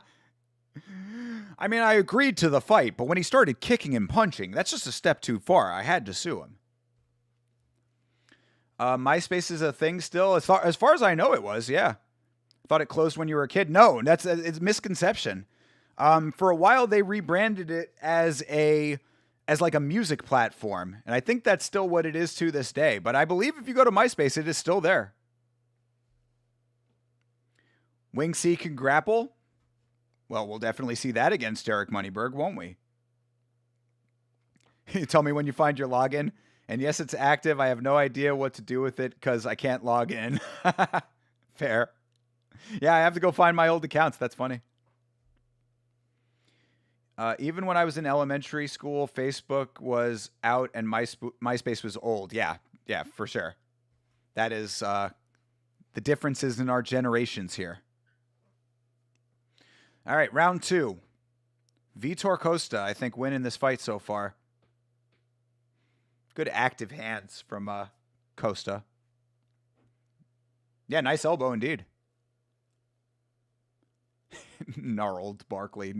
mean, I agreed to the fight, but when he started kicking and punching, that's just a step too far. I had to sue him. MySpace is a thing still? As far as I know, it was, yeah. Thought it closed when you were a kid. No, it's a misconception. For a while, they rebranded it as like a music platform, and I think that's still what it is to this day. But I believe if you go to MySpace, it is still there. WingedC can grapple. Well, we'll definitely see that against Derek Moneyberg, won't we? You tell me when you find your login. And yes, it's active. I have no idea what to do with it because I can't log in. Fair. Yeah, I have to go find my old accounts. That's funny. Even when I was in elementary school, Facebook was out and MySpace was old. Yeah, for sure. That is the differences in our generations here. All right, round 2. Vitor Costa, I think, winning this fight so far. Good active hands from Costa. Yeah, nice elbow indeed. Gnarls Barkley.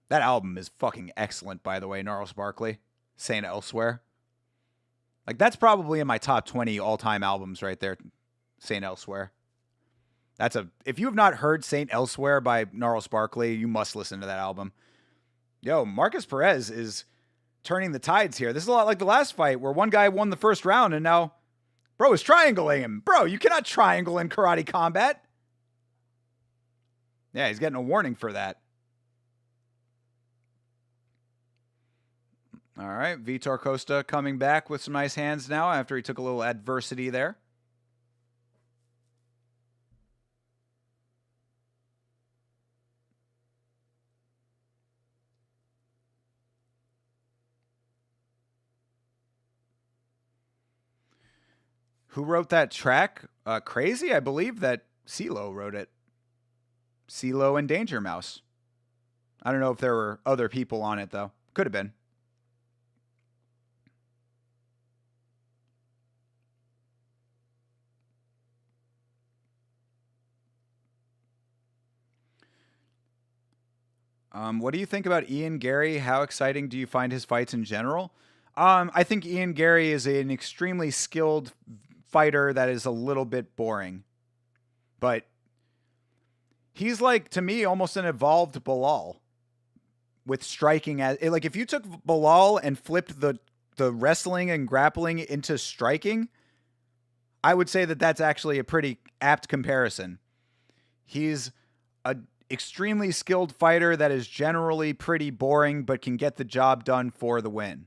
That album is fucking excellent, by the way, Gnarls Barkley. Saint Elsewhere. Like, that's probably in my top 20 all-time albums right there. Saint Elsewhere. If you have not heard Saint Elsewhere by Gnarls Barkley, you must listen to that album. Yo, Marcus Perez is turning the tides here. This is a lot like the last fight where one guy won the first round and now bro is triangling him. Bro, you cannot triangle in karate combat. Yeah, he's getting a warning for that. All right, Vitor Costa coming back with some nice hands now after he took a little adversity there. Who wrote that track? Crazy? I believe that CeeLo wrote it. CeeLo and Danger Mouse. I don't know if there were other people on it, though. Could have been. What do you think about Ian Gary? How exciting do you find his fights in general? I think Ian Gary is an extremely skilled fighter that is a little bit boring. But he's like, to me, almost an evolved Bilal with striking. Like if you took Bilal and flipped the wrestling and grappling into striking, I would say that that's actually a pretty apt comparison. He's an extremely skilled fighter that is generally pretty boring but can get the job done for the win.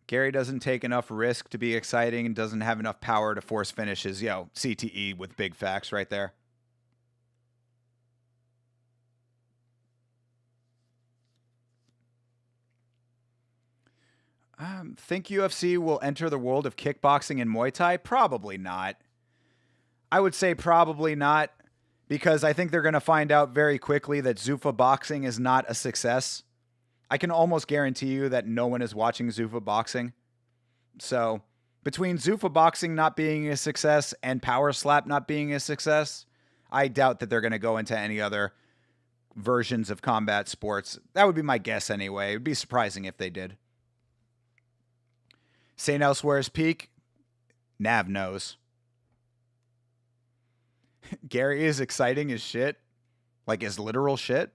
Gary doesn't take enough risk to be exciting and doesn't have enough power to force finishes. Yo, CTE with big facts right there. Think UFC will enter the world of kickboxing and Muay Thai? Probably not. I would say probably not, because I think they're going to find out very quickly that Zuffa boxing is not a success. I can almost guarantee you that no one is watching Zuffa boxing. So between Zuffa boxing not being a success and Power Slap not being a success, I doubt that they're going to go into any other versions of combat sports. That would be my guess anyway. It would be surprising if they did. St. Elsewhere's peak? Nav knows. Gary is exciting as shit. Like as literal shit.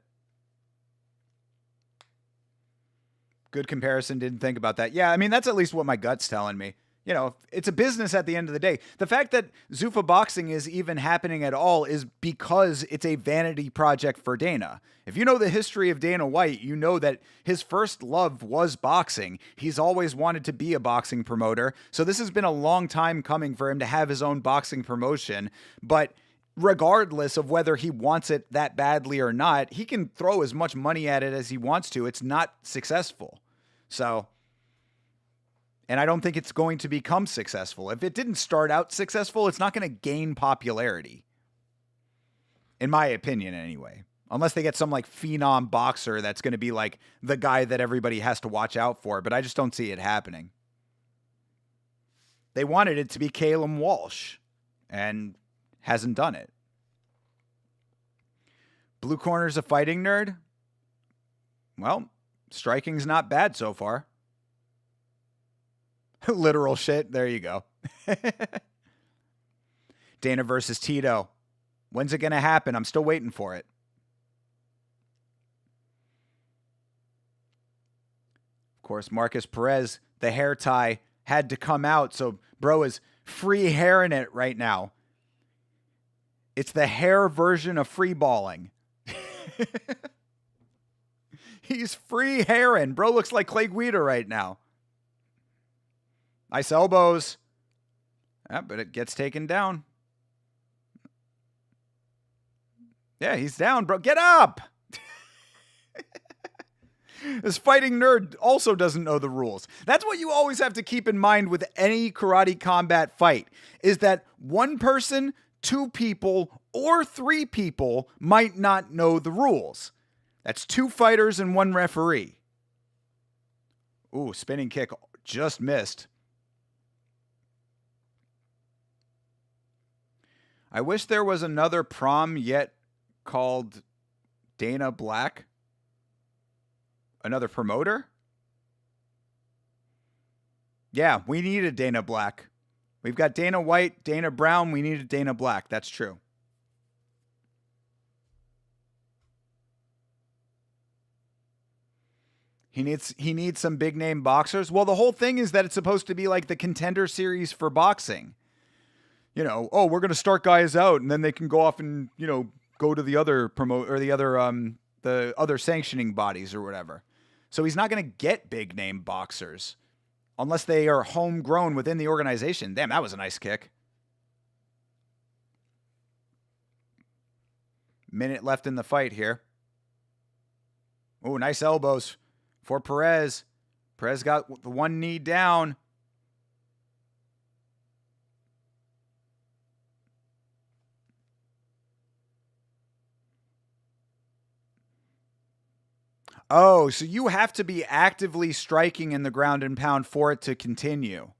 Good comparison. Didn't think about that. Yeah, I mean, that's at least what my gut's telling me. You know, it's a business at the end of the day. The fact that Zuffa boxing is even happening at all is because it's a vanity project for Dana. If you know the history of Dana White, you know that his first love was boxing. He's always wanted to be a boxing promoter. So this has been a long time coming for him to have his own boxing promotion. But regardless of whether he wants it that badly or not, he can throw as much money at it as he wants to. It's not successful. So, and I don't think it's going to become successful. If it didn't start out successful, it's not going to gain popularity. In my opinion, anyway. Unless they get some like phenom boxer that's going to be like the guy that everybody has to watch out for. But I just don't see it happening. They wanted it to be Calum Walsh. And hasn't done it. Blue Corner's a fighting nerd? Well, striking's not bad so far. Literal shit. There you go. Dana versus Tito. When's it going to happen? I'm still waiting for it. Of course, Marcus Perez, the hair tie had to come out. So bro is free hairing it right now. It's the hair version of free balling. He's free hairing. Bro looks like Clay Guida right now. Nice elbows. Yeah, but it gets taken down. Yeah, he's down, bro. Get up! This fighting nerd also doesn't know the rules. That's what you always have to keep in mind with any karate combat fight, is that one person, two people, or three people might not know the rules. That's two fighters and one referee. Ooh, spinning kick just missed. I wish there was another prom yet called Dana Black. Another promoter? Yeah, we needed Dana Black. We've got Dana White, Dana Brown. We needed Dana Black. That's true. He needs some big name boxers. Well, the whole thing is that it's supposed to be like the Contender Series for boxing. You know, oh, we're going to start guys out and then they can go off and, you know, go to the other the other sanctioning bodies or whatever. So he's not going to get big name boxers unless they are homegrown within the organization. Damn, that was a nice kick. Minute left in the fight here. Oh, nice elbows for Perez. Perez got the one knee down. Oh, so you have to be actively striking in the ground and pound for it to continue.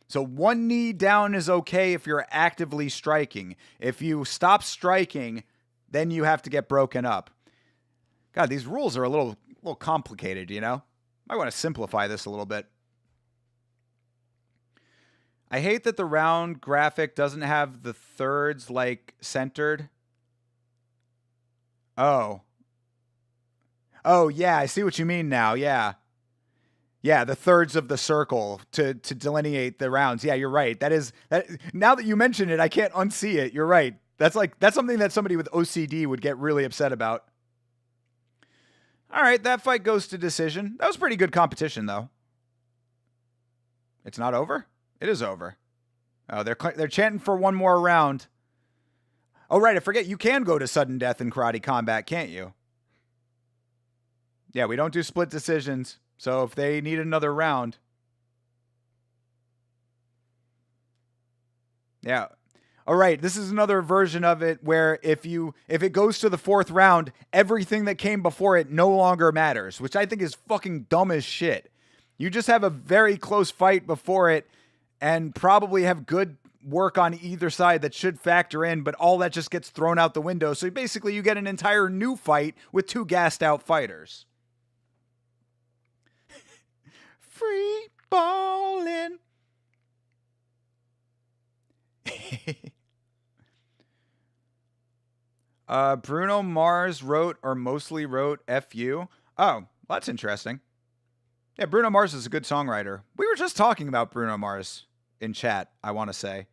So one knee down is okay if you're actively striking. If you stop striking, then you have to get broken up. God, these rules are a little complicated, you know? Might want to simplify this a little bit. I hate that the round graphic doesn't have the thirds like centered. Oh. Oh, yeah, I see what you mean now. Yeah. Yeah, the thirds of the circle to delineate the rounds. Yeah, you're right. That. Now that you mention it, I can't unsee it. You're right. That's something that somebody with OCD would get really upset about. All right, that fight goes to decision. That was pretty good competition, though. It's not over? It is over. Oh, they're chanting for one more round. Oh, right, I forget. You can go to sudden death in karate combat, can't you? Yeah, we don't do split decisions. So if they need another round, Yeah. All right, this is another version of it where if it goes to the fourth round, everything that came before it no longer matters, which I think is fucking dumb as shit. You just have a very close fight before it and probably have good work on either side that should factor in, but all that just gets thrown out the window. So basically you get an entire new fight with two gassed out fighters. Free ballin'. Bruno Mars wrote or mostly wrote FU. Oh, well, that's interesting. Yeah, Bruno Mars is a good songwriter. We were just talking about Bruno Mars in chat, I want to say.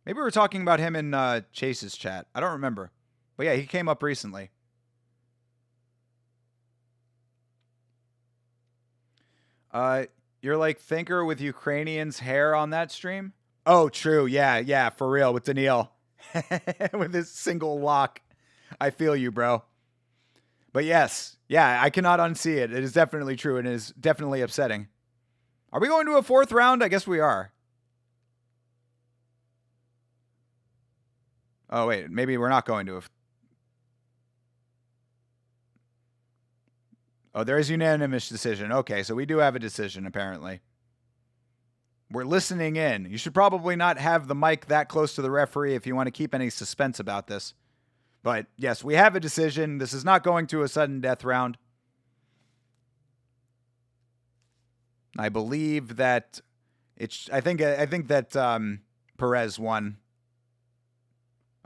Maybe we were talking about him in Chase's chat. I don't remember. But yeah, he came up recently. You're like Thinker with Ukrainian's hair on that stream? Oh, true. Yeah, for real, with Daniil. With his single lock. I feel you, bro. But yes, yeah, I cannot unsee it. It is definitely true, and it is definitely upsetting. Are we going to a fourth round? I guess we are. Oh, wait, maybe we're not going to a... Oh, there is unanimous decision. Okay, so we do have a decision, apparently. We're listening in. You should probably not have the mic that close to the referee if you want to keep any suspense about this. But yes, we have a decision. This is not going to a sudden death round. I believe that it's... I think that Perez won.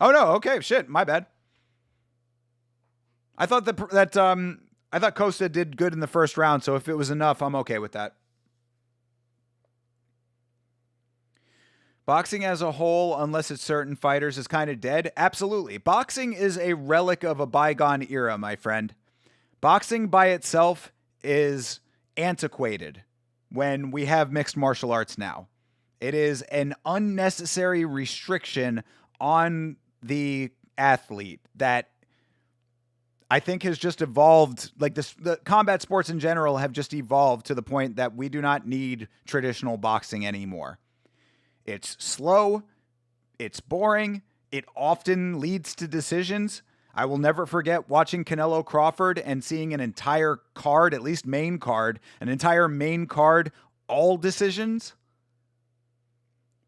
Oh no, okay, shit, my bad. I thought I thought Costa did good in the first round, so if it was enough, I'm okay with that. Boxing as a whole, unless it's certain fighters, is kind of dead. Absolutely. Boxing is a relic of a bygone era, my friend. Boxing by itself is antiquated when we have mixed martial arts now. It is an unnecessary restriction on the athlete that I think has just evolved. Like the combat sports in general have just evolved to the point that we do not need traditional boxing anymore. It's slow. It's boring. It often leads to decisions. I will never forget watching Canelo Crawford and seeing an entire card, at least main card, all decisions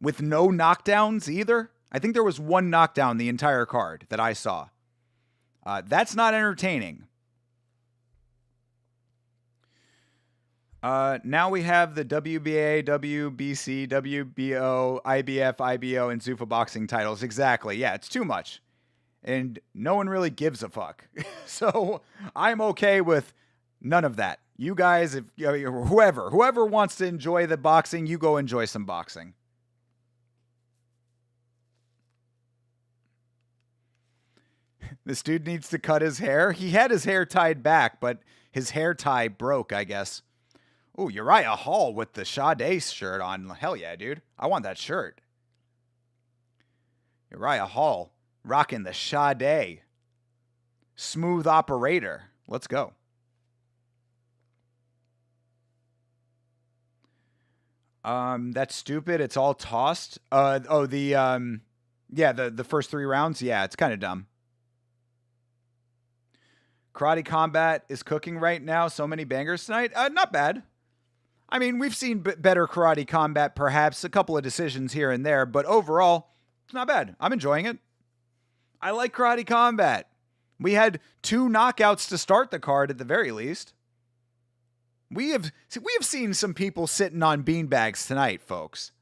with no knockdowns either. I think there was one knockdown the entire card that I saw. That's not entertaining. Now we have the WBA, WBC, WBO, IBF, IBO, and Zuffa boxing titles. Exactly. Yeah, it's too much. And no one really gives a fuck. So I'm okay with none of that. You guys, if whoever wants to enjoy the boxing, you go enjoy some boxing. This dude needs to cut his hair. He had his hair tied back, but his hair tie broke, I guess. Oh, Uriah Hall with the Sade shirt on. Hell yeah, dude. I want that shirt. Uriah Hall rocking the Sade. Smooth operator. Let's go. That's stupid. It's all tossed. The first 3 rounds. Yeah, it's kind of dumb. Karate Combat is cooking right now. So many bangers tonight. Not bad. I mean, we've seen better Karate Combat, perhaps. A couple of decisions here and there. But overall, it's not bad. I'm enjoying it. I like Karate Combat. We had 2 knockouts to start the card at the very least. We have seen some people sitting on beanbags tonight, folks.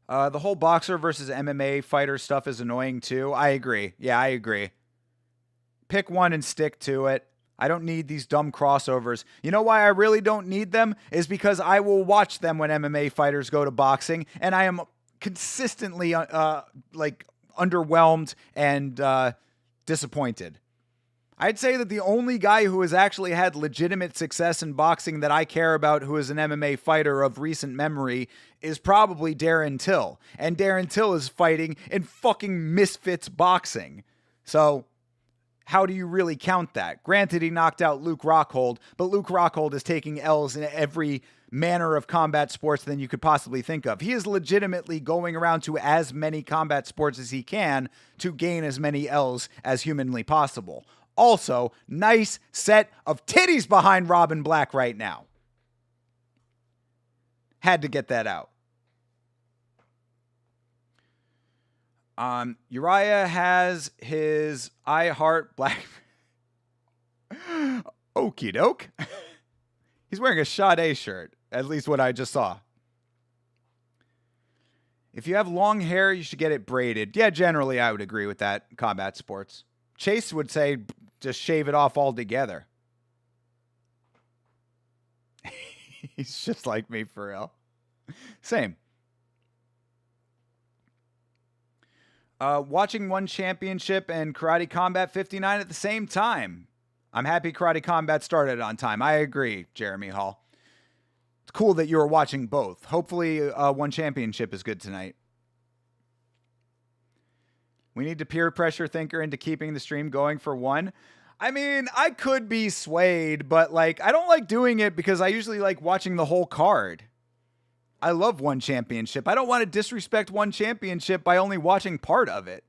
The whole boxer versus MMA fighter stuff is annoying too. I agree. Yeah, I agree. Pick one and stick to it. I don't need these dumb crossovers. You know why I really don't need them? Is because I will watch them when MMA fighters go to boxing, and I am consistently underwhelmed and disappointed. I'd say that the only guy who has actually had legitimate success in boxing that I care about who is an MMA fighter of recent memory is probably Darren Till. And Darren Till is fighting in fucking Misfits boxing. So how do you really count that? Granted, he knocked out Luke Rockhold, but Luke Rockhold is taking L's in every manner of combat sports than you could possibly think of. He is legitimately going around to as many combat sports as he can to gain as many L's as humanly possible. Also, nice set of titties behind Robin Black right now. Had to get that out. Uriah has his I Heart Black. Okie doke. He's wearing a Sade shirt, at least what I just saw. If you have long hair, you should get it braided. Yeah, generally I would agree with that. Combat sports. Chase would say just shave it off altogether. He's just like me for real. Same. Watching One Championship and Karate Combat 59 at the same time. I'm happy Karate Combat started on time. I agree, Jeremy Hall. It's cool that you were watching both. Hopefully, One Championship is good tonight. We need to peer pressure Thinker into keeping the stream going for one. I mean, I could be swayed, but like, I don't like doing it because I usually like watching the whole card. I love One Championship. I don't want to disrespect One Championship by only watching part of it.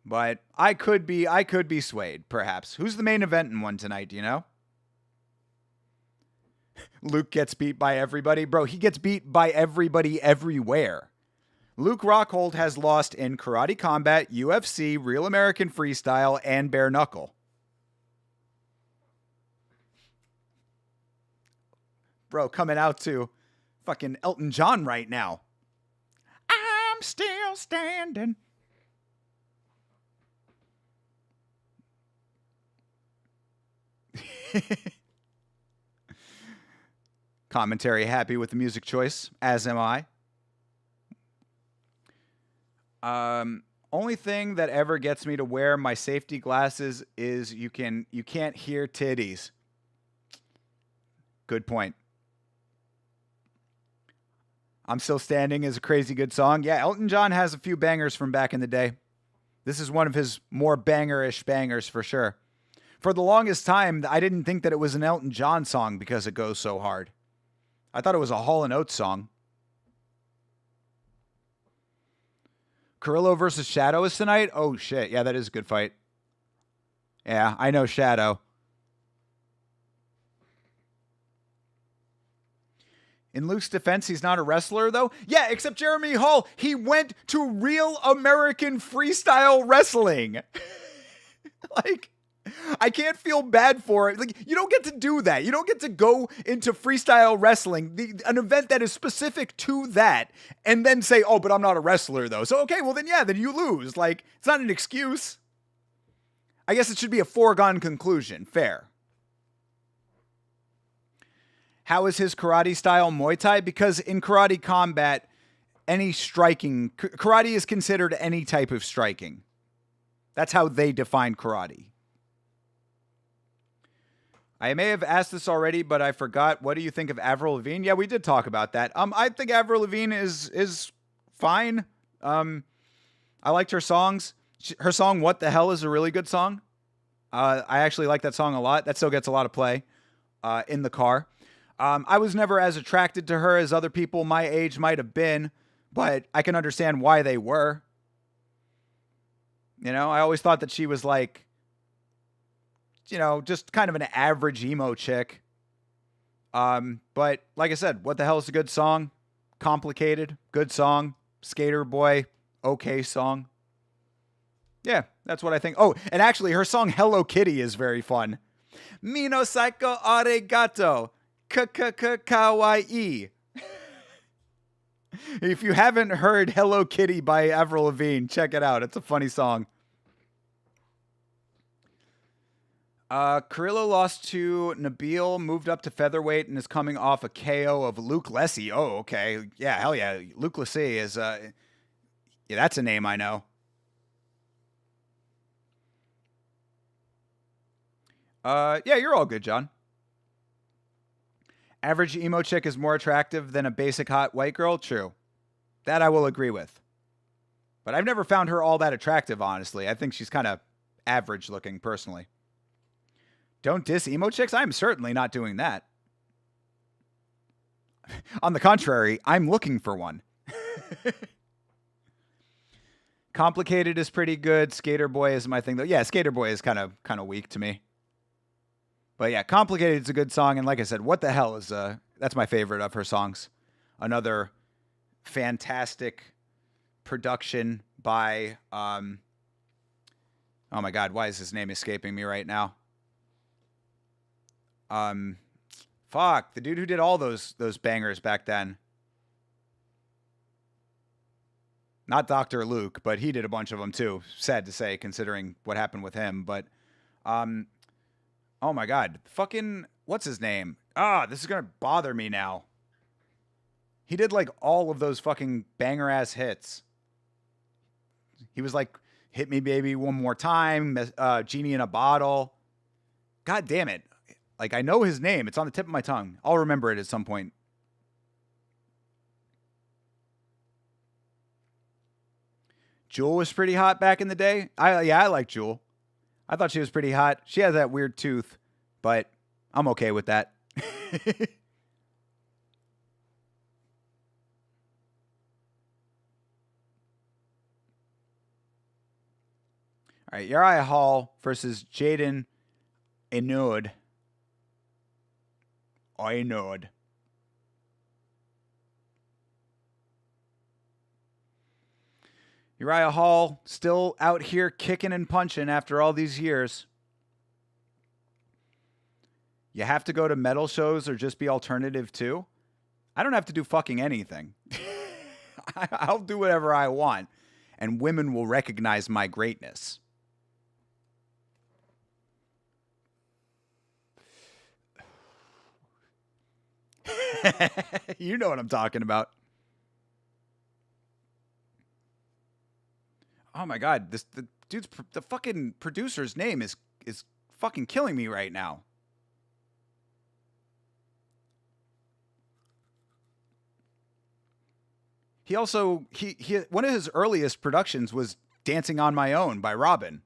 But I could be swayed, perhaps. Who's the main event in one tonight, do you know? Luke gets beat by everybody. Bro, he gets beat by everybody everywhere. Luke Rockhold has lost in Karate Combat, UFC, Real American Freestyle, and Bare Knuckle. Bro, coming out to fucking Elton John right now. I'm still standing. Commentary happy with the music choice, as am I. Only thing that ever gets me to wear my safety glasses is you can't hear titties. Good point. I'm Still Standing is a crazy good song. Yeah, Elton John has a few bangers from back in the day. This is one of his more bangerish bangers for sure. For the longest time, I didn't think that it was an Elton John song because it goes so hard. I thought it was a Hall & Oates song. Carrillo versus Shadow is tonight? Oh, shit. Yeah, that is a good fight. Yeah, I know Shadow. In Luke's defense, he's not a wrestler, though. Yeah, except Jeremy Hall, he went to Real American Freestyle Wrestling. Like, I can't feel bad for it. Like, you don't get to do that. You don't get to go into freestyle wrestling, an event that is specific to that, and then say, oh, but I'm not a wrestler, though. So, okay, well, then, yeah, then you lose. Like, it's not an excuse. I guess it should be a foregone conclusion. Fair. How is his karate style Muay Thai? Because in Karate Combat, any striking, karate is considered any type of striking. That's how they define karate. I may have asked this already, but I forgot. What do you think of Avril Lavigne? Yeah, we did talk about that. I think Avril Lavigne is fine. I liked her songs. Her song "What the Hell" is a really good song. I actually like that song a lot. That still gets a lot of play in the car. I was never as attracted to her as other people my age might have been, but I can understand why they were. You know, I always thought that she was like, you know, just kind of an average emo chick. But like I said, What the Hell is a good song. Complicated, good song. Skater Boy, okay song. Yeah, that's what I think. Oh, and actually her song Hello Kitty is very fun. Mino Psycho Arigato. Kawaii. If you haven't heard Hello Kitty by Avril Lavigne, check it out. It's a funny song. Carrillo lost to Nabil, moved up to featherweight, and is coming off a KO of Luke Lessie. Oh, okay. Yeah, hell yeah. Luke Lessie is, yeah, that's a name I know. Yeah, you're all good, John. Average emo chick is more attractive than a basic hot white girl? True. That I will agree with. But I've never found her all that attractive, honestly. I think she's kind of average looking, personally. Don't diss emo chicks? I'm certainly not doing that. On the contrary, I'm looking for one. Complicated is pretty good. Skater Boy is my thing, though. Yeah, Skater Boy is kind of weak to me. But yeah, Complicated is a good song. And like I said, What the Hell is that's my favorite of her songs. Another fantastic production by oh my God, why is his name escaping me right now? Fuck, the dude who did all those bangers back then. Not Dr. Luke, but he did a bunch of them too. Sad to say, considering what happened with him. But, oh my God, fucking, what's his name? This is gonna bother me now. He did like all of those fucking banger ass hits. He was like, Hit Me Baby One More Time, Genie in a Bottle. God damn it. Like, I know his name. It's on the tip of my tongue. I'll remember it at some point. Jewel was pretty hot back in the day. I like Jewel. I thought she was pretty hot. She has that weird tooth, but I'm okay with that. All right, Uriah Hall versus Jaden Enod. Enod. Uriah Hall still out here kicking and punching after all these years. You have to go to metal shows or just be alternative too? I don't have to do fucking anything. I'll do whatever I want, and women will recognize my greatness. You know what I'm talking about. Oh my God, the dude's the fucking producer's name is fucking killing me right now. He also he one of his earliest productions was Dancing on My Own by Robin,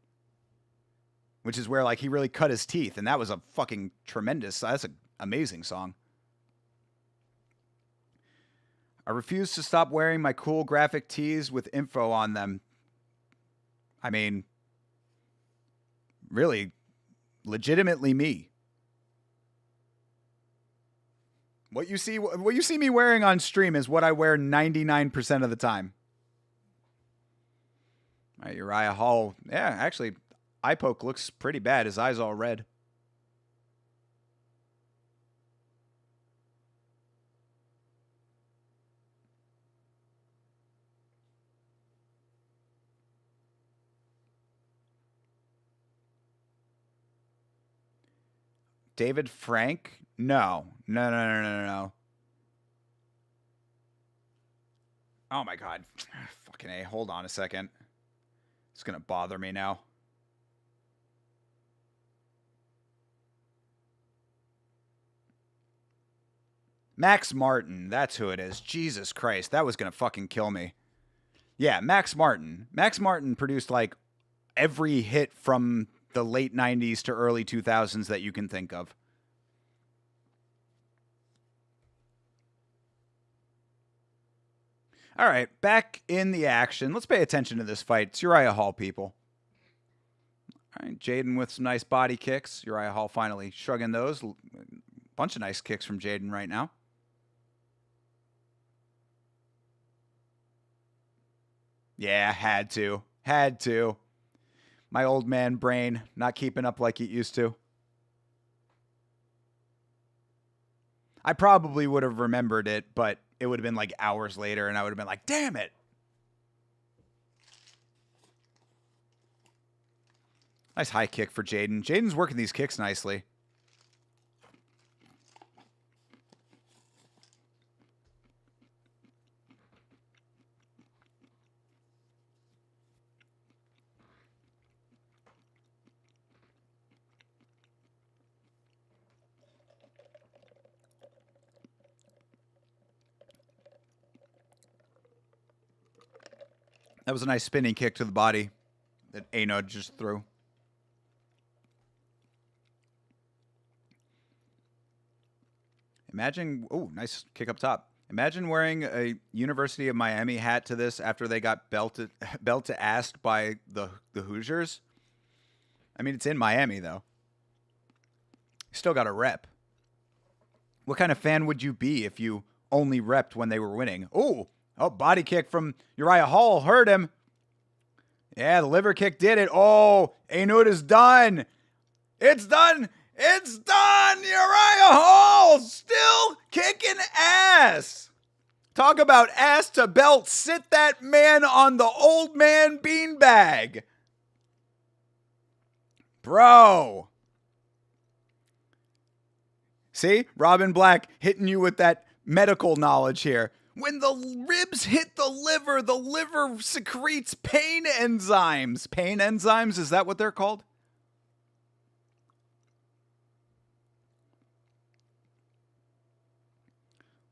which is where like he really cut his teeth, and that was a fucking tremendous. That's an amazing song. I refuse to stop wearing my cool graphic tees with info on them. I mean, really, legitimately me. What you see me wearing on stream is what I wear 99% of the time. All right, Uriah Hall. Yeah, actually, eye poke looks pretty bad. His eyes all red. David Frank? No. No. Oh my God. Fucking A. Hold on a second. It's going to bother me now. Max Martin. That's who it is. Jesus Christ. That was going to fucking kill me. Yeah, Max Martin. Max Martin produced like every hit from the late 90s to early 2000s that you can think of. All right, back in the action. Let's pay attention to this fight. It's Uriah Hall, people. All right, Jaden with some nice body kicks. Uriah Hall finally shrugging those. Bunch of nice kicks from Jaden right now. Yeah, had to. My old man brain not keeping up like it used to. I probably would have remembered it, but it would have been like hours later, and I would have been like, damn it. Nice high kick for Jaden. Jaden's working these kicks nicely. That was a nice spinning kick to the body that Ano just threw. Imagine, oh, nice kick up top. Imagine wearing a University of Miami hat to this after they got belted assed by the Hoosiers. I mean, it's in Miami, though. Still got a rep. What kind of fan would you be if you only repped when they were winning? Oh, body kick from Uriah Hall. Hurt him. Yeah, the liver kick did it. Oh, Ainut is done. It's done. It's done. Uriah Hall still kicking ass. Talk about ass to belt. Sit that man on the old man beanbag. Bro. See? Robin Black hitting you with that medical knowledge here. When the ribs hit the liver secretes pain enzymes. Pain enzymes, is that what they're called?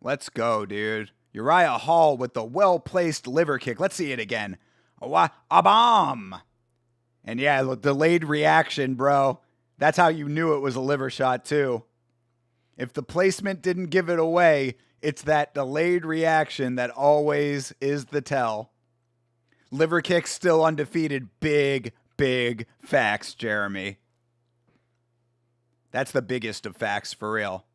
Let's go, dude. Uriah Hall with the well-placed liver kick. Let's see it again. A bomb. And yeah, delayed reaction, bro. That's how you knew it was a liver shot, too. If the placement didn't give it away, it's that delayed reaction that always is the tell. Liver kick still undefeated. Big, big facts, Jeremy. That's the biggest of facts, for real.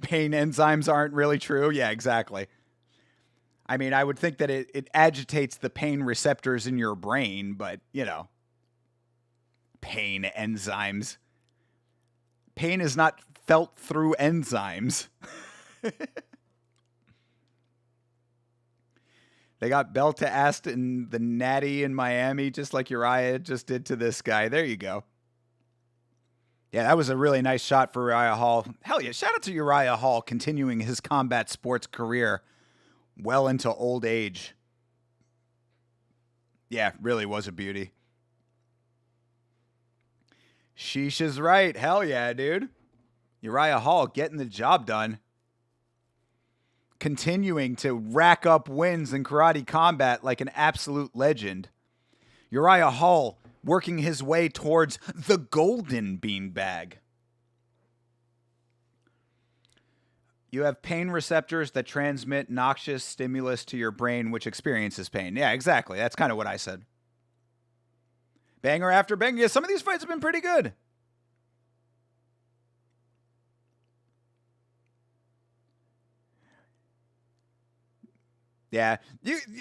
Pain enzymes aren't really true? Yeah, exactly. I mean, I would think that it agitates the pain receptors in your brain, but, you know. Pain enzymes. Pain is not felt through enzymes. They got belt-to-assed in the natty in Miami, just like Uriah just did to this guy. There you go. Yeah, that was a really nice shot for Uriah Hall. Hell yeah, shout out to Uriah Hall continuing his combat sports career well into old age. Yeah, really was a beauty. Sheesh is right. Hell yeah, dude. Uriah Hall getting the job done. Continuing to rack up wins in karate combat like an absolute legend. Uriah Hall working his way towards the golden beanbag. You have pain receptors that transmit noxious stimulus to your brain, which experiences pain. Yeah, exactly. That's kind of what I said. Banger after banger. Yeah, some of these fights have been pretty good. Yeah.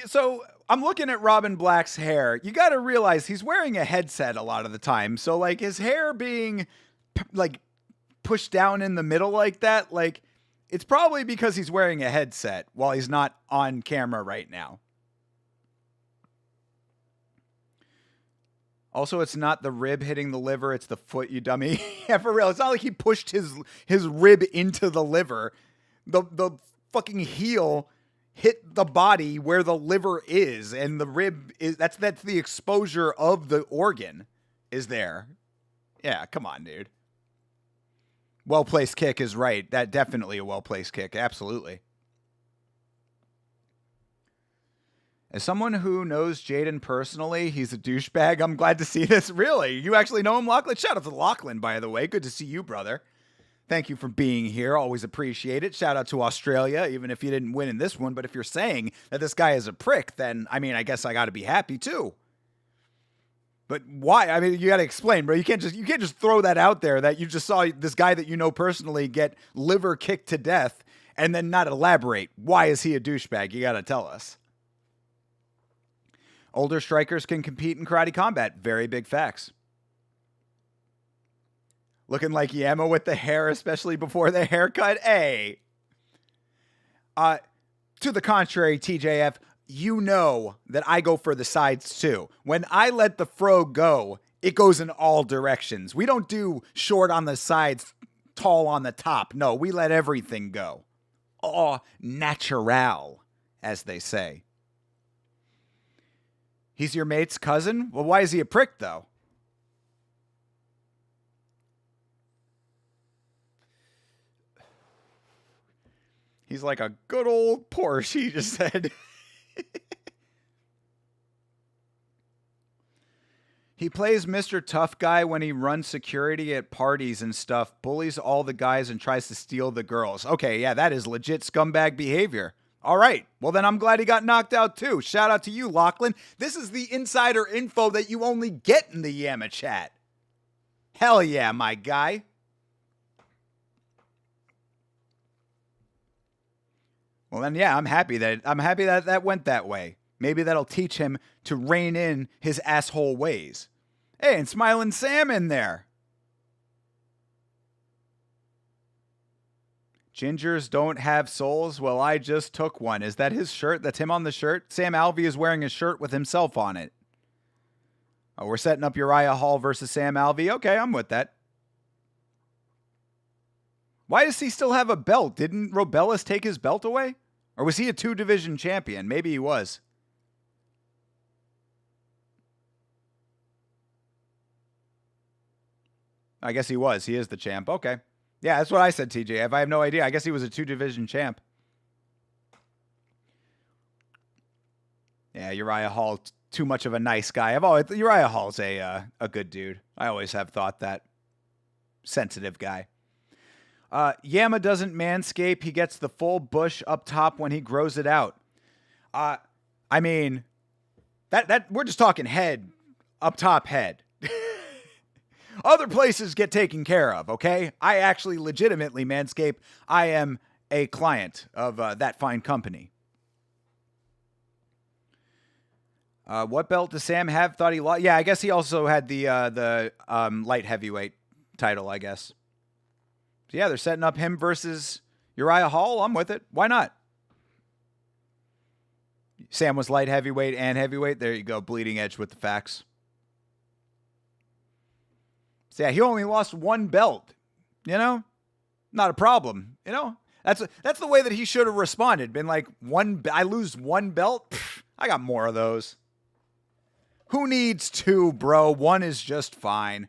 So I'm looking at Robin Black's hair. You got to realize he's wearing a headset a lot of the time. So like his hair being like pushed down in the middle like that, like it's probably because he's wearing a headset while he's not on camera right now. Also, it's not the rib hitting the liver, it's the foot, you dummy. Yeah, for real. It's not like he pushed his rib into the liver. The fucking heel hit the body where the liver is, and the rib is that's the exposure of the organ is there. Yeah, come on, dude. Well-placed kick is right. That definitely a well-placed kick. Absolutely. As someone who knows Jaden personally, he's a douchebag. I'm glad to see this. Really? You actually know him, Lachlan? Shout out to Lachlan, by the way. Good to see you, brother. Thank you for being here. Always appreciate it. Shout out to Australia, even if you didn't win in this one. But if you're saying that this guy is a prick, then, I mean, I guess I got to be happy, too. But why? I mean, you got to explain, bro. You can't just throw that out there that you just saw this guy that you know personally get liver kicked to death and then not elaborate. Why is he a douchebag? You got to tell us. Older strikers can compete in karate combat. Very big facts. Looking like Yama with the hair, especially before the haircut. Hey. To the contrary, TJF, you know that I go for the sides too. When I let the fro go, it goes in all directions. We don't do short on the sides, tall on the top. No, we let everything go. Oh, natural, as they say. He's your mate's cousin? Well, why is he a prick, though? He's like a good old Porsche, he just said. He plays Mr. Tough Guy when he runs security at parties and stuff, bullies all the guys, and tries to steal the girls. Okay, yeah, that is legit scumbag behavior. All right, well then I'm glad he got knocked out too. Shout out to you, Lachlan. This is the insider info that you only get in the Yammer chat. Hell yeah, my guy. Well then, yeah, I'm happy that that went that way. Maybe that'll teach him to rein in his asshole ways. Hey, and Smiling Sam in there. Gingers don't have souls? Well, I just took one. Is that his shirt? That's him on the shirt? Sam Alvey is wearing a shirt with himself on it. Oh, we're setting up Uriah Hall versus Sam Alvey. Okay, I'm with that. Why does he still have a belt? Didn't Robellis take his belt away? Or was he a 2-division champion? Maybe he was. I guess he was. He is the champ. Okay. Yeah, that's what I said, TJ. I have no idea. I guess he was a 2-division champ. Yeah, Uriah Hall, too much of a nice guy. Uriah Hall's a good dude. I always have thought that. Sensitive guy. Yama doesn't manscape. He gets the full bush up top when he grows it out. I mean, that we're just talking head, up top head. Other places get taken care of, okay? I actually legitimately manscape. I am a client of that fine company. What belt does Sam have? Thought he lost. Yeah, I guess he also had the light heavyweight title, I guess. So yeah, they're setting up him versus Uriah Hall. I'm with it. Why not? Sam was light heavyweight and heavyweight. There you go. Bleeding edge with the facts. So yeah, he only lost one belt. You know? Not a problem. You know? That's the way that he should have responded. Been like, I lose one belt? Pfft, I got more of those. Who needs two, bro? One is just fine.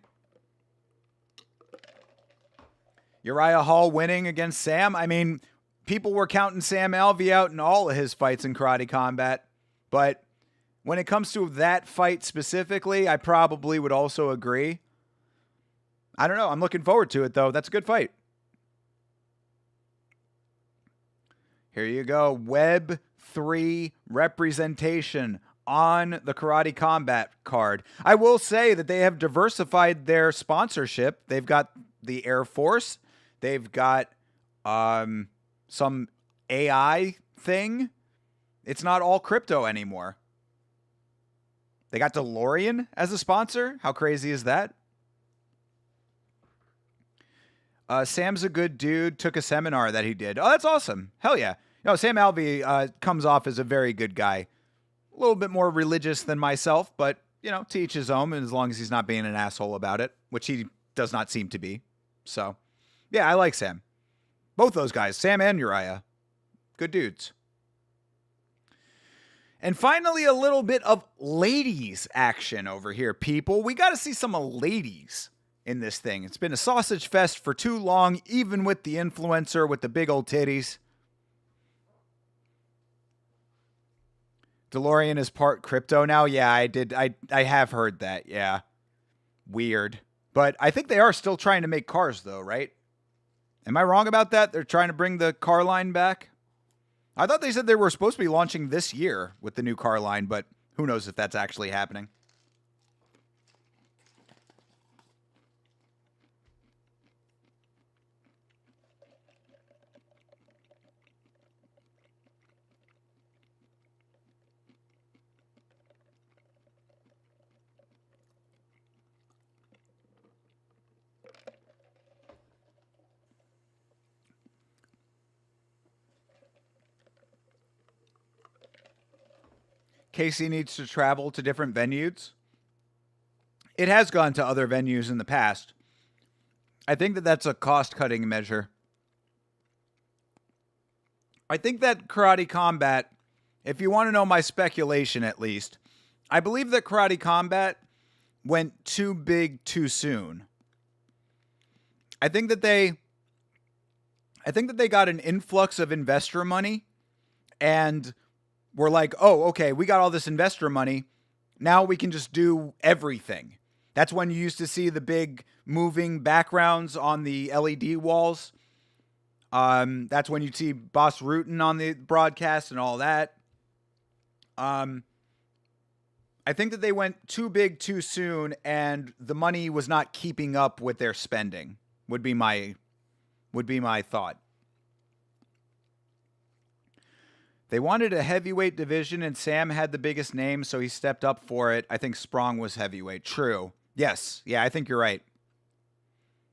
Uriah Hall winning against Sam. I mean, people were counting Sam Alvey out in all of his fights in Karate Combat. But when it comes to that fight specifically, I probably would also agree. I don't know. I'm looking forward to it, though. That's a good fight. Here you go. Web 3 representation on the Karate Combat card. I will say that they have diversified their sponsorship. They've got the Air Force. They've got some AI thing. It's not all crypto anymore. They got DeLorean as a sponsor. How crazy is that? Sam's a good dude. Took a seminar that he did. Oh, that's awesome. Hell yeah. No, Sam Alvey comes off as a very good guy. A little bit more religious than myself, but, you know, to each his own, and as long as he's not being an asshole about it, which he does not seem to be. So, yeah, I like Sam. Both those guys, Sam and Uriah. Good dudes. And finally, a little bit of ladies action over here, people. We got to see some ladies in this thing. It's been a sausage fest for too long, even with the influencer with the big old titties. DeLorean is part crypto now. Yeah, I have heard that. Yeah. Weird. But I think they are still trying to make cars, though, right? Am I wrong about that? They're trying to bring the car line back? I thought they said they were supposed to be launching this year with the new car line, but who knows if that's actually happening. Casey needs to travel to different venues. It has gone to other venues in the past. I think that that's a cost-cutting measure. I think that Karate Combat, if you want to know my speculation at least, I believe that Karate Combat went too big too soon. I think that they got an influx of investor money and we're like, oh, okay, we got all this investor money. Now we can just do everything. That's when you used to see the big moving backgrounds on the LED walls. That's when you'd see Boss Rutan on the broadcast and all that. I think that they went too big too soon, and the money was not keeping up with their spending. Would be my thought. They wanted a heavyweight division, and Sam had the biggest name, so he stepped up for it. I think Sprong was heavyweight. True. Yes. Yeah, I think you're right.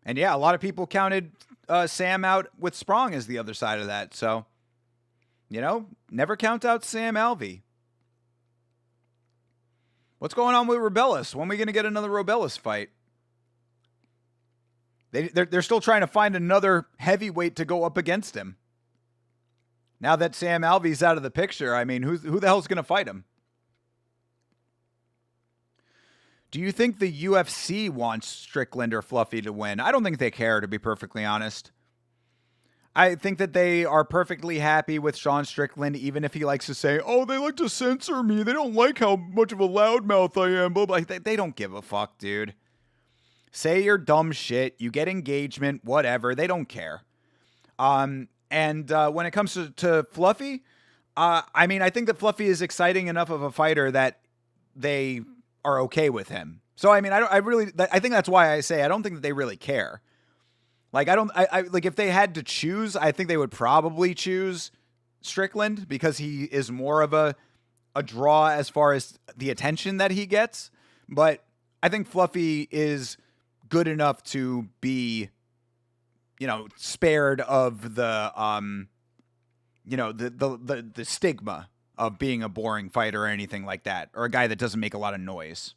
And yeah, a lot of people counted Sam out with Sprong as the other side of that. So, never count out Sam Alvey. What's going on with Robellis? When are we going to get another Robellis fight? They're still trying to find another heavyweight to go up against him. Now that Sam Alvey's out of the picture, I mean, who the hell's going to fight him? Do you think the UFC wants Strickland or Fluffy to win? I don't think they care, to be perfectly honest. I think that they are perfectly happy with Sean Strickland, even if he likes to say, oh, they like to censor me. They don't like how much of a loudmouth I am. But they don't give a fuck, dude. Say your dumb shit. You get engagement, whatever. They don't care. And when it comes to Fluffy, I mean, I think that Fluffy is exciting enough of a fighter that they are okay with him. So, I mean, I think that's why I say I don't think that they really care. Like, like if they had to choose, I think they would probably choose Strickland because he is more of a draw as far as the attention that he gets. But I think Fluffy is good enough to be, spared of the, the stigma of being a boring fighter or anything like that, or a guy that doesn't make a lot of noise.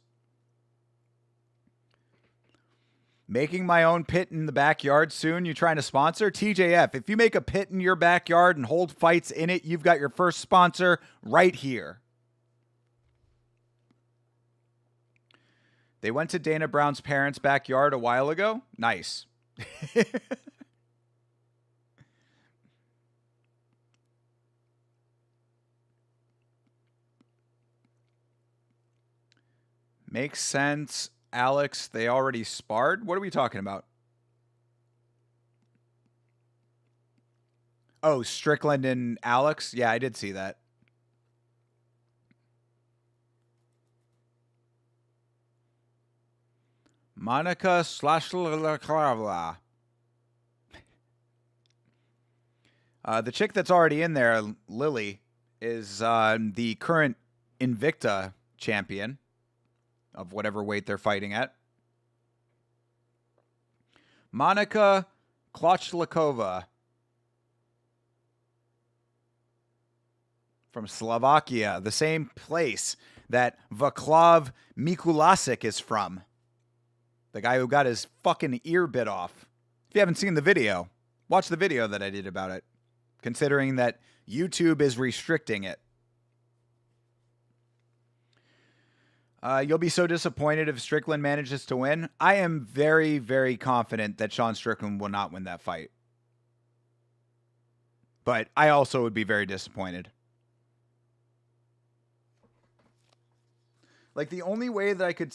Making my own pit in the backyard soon. You trying to sponsor? TJF, if you make a pit in your backyard and hold fights in it, you've got your first sponsor right here. They went to Dana Brown's parents' backyard a while ago. Nice. Makes sense. Alex, they already sparred? What are we talking about? Oh, Strickland and Alex? Yeah, I did see that. Monica /Laclava. The chick that's already in there, Lily, is the current Invicta champion of whatever weight they're fighting at. Monica Klochlikova from Slovakia, the same place that Vaclav Mikulášek is from. The guy who got his fucking ear bit off. If you haven't seen the video, watch the video that I did about it, considering that YouTube is restricting it. You'll be so disappointed if Strickland manages to win. I am very, very confident that Sean Strickland will not win that fight. But I also would be very disappointed. Like, the only way that I could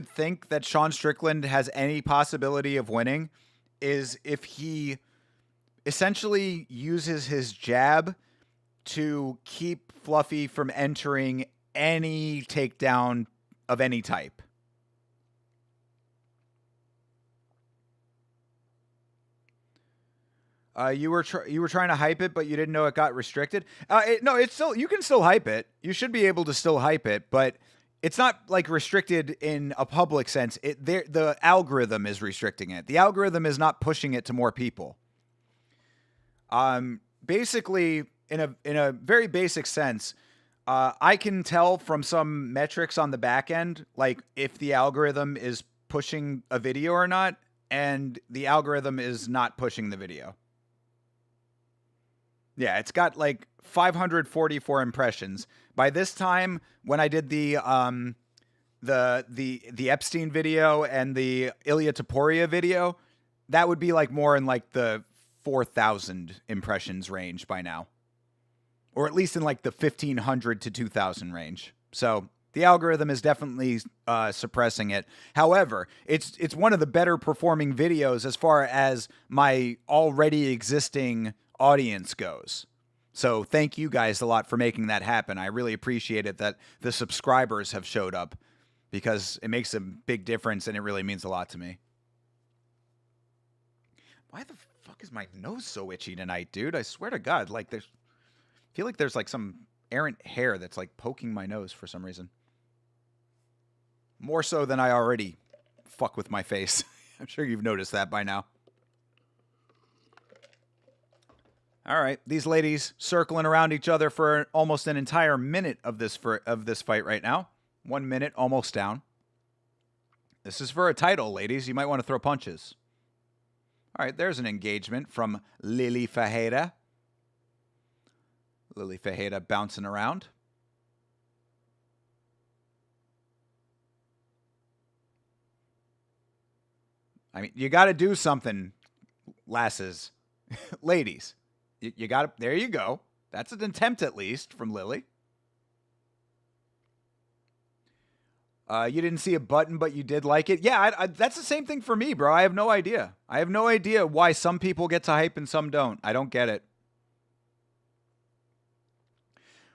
think that Sean Strickland has any possibility of winning is if he essentially uses his jab to keep Fluffy from entering any takedown of any type. You were trying to hype it, but you didn't know it got restricted. No, it's still, you can still hype it. You should be able to still hype it, but it's not like restricted in a public sense. The algorithm is restricting it. The algorithm is not pushing it to more people. Basically, in a very basic sense, I can tell from some metrics on the back end, like if the algorithm is pushing a video or not, and the algorithm is not pushing the video. Yeah, it's got like 544 impressions. By this time, when I did the Epstein video and the Ilya Taporia video, that would be like more in like the 4,000 impressions range by now. Or at least in like the 1,500 to 2,000 range. So The algorithm is definitely suppressing it. However, it's one of the better performing videos as far as my already existing audience goes. So thank you guys a lot for making that happen. I really appreciate it that the subscribers have showed up because it makes a big difference and it really means a lot to me. Why the fuck is my nose so itchy tonight, dude? I swear to God, like I feel like there's like some errant hair that's like poking my nose for some reason. More so than I already fuck with my face. I'm sure you've noticed that by now. All right, these ladies circling around each other for almost an entire minute of this fight right now. 1 minute, almost down. This is for a title, ladies. You might want to throw punches. All right, there's an engagement from Lily Fajeda. Lily Fajeda bouncing around. I mean, you got to do something, lasses. Ladies, you got to, there you go. That's an attempt at least from Lily. You didn't see a button, but you did like it. Yeah, that's the same thing for me, bro. I have no idea. I have no idea why some people get to hype and some don't. I don't get it.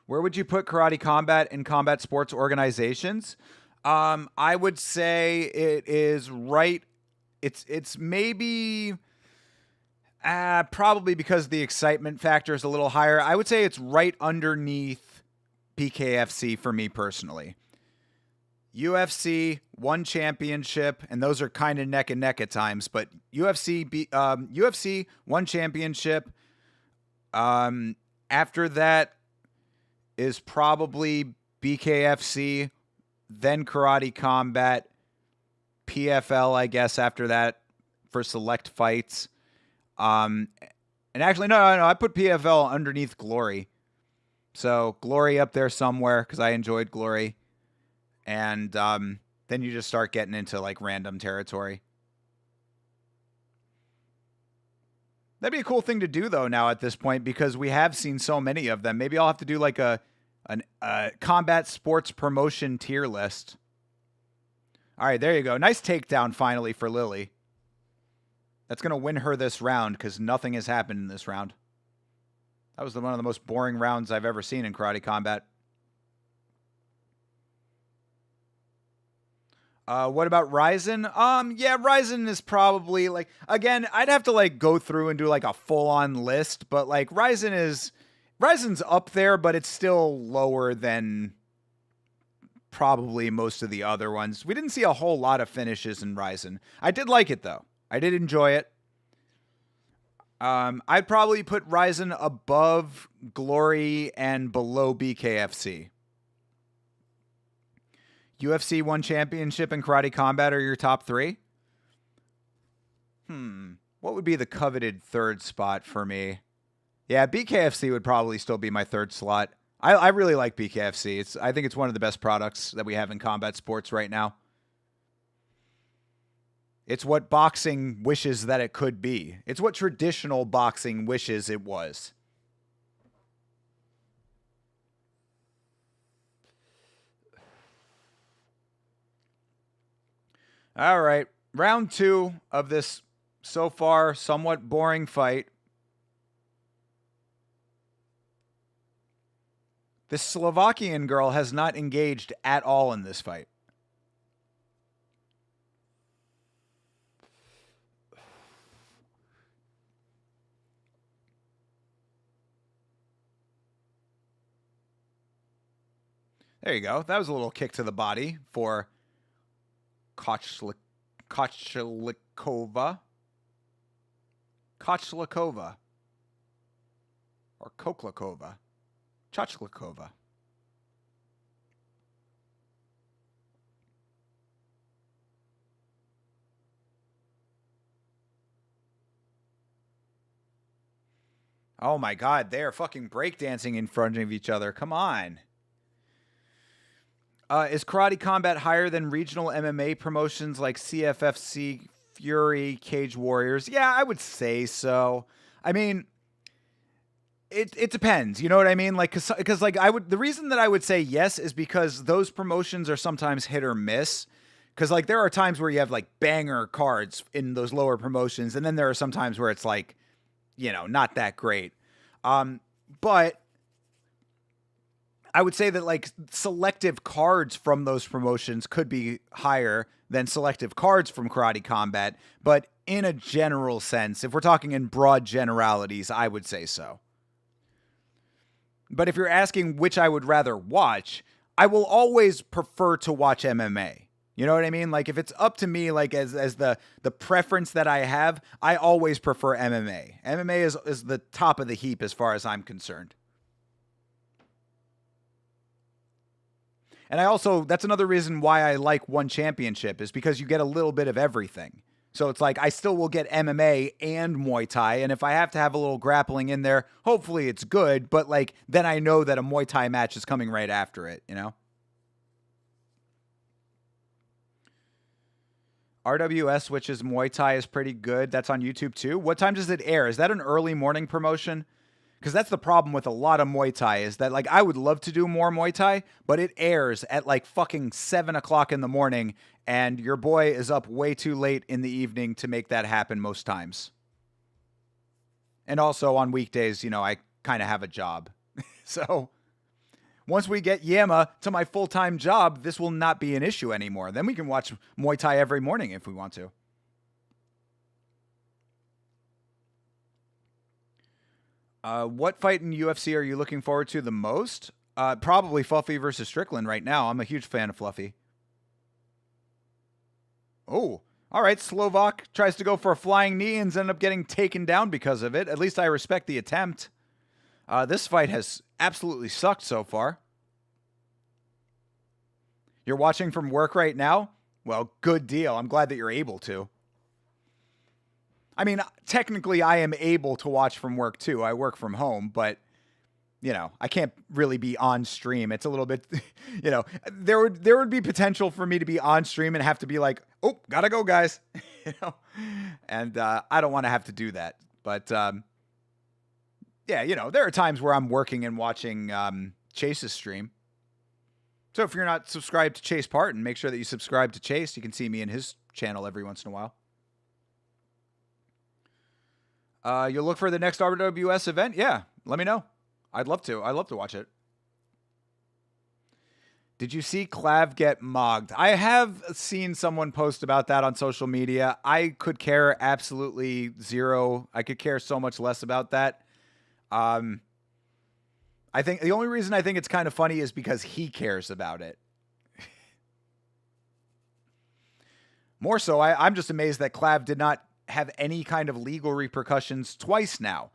Where would you put Karate Combat in combat sports organizations? I would say it is right. It's maybe probably because the excitement factor is a little higher. I would say it's right underneath BKFC for me personally. UFC, one championship, and those are kind of neck and neck at times, but UFC, one championship. After that is probably BKFC, then Karate Combat, PFL, I guess, after that for select fights. And actually, no, I put PFL underneath Glory. So Glory up there somewhere because I enjoyed Glory. And then you just start getting into like random territory. That'd be a cool thing to do though now at this point because we have seen so many of them. Maybe I'll have to do like a combat sports promotion tier list. All right, there you go. Nice takedown finally for Lily. That's going to win her this round because nothing has happened in this round. That was one of the most boring rounds I've ever seen in Karate Combat. What about Ryzen? Yeah, Ryzen is probably like, again, I'd have to like go through and do like a full-on list, but like Ryzen's up there, but it's still lower than probably most of the other ones. We didn't see a whole lot of finishes in Ryzen. I did like it though. I did enjoy it. I'd probably put Ryzen above Glory and below BKFC. UFC one championship and Karate Combat are your top three? What would be the coveted third spot for me? Yeah, BKFC would probably still be my third slot. I really like BKFC. I think it's one of the best products that we have in combat sports right now. It's what boxing wishes that it could be. It's what traditional boxing wishes it was. All right, round 2 of this so far somewhat boring fight. This Slovakian girl has not engaged at all in this fight. There you go. That was a little kick to the body for Kochlikova. Or Koklikova. Chochlikova. Oh my God, they are fucking breakdancing in front of each other. Come on. Is Karate Combat higher than regional MMA promotions like CFFC, Fury, Cage Warriors? Yeah, I would say so. I mean, It depends. You know what I mean? Like, cause like the reason that I would say yes is because those promotions are sometimes hit or miss. Cause like there are times where you have like banger cards in those lower promotions, and then there are some times where it's like, not that great. But I would say that like selective cards from those promotions could be higher than selective cards from Karate Combat. But in a general sense, if we're talking in broad generalities, I would say so. But if you're asking which I would rather watch, I will always prefer to watch MMA. You know what I mean? Like if it's up to me, like as the preference that I have, I always prefer MMA. MMA is the top of the heap as far as I'm concerned. And that's another reason why I like One Championship is because you get a little bit of everything. So it's like I still will get MMA and Muay Thai, and if I have to have a little grappling in there, hopefully it's good, but like then I know that a Muay Thai match is coming right after it, RWS, which is Muay Thai, is pretty good. That's on YouTube too. What time does it air? Is that an early morning promotion? Because that's the problem with a lot of Muay Thai is that, like, I would love to do more Muay Thai, but it airs at, like, fucking 7 o'clock in the morning, and your boy is up way too late in the evening to make that happen most times. And also on weekdays, I kind of have a job. So once we get Yama to my full-time job, this will not be an issue anymore. Then we can watch Muay Thai every morning if we want to. What fight in UFC are you looking forward to the most? Probably Fluffy versus Strickland right now. I'm a huge fan of Fluffy. Oh, all right. Slovak tries to go for a flying knee and ends up getting taken down because of it. At least I respect the attempt. This fight has absolutely sucked so far. You're watching from work right now? Well, good deal. I'm glad that you're able to. I mean, technically, I am able to watch from work too. I work from home, but I can't really be on stream. It's a little bit, there would be potential for me to be on stream and have to be like, oh, gotta go, guys, and I don't want to have to do that. But yeah, there are times where I'm working and watching Chase's stream. So if you're not subscribed to Chase Parton, make sure that you subscribe to Chase. You can see me in his channel every once in a while. You'll look for the next RWS event? Yeah, let me know. I'd love to. I'd love to watch it. Did you see Clav get mogged? I have seen someone post about that on social media. I could care absolutely zero. I could care so much less about that. I think the only reason I think it's kind of funny is because he cares about it. More so, I'm just amazed that Clav did not have any kind of legal repercussions twice now.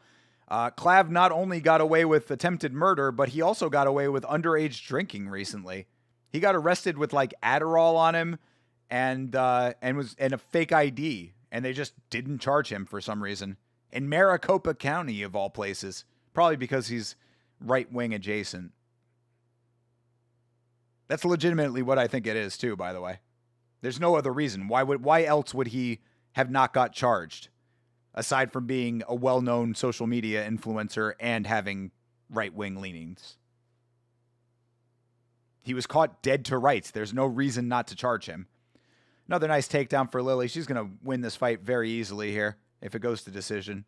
Clav not only got away with attempted murder, but he also got away with underage drinking recently. He got arrested with like Adderall on him and a fake ID, and they just didn't charge him for some reason in Maricopa County of all places, probably because he's right-wing adjacent. That's legitimately what I think it is too, by the way. There's no other reason. Why else would he have not got charged, aside from being a well-known social media influencer and having right-wing leanings? He was caught dead to rights. There's no reason not to charge him. Another nice takedown for Lily. She's going to win this fight very easily here if it goes to decision,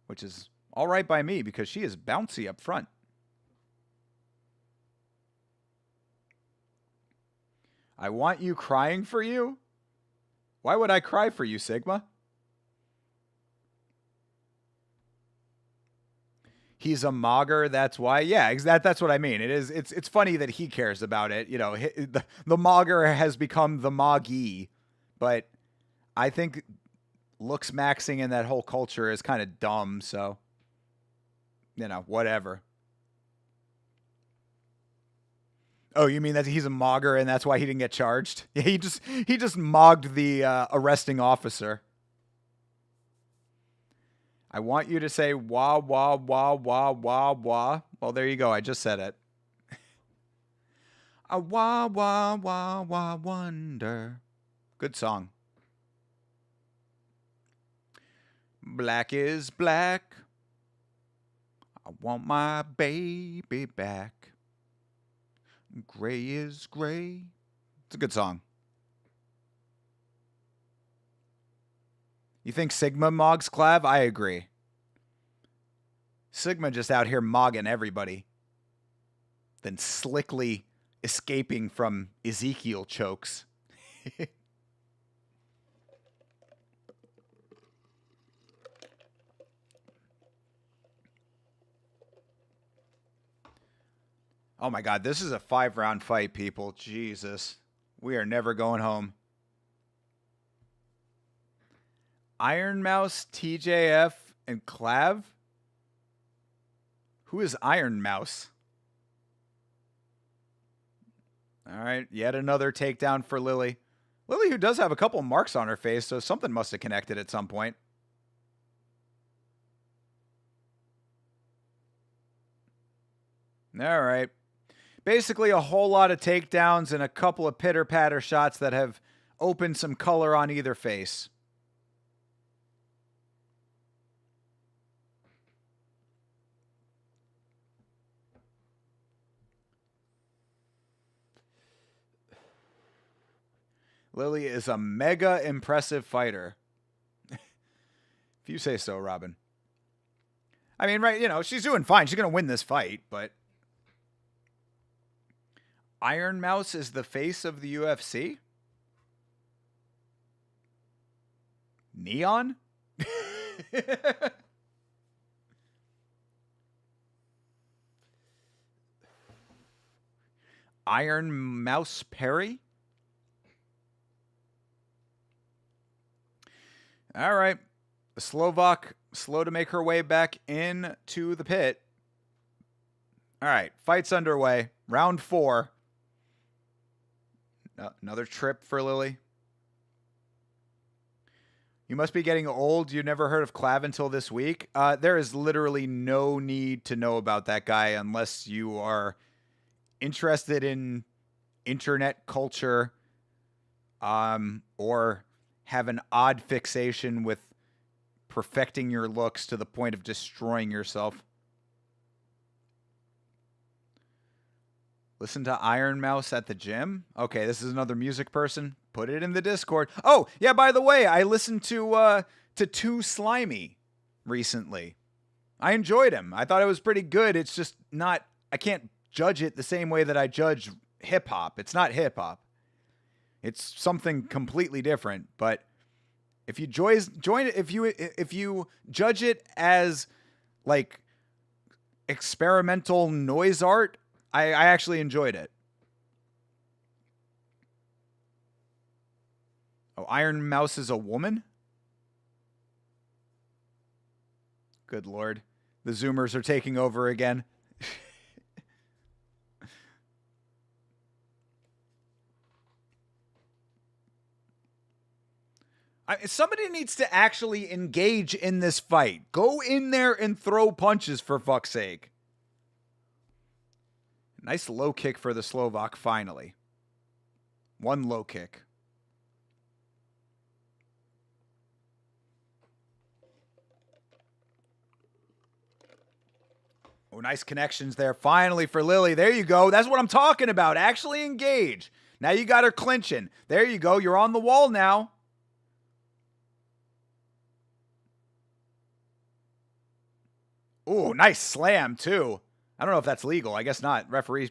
which is all right by me because she is bouncy up front. I want you crying for you? Why would I cry for you, Sigma? He's a mogger, that's why. Yeah, that's what I mean. It's funny that he cares about it. The mogger has become the moggy, but I think looks maxing in that whole culture is kind of dumb, so whatever. Oh, you mean that he's a mogger and that's why he didn't get charged? Yeah, he just mogged the arresting officer. I want you to say wah, wah, wah, wah, wah, wah. Well, there you go. I just said it. A wah, wah, wah, wah, wonder. Good song. Black is black. I want my baby back. Gray is gray. It's a good song. You think Sigma mogs Clav? I agree. Sigma just out here mogging everybody. Then slickly escaping from Ezekiel chokes. Oh my God, this is a 5-round fight, people. Jesus. We are never going home. Iron Mouse, TJF, and Clav? Who is Iron Mouse? All right, yet another takedown for Lily. Lily, who does have a couple marks on her face, so something must have connected at some point. All right. Basically a whole lot of takedowns and a couple of pitter-patter shots that have opened some color on either face. Lily is a mega impressive fighter. If you say so, Robin. I mean, right, you know, she's doing fine. She's going to win this fight, but Iron Mouse is the face of the UFC? Neon? Iron Mouse Perry? All right. The Slovak slow to make her way back into the pit. All right. Fight's underway. Round 4. Another trip for Lily. You must be getting old. You never heard of Clav until this week. There is literally no need to know about that guy unless you are interested in internet culture or have an odd fixation with perfecting your looks to the point of destroying yourself. Listen to Iron Mouse at the gym? Okay, this is another music person. Put it in the Discord. Oh, yeah, by the way, I listened to Too Slimy recently. I enjoyed him. I thought it was pretty good. It's just not, I can't judge it the same way that I judge hip-hop. It's not hip-hop. It's something completely different, but if you if you judge it as like experimental noise art, I actually enjoyed it. Oh, Iron Mouse is a woman? Good Lord. The Zoomers are taking over again. Somebody needs to actually engage in this fight. Go in there and throw punches, for fuck's sake. Nice low kick for the Slovak, finally. One low kick. Oh, nice connections there. Finally for Lily. There you go. That's what I'm talking about. Actually engage. Now you got her clinching. There you go. You're on the wall now. Ooh, nice slam, too. I don't know if that's legal. I guess not. Referee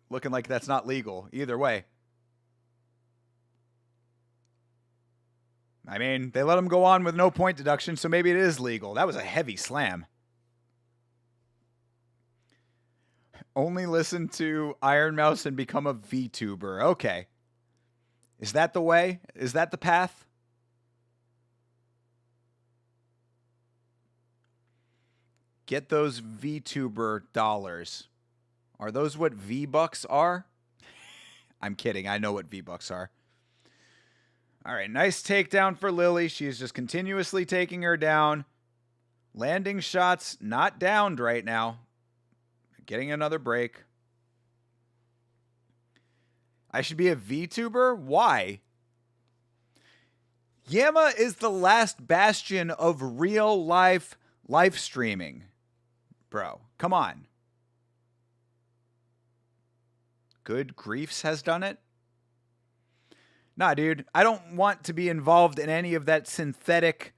looking like that's not legal. Either way. I mean, they let him go on with no point deduction, so maybe it is legal. That was a heavy slam. Only listen to Iron Mouse and become a VTuber. Okay. Is that the way? Is that the path? Get those VTuber dollars. Are those what V-Bucks are? I'm kidding. I know what V-Bucks are. All right. Nice takedown for Lily. She's just continuously taking her down. Landing shots not downed right now. Getting another break. I should be a VTuber? Why? Yama is the last bastion of real life streaming. bro. Come on. Good Griefs has done it? Nah, dude. I don't want to be involved in any of that synthetic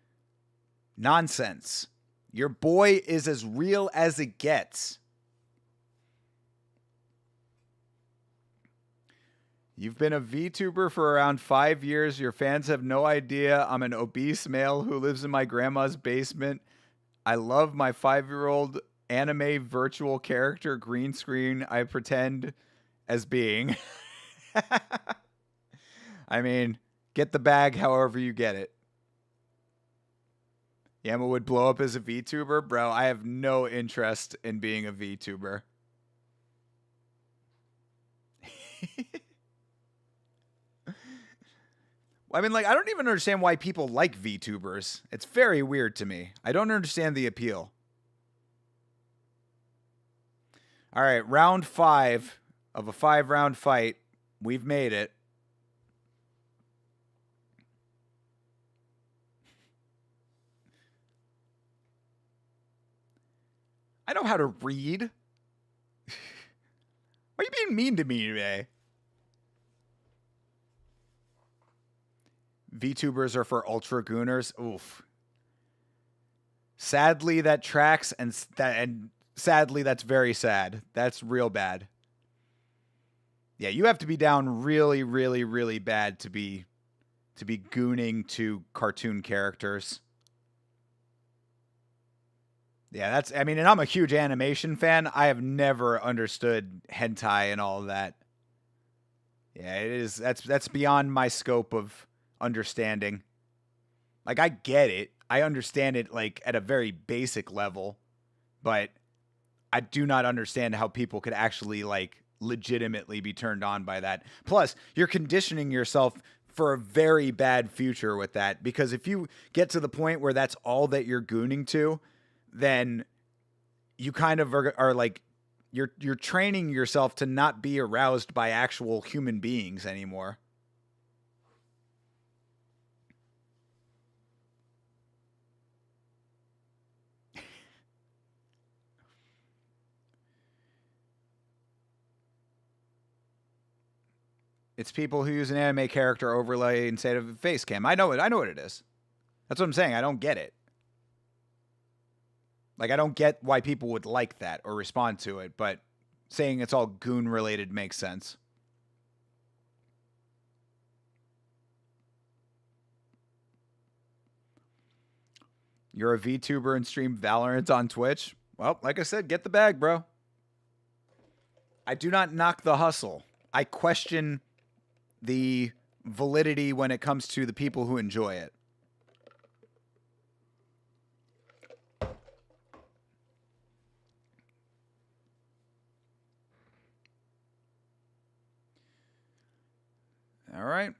nonsense. Your boy is as real as it gets. You've been a VTuber for around 5 years. Your fans have no idea I'm an obese male who lives in my grandma's basement. I love my 5-year-old anime virtual character green screen I pretend as being. I mean, get the bag however you get it. Yama would blow up as a VTuber? Bro, I have no interest in being a VTuber. I mean, like, I don't even understand why people like VTubers. It's very weird to me. I don't understand the appeal. All right, round 5 of a 5-round fight. We've made it. I know how to read. Why are you being mean to me today? VTubers are for ultra gooners. Oof. Sadly, that tracks, and sadly, that's very sad. That's real bad. Yeah, you have to be down really, really, really bad to be gooning to cartoon characters. Yeah, that's, I mean, and I'm a huge animation fan. I have never understood hentai and all of that. Yeah, it is, that's beyond my scope of understanding. Like, I get it. I understand it, like, at a very basic level, but I do not understand how people could actually, like, legitimately be turned on by that. Plus, you're conditioning yourself for a very bad future with that, because if you get to the point where that's all that you're gooning to, then you kind of are like, you're training yourself to not be aroused by actual human beings anymore. It's people who use an anime character overlay instead of a face cam. I know it. I know what it is. That's what I'm saying. I don't get it. Like, I don't get why people would like that or respond to it, but saying it's all goon related makes sense. You're a VTuber and stream Valorant on Twitch? Well, like I said, get the bag, bro. I do not knock the hustle. I question the validity when it comes to the people who enjoy it. All right.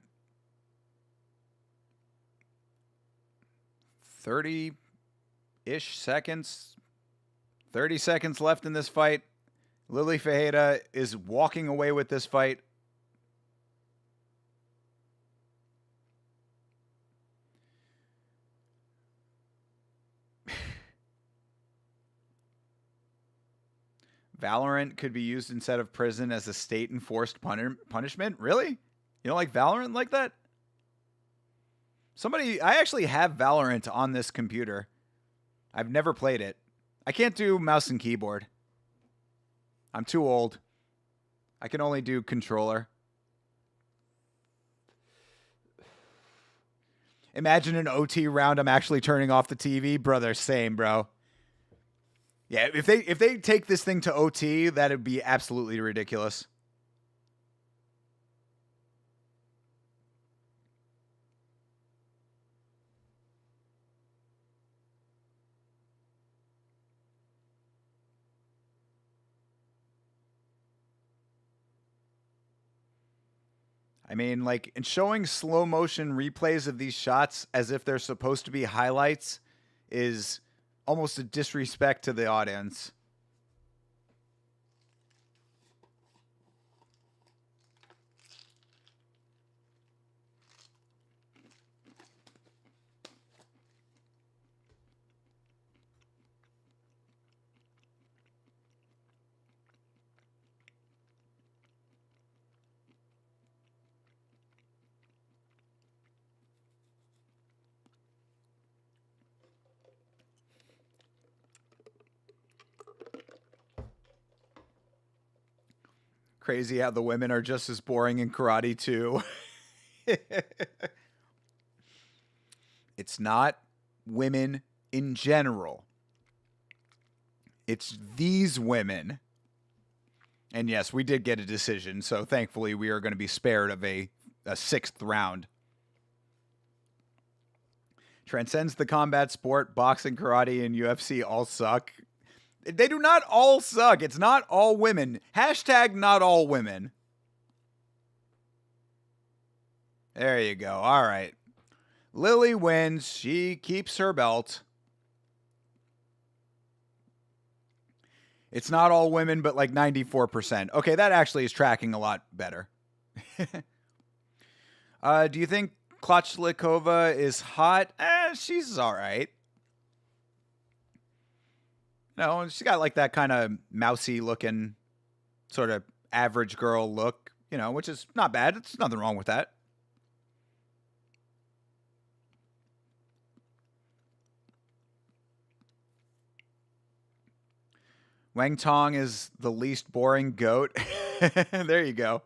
30-ish seconds. 30 seconds left in this fight. Lily Fajeda is walking away with this fight. Valorant could be used instead of prison as a state-enforced punishment? Really? You don't like Valorant like that? I actually have Valorant on this computer. I've never played it. I can't do mouse and keyboard. I'm too old. I can only do controller. Imagine an OT round I'm actually turning off the TV. Brother, same, bro. Yeah, if they take this thing to OT, that'd be absolutely ridiculous. I mean, like, and showing slow motion replays of these shots as if they're supposed to be highlights is almost a disrespect to the audience. Crazy how the women are just as boring in karate too. It's not women in general. It's these women. And yes, we did get a decision, so thankfully we are going to be spared of a sixth round. Transcends the combat sport, boxing, karate, and UFC all suck. They do not all suck. It's not all women. Hashtag not all women. There you go. All right. Lily wins. She keeps her belt. It's not all women, but like 94%. Okay, that actually is tracking a lot better. Do you think Klochlikova is hot? She's all right. No, she's got like that kind of mousy looking, sort of average girl look, which is not bad. There's nothing wrong with that. Wang Tong is the least boring goat. There you go.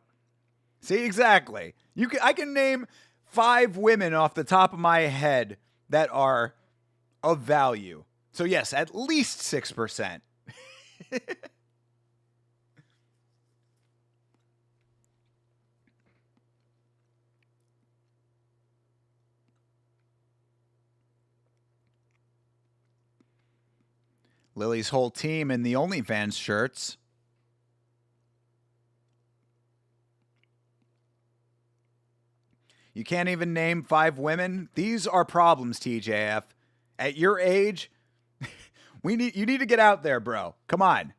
See, exactly. I can name 5 women off the top of my head that are of value. So yes, at least 6%. Lily's whole team in the OnlyFans shirts. You can't even name 5 women? These are problems, TJF. At your age, you need to get out there, bro. Come on.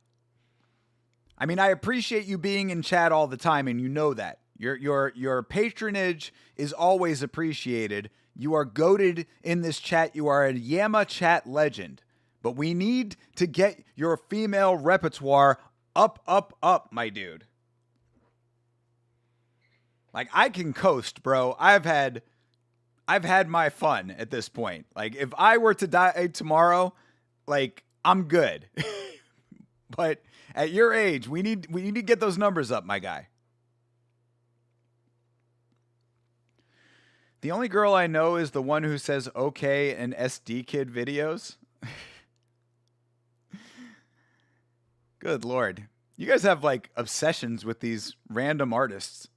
I mean, I appreciate you being in chat all the time, and you know that. Your patronage is always appreciated. You are goated in this chat. You are a Yama chat legend. But we need to get your female repertoire up, my dude. Like, I can coast, bro. I've had my fun at this point. Like, if I were to die tomorrow, like, I'm good. But at your age, we need to get those numbers up, my guy. The only girl I know is the one who says okay in SD Kid videos. Good Lord. You guys have like obsessions with these random artists.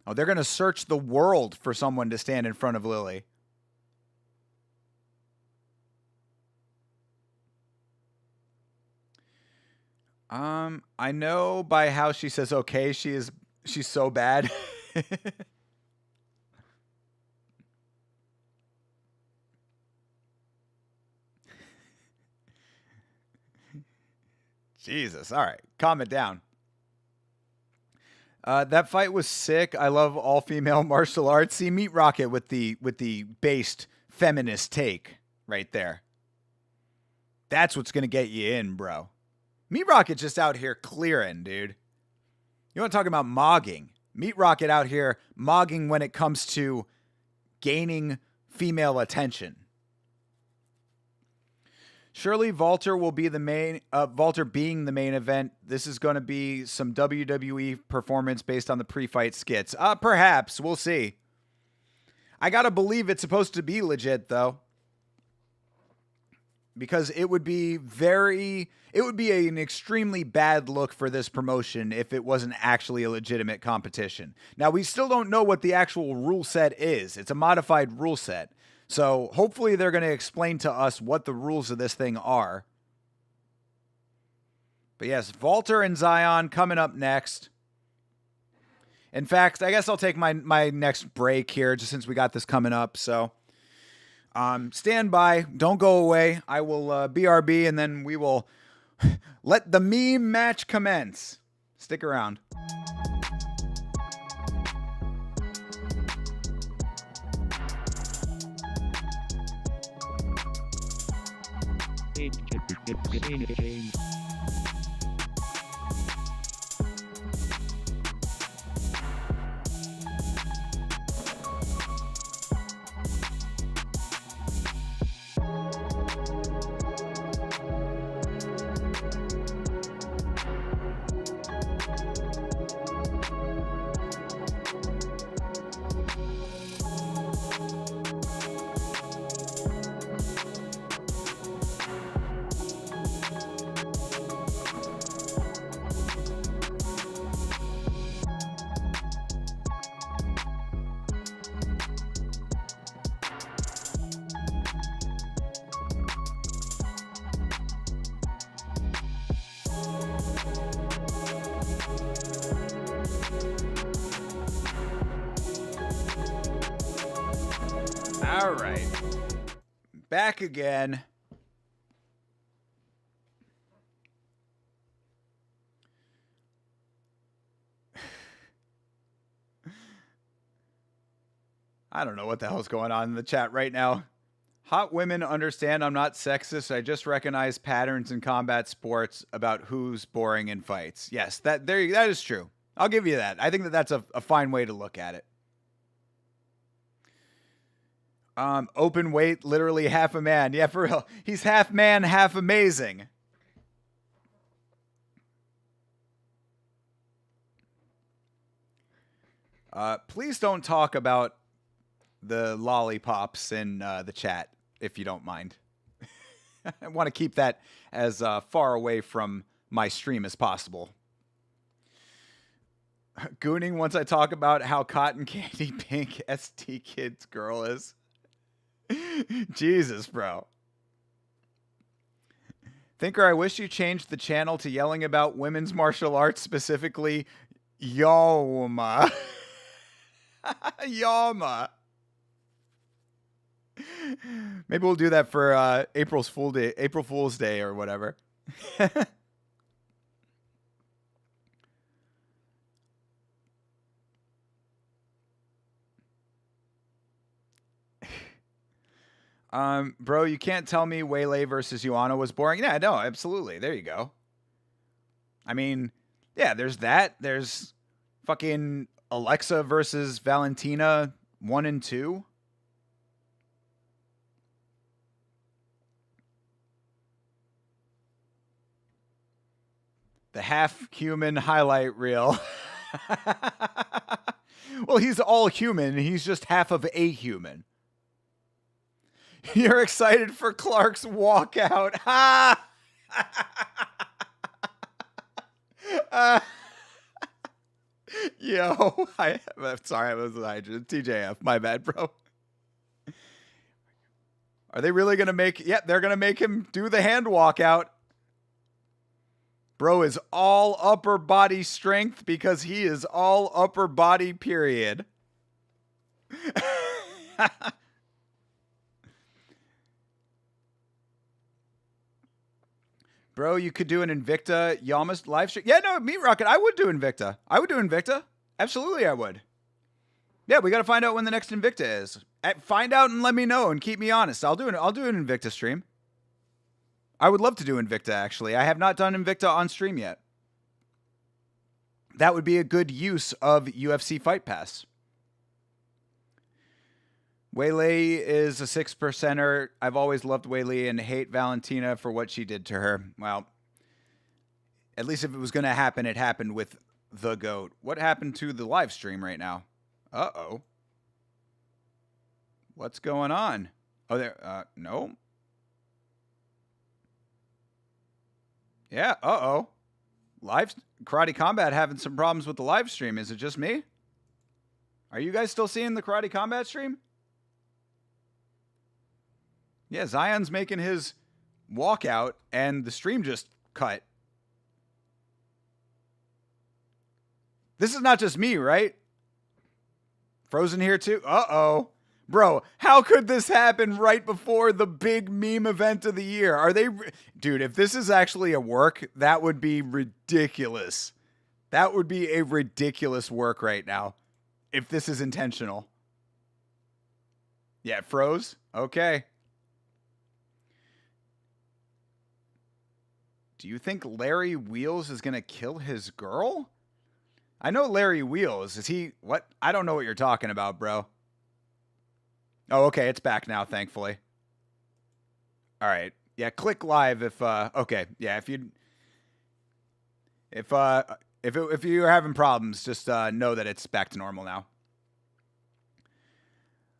Oh, they're going to search the world for someone to stand in front of Lily. I know by how she says okay, she's so bad. Jesus. All right. Calm it down. That fight was sick. I love all female martial arts. See, Meat Rocket with the based feminist take right there. That's what's going to get you in, bro. Meat Rocket just out here clearing, dude. You want to talk about mogging? Meat Rocket out here mogging when it comes to gaining female attention. Surely Valter will be the main, Valter being the main event. This is going to be some WWE performance based on the pre-fight skits. Perhaps. We'll see. I got to believe it's supposed to be legit, though. Because it would be an extremely bad look for this promotion if it wasn't actually a legitimate competition. Now, we still don't know what the actual rule set is. It's a modified rule set. So hopefully they're going to explain to us what the rules of this thing are. But yes, Valter and Zion coming up next. In fact, I guess I'll take my next break here just since we got this coming up. So stand by. Don't go away. I will BRB and then we will let the meme match commence. Stick around. All right. Back again. I don't know what the hell's going on in the chat right now. Hot women understand I'm not sexist. I just recognize patterns in combat sports about who's boring in fights. Yes, that is true. I'll give you that. I think that that's a fine way to look at it. Open weight, literally half a man. Yeah, for real. He's half man, half amazing. Please don't talk about the lollipops in the chat, if you don't mind. I want to keep that as far away from my stream as possible. Gooning once I talk about how cotton candy pink ST Kid's girl is. Jesus, bro. Thinker, I wish you changed the channel to yelling about women's martial arts, specifically Yoma. Yama. Maybe we'll do that for April Fool's Day or whatever. Bro, you can't tell me Waylay versus Ioana was boring. Yeah, no, absolutely. There you go. I mean, yeah, there's that. There's fucking Alexa versus Valentina 1 and 2. The half-human highlight reel. Well, he's all human. He's just half of a human. You're excited for Clark's walkout. Ha! Yo, I'm sorry, I was TJF. My bad, bro. Are they really going to make... Yep, they're going to make him do the hand walkout. Bro is all upper body strength because he is all upper body, period. Bro, you could do an Invicta Yamas live stream. Yeah, no, Meat Rocket, I would do Invicta. I would do Invicta. Absolutely, I would. Yeah, we got to find out when the next Invicta is. Find out and let me know and keep me honest. I'll do an Invicta stream. I would love to do Invicta, actually. I have not done Invicta on stream yet. That would be a good use of UFC Fight Pass. Waylay is a 6%er. I've always loved Waylay and hate Valentina for what she did to her. Well, at least if it was going to happen, it happened with the GOAT. What happened to the live stream right now? Uh-oh. What's going on? Oh, there. No. Yeah, uh-oh. Live Karate Combat having some problems with the live stream. Is it just me? Are you guys still seeing the Karate Combat stream? Yeah, Zion's making his walkout, and the stream just cut. This is not just me, right? Frozen here too? Uh-oh. Bro, how could this happen right before the big meme event of the year? Are they... Dude, if this is actually a work, that would be ridiculous. That would be a ridiculous work right now. If this is intentional. Yeah, it froze? Okay. Do you think Larry Wheels is going to kill his girl? I know Larry Wheels. Is he... What? I don't know what you're talking about, bro. Oh, okay. It's back now, thankfully. All right. Yeah, click live if... okay. Yeah, if you... If you're having problems, just know that it's back to normal now.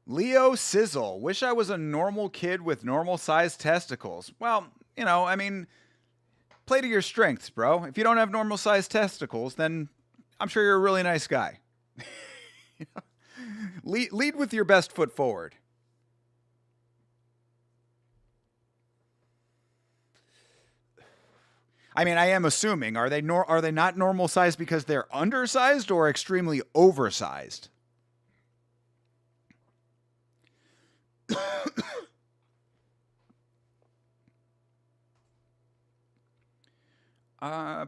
Leo Sizzle. Wish I was a normal kid with normal-sized testicles. Well, you know, I mean... Play to your strengths, bro. If you don't have normal-sized testicles, then I'm sure you're a really nice guy. You know? Lead with your best foot forward. I mean, I am assuming, are they not normal sized because they're undersized or extremely oversized?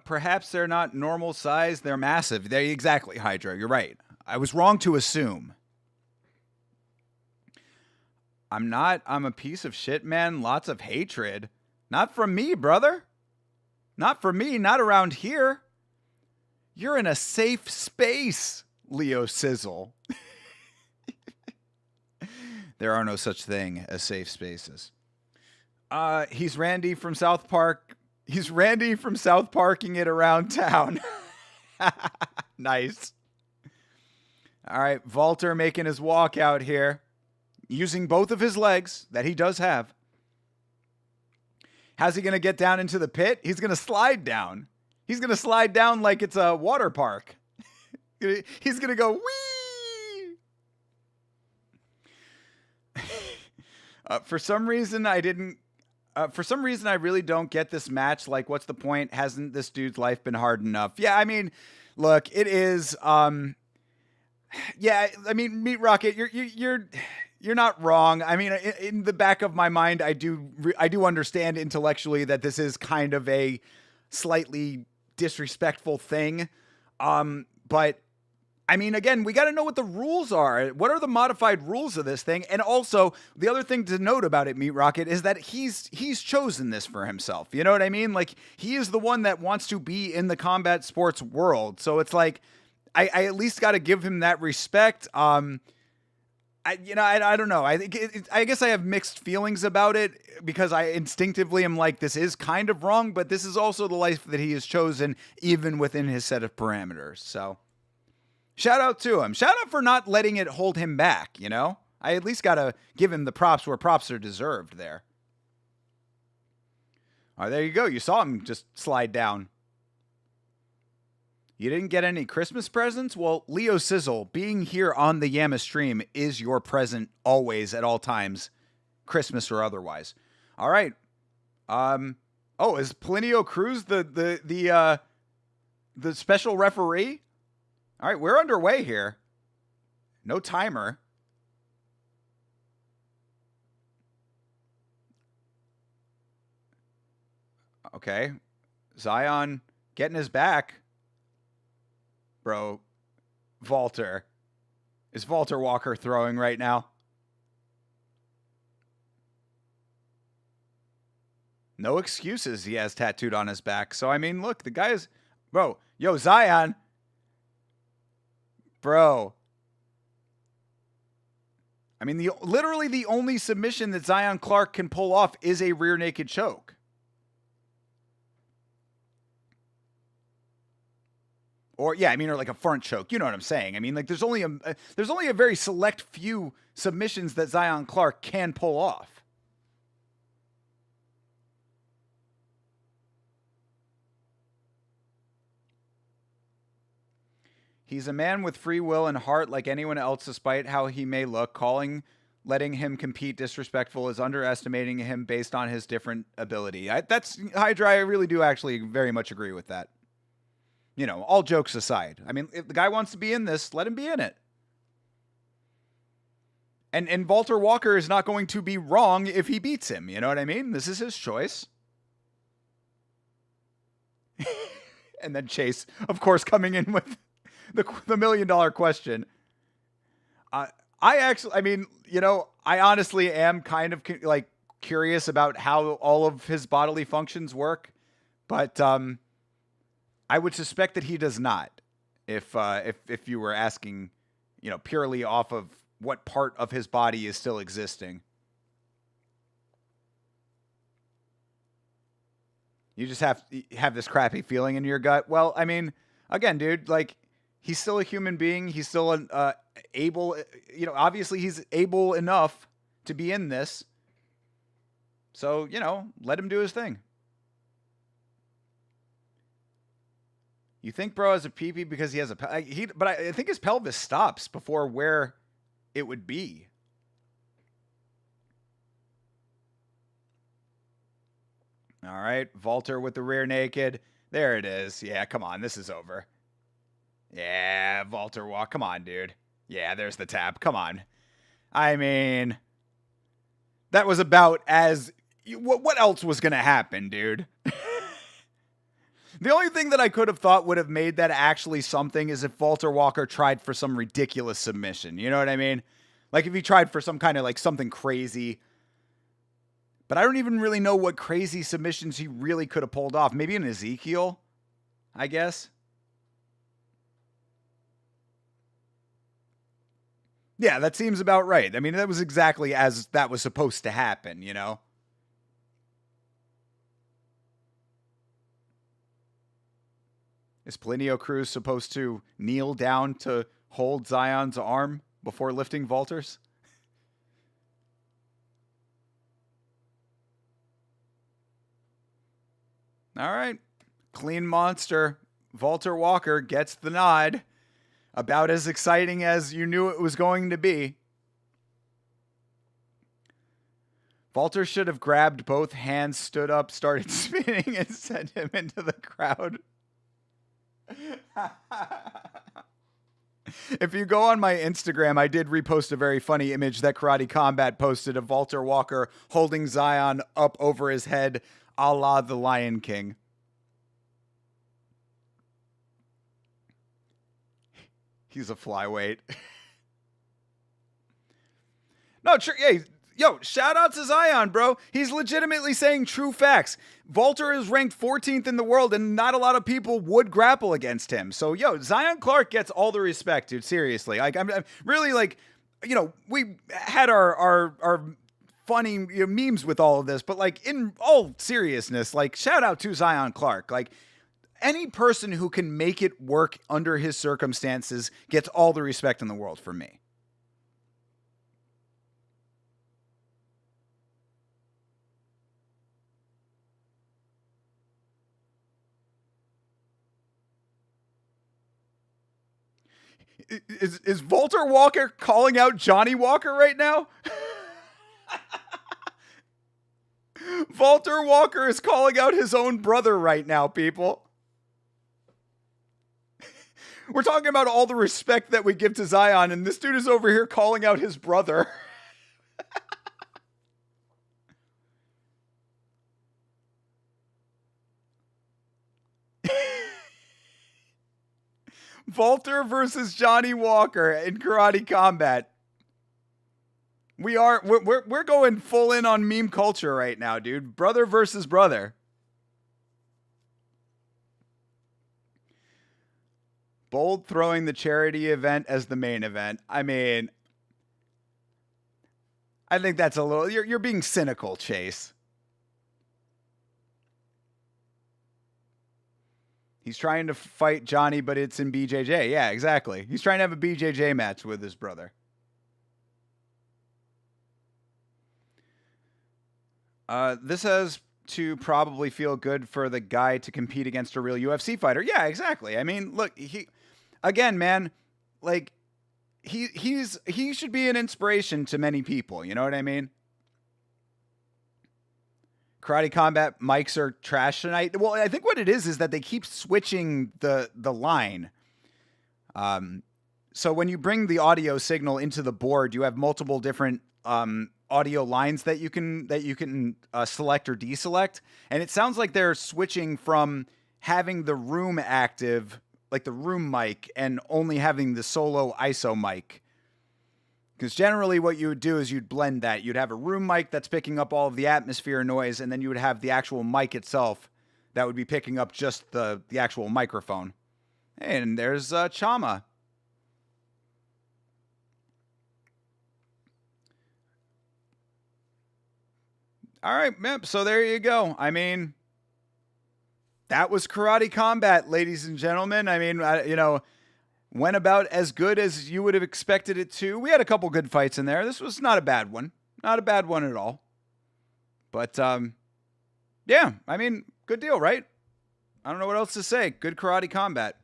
Perhaps they're not normal size. They're massive. They exactly, Hydra. You're right. I was wrong to assume. I'm not. I'm a piece of shit, man. Lots of hatred. Not from me, brother. Not from me. Not around here. You're in a safe space, Leo Sizzle. There are no such thing as safe spaces. He's Randy from South Park. He's Randy from South Parking it around town. Nice. All right, Valter making his walk out here, using both of his legs that he does have. How's he going to get down into the pit? He's going to slide down. He's going to slide down like it's a water park. He's going to go, whee! For some reason, I really don't get this match. Like, what's the point? Hasn't this dude's life been hard enough? Yeah, I mean, look, it is. Yeah, I mean, Meat Rocket, you're not wrong. I mean, in the back of my mind, I do understand intellectually that this is kind of a slightly disrespectful thing. But I mean, again, we got to know what the rules are. What are the modified rules of this thing? And also, the other thing to note about it, Meat Rocket, is that he's chosen this for himself. You know what I mean? Like, he is the one that wants to be in the combat sports world. So it's like, I at least got to give him that respect. I don't know. I think I guess I have mixed feelings about it because I instinctively am like, this is kind of wrong, but this is also the life that he has chosen, even within his set of parameters. So, shout out to him. Shout out for not letting it hold him back. You know, I at least got to give him the props where props are deserved. There. All right, there you go. You saw him just slide down. You didn't get any Christmas presents? Well, Leo Sizzle, being here on the Yama stream is your present always at all times, Christmas or otherwise. All right. Oh, is Plinio Cruz the special referee? All right, we're underway here. No timer. Okay. Zion getting his back. Bro, Valter. Is Valter Walker throwing right now? No excuses he has tattooed on his back. So, I mean, look, the guy is... Bro, yo, Zion. Bro. I mean, literally the only submission that Zion Clark can pull off is a rear naked choke. Or yeah, I mean, or like a front choke. You know what I'm saying? I mean, like there's only a very select few submissions that Zion Clark can pull off. He's a man with free will and heart like anyone else, despite how he may look. Letting him compete disrespectful is underestimating him based on his different ability. That's Hydra. I really do actually very much agree with that. You know, all jokes aside. I mean, if the guy wants to be in this, let him be in it. And Valter Walker is not going to be wrong if he beats him. You know what I mean? This is his choice. And then Chase, of course, coming in with the $1 million question. I mean, you know, I honestly am kind of like curious about how all of his bodily functions work. But, I would suspect that he does not. If you were asking, you know, purely off of what part of his body is still existing. You just have this crappy feeling in your gut. Well, I mean, again, dude, like he's still a human being. He's still able, you know, obviously he's able enough to be in this. So, you know, let him do his thing. You think bro has a pee-pee because he has but I think his pelvis stops before where it would be. All right, Valter with the rear naked. There it is. Yeah, come on, this is over. Yeah, Valter Walk. Come on, dude. Yeah, there's the tap. Come on. I mean, That was about as... What else was going to happen, dude? The only thing that I could have thought would have made that actually something is if Valter Walker tried for some ridiculous submission. You know what I mean? Like if he tried for some kind of like something crazy. But I don't even really know what crazy submissions he really could have pulled off. Maybe an Ezekiel, I guess. Yeah, that seems about right. I mean, that was exactly as that was supposed to happen, you know? Is Plinio Cruz supposed to kneel down to hold Zion's arm before lifting Valter's? All right. Clean monster. Valter Walker gets the nod. About as exciting as you knew it was going to be. Valter should have grabbed both hands, stood up, started spinning, and sent him into the crowd. If you go on my Instagram, I did repost a very funny image that Karate Combat posted of Valter Walker holding Zion up over his head, a la the Lion King. He's a flyweight. No, hey, yo, shout out to Zion, bro. He's legitimately saying true facts. Valter is ranked 14th in the world, and not a lot of people would grapple against him. So, yo, Zion Clark gets all the respect, dude. Seriously. Like, I'm really, like, you know, we had our funny memes with all of this, but, like, in all seriousness, like, shout out to Zion Clark. Like, any person who can make it work under his circumstances gets all the respect in the world from me. Is Valter Walker calling out Johnny Walker right now? Valter Walker is calling out his own brother right now, people. We're talking about all the respect that we give to Zion, and this dude is over here calling out his brother. Valter versus Johnny Walker in Karate Combat. We're going full in on meme culture right now, dude. Brother versus brother. Bold throwing the charity event as the main event. I mean, I think that's a little... You're being cynical, Chase. He's trying to fight Johnny, but it's in BJJ. Yeah, exactly. He's trying to have a BJJ match with his brother. This has to probably feel good for the guy to compete against a real UFC fighter. Yeah, exactly. I mean, look, again, man, like he should be an inspiration to many people. You know what I mean? Karate Combat mics are trash tonight. Well, I think what it is that they keep switching the line. So when you bring the audio signal into the board, you have multiple different audio lines that you can select or deselect, and it sounds like they're switching from having the room active, like the room mic, and only having the solo ISO mic. Because generally what you would do is you'd blend that. You'd have a room mic that's picking up all of the atmosphere noise, and then you would have the actual mic itself that would be picking up just the actual microphone. And there's Chama. All right, yep, so there you go. I mean, that was Karate Combat, ladies and gentlemen. I mean, went about as good as you would have expected it to. We had a couple good fights in there. This was not a bad one. Not a bad one at all. But, yeah, I mean, good deal, right? I don't know what else to say. Good Karate Combat.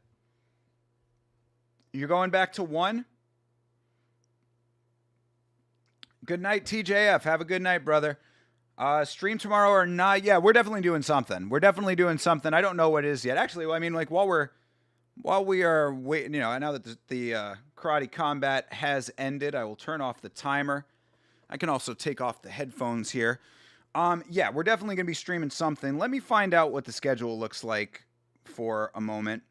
You're going back to 1? Good night, TJF. Have a good night, brother. Stream tomorrow or not? Yeah, we're definitely doing something. I don't know what it is yet. Actually, I mean, like, while we are waiting, now that the Karate Combat has ended, I will turn off the timer. I can also take off the headphones here. Yeah, we're definitely going to be streaming something. Let me find out what the schedule looks like for a moment.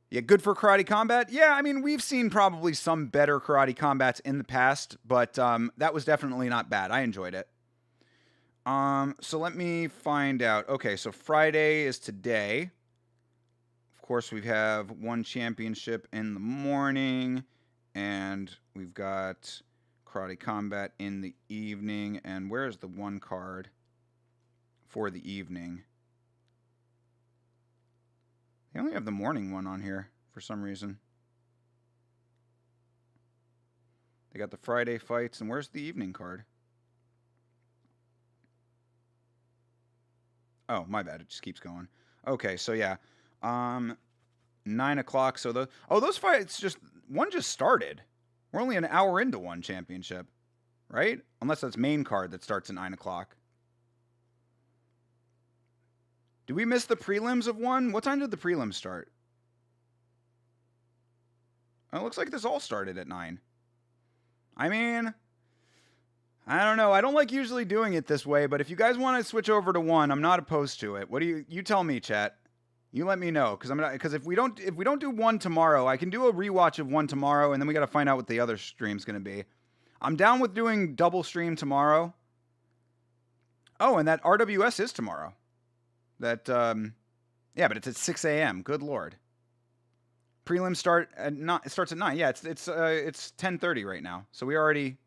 Yeah, good for karate combat. Yeah, I mean, we've seen probably some better karate combats in the past, but that was definitely not bad. I enjoyed it. So let me find out. Okay, so Friday is today. Of course, we have one championship in the morning, and we've got karate combat in the evening. And where's the one card for the evening? They only have the morning one on here for some reason. They got the Friday fights, and where's the evening card? Oh, my bad. It just keeps going. Okay, so yeah. 9 o'clock. So those fights one just started. We're only an hour into one championship, right? Unless that's main card that starts at 9 o'clock. Did we miss the prelims of one? What time did the prelims start? Oh, it looks like this all started at 9. I mean, I don't know. I don't like usually doing it this way, but if you guys want to switch over to one, I'm not opposed to it. What do you tell me, chat? You let me know, because if we don't do one tomorrow, I can do a rewatch of one tomorrow, and then we got to find out what the other stream's gonna be. I'm down with doing double stream tomorrow. Oh, and that RWS is tomorrow. That yeah, but it's at 6 a.m. Good lord. Prelims start at it starts at 9. Yeah, it's 10:30 right now. So we already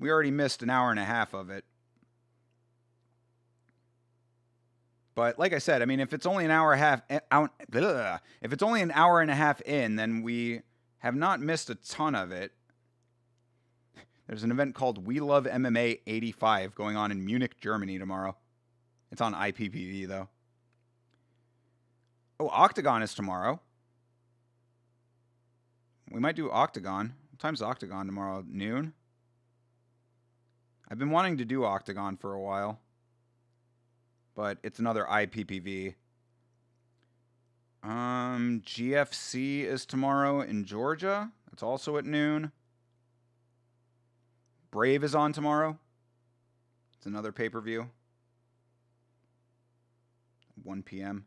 missed an hour and a half of it. But like I said, I mean, if it's only an hour and a half in, then we have not missed a ton of it. There's an event called We Love MMA 85 going on in Munich, Germany tomorrow. It's on IPPV though. Oh, Octagon is tomorrow. We might do Octagon. What time's Octagon tomorrow? Noon? I've been wanting to do Octagon for a while, but it's another IPPV. GFC is tomorrow in Georgia. That's also at noon. Brave is on tomorrow. It's another pay-per-view. 1 p.m.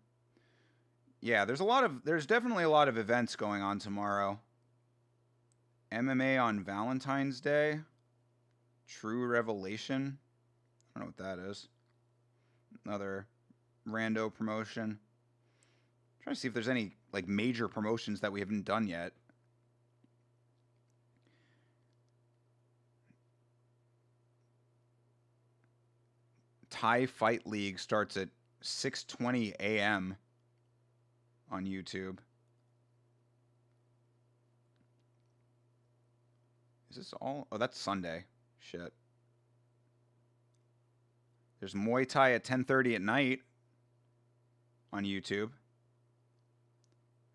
Yeah, there's definitely a lot of events going on tomorrow. MMA on Valentine's Day. True Revelation. I don't know what that is. Another rando promotion. I'm trying to see if there's any like major promotions that we haven't done yet. Thai Fight League starts at 6:20 a.m. on YouTube. Is this all? Oh, that's Sunday. Shit. There's Muay Thai at 10:30 at night on YouTube.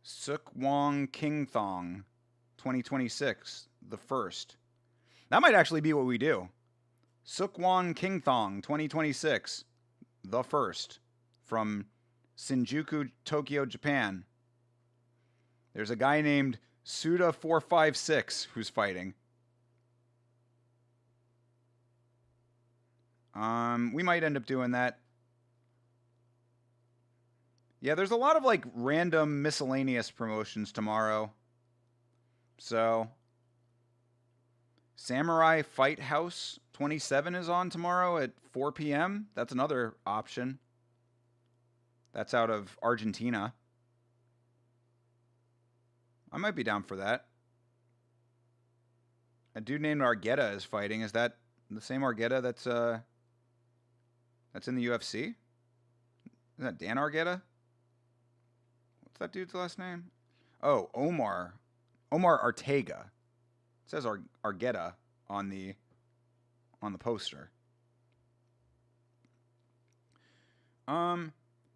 Sukwang King Thong 2026, the first. That might actually be what we do. Sukwang King Thong 2026, the first, from Shinjuku, Tokyo, Japan. There's a guy named Suda456 who's fighting. We might end up doing that. Yeah, there's a lot of like random miscellaneous promotions tomorrow. So, Samurai Fight House 27 is on tomorrow at 4 p.m. That's another option. That's out of Argentina. I might be down for that. A dude named Argueta is fighting. Is that the same Argueta that's in the UFC? Is that Dan Argueta? What's that dude's last name? Oh, Omar Ortega. It says Argueta on the poster. All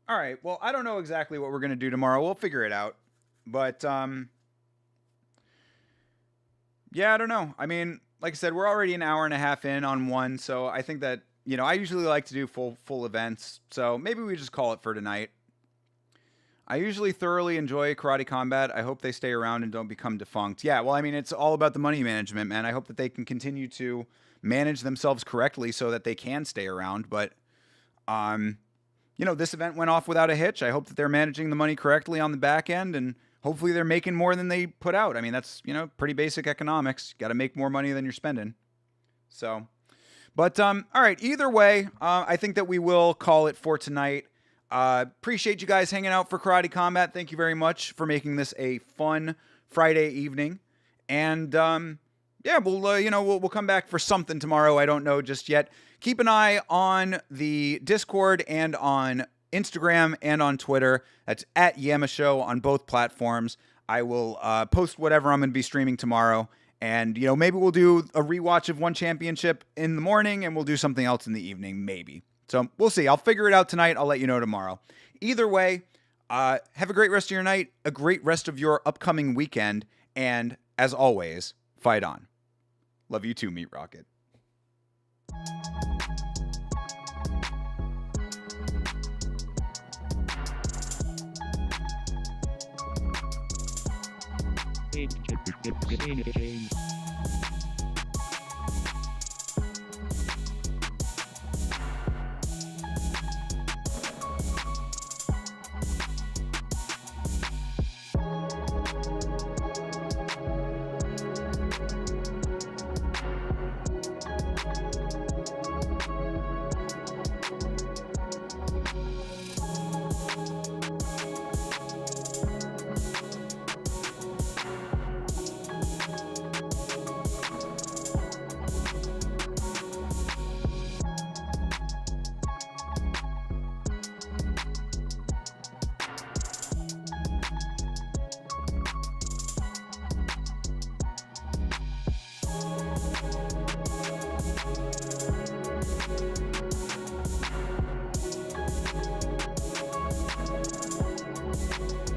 right. Well, I don't know exactly what we're gonna do tomorrow. We'll figure it out. But yeah, I don't know. I mean, like I said, we're already an hour and a half in on one, so I think that, I usually like to do full events, so maybe we just call it for tonight. I usually thoroughly enjoy Karate Combat. I hope they stay around and don't become defunct. Yeah, well, I mean, it's all about the money management, man. I hope that they can continue to manage themselves correctly so that they can stay around. But, this event went off without a hitch. I hope that they're managing the money correctly on the back end, and hopefully they're making more than they put out. I mean, that's, pretty basic economics. You got to make more money than you're spending. So, but, all right, either way, I think that we will call it for tonight. Appreciate you guys hanging out for Karate Combat. Thank you very much for making this a fun Friday evening. And we'll come back for something tomorrow. I don't know just yet. Keep an eye on the Discord and on Instagram and on Twitter. That's at Yama Show on both platforms. I will post whatever I'm going to be streaming tomorrow. And, maybe we'll do a rewatch of One Championship in the morning and we'll do something else in the evening, maybe. So we'll see. I'll figure it out tonight. I'll let you know tomorrow. Either way, have a great rest of your night, a great rest of your upcoming weekend, and as always, fight on. Love you too, Meat Rocket.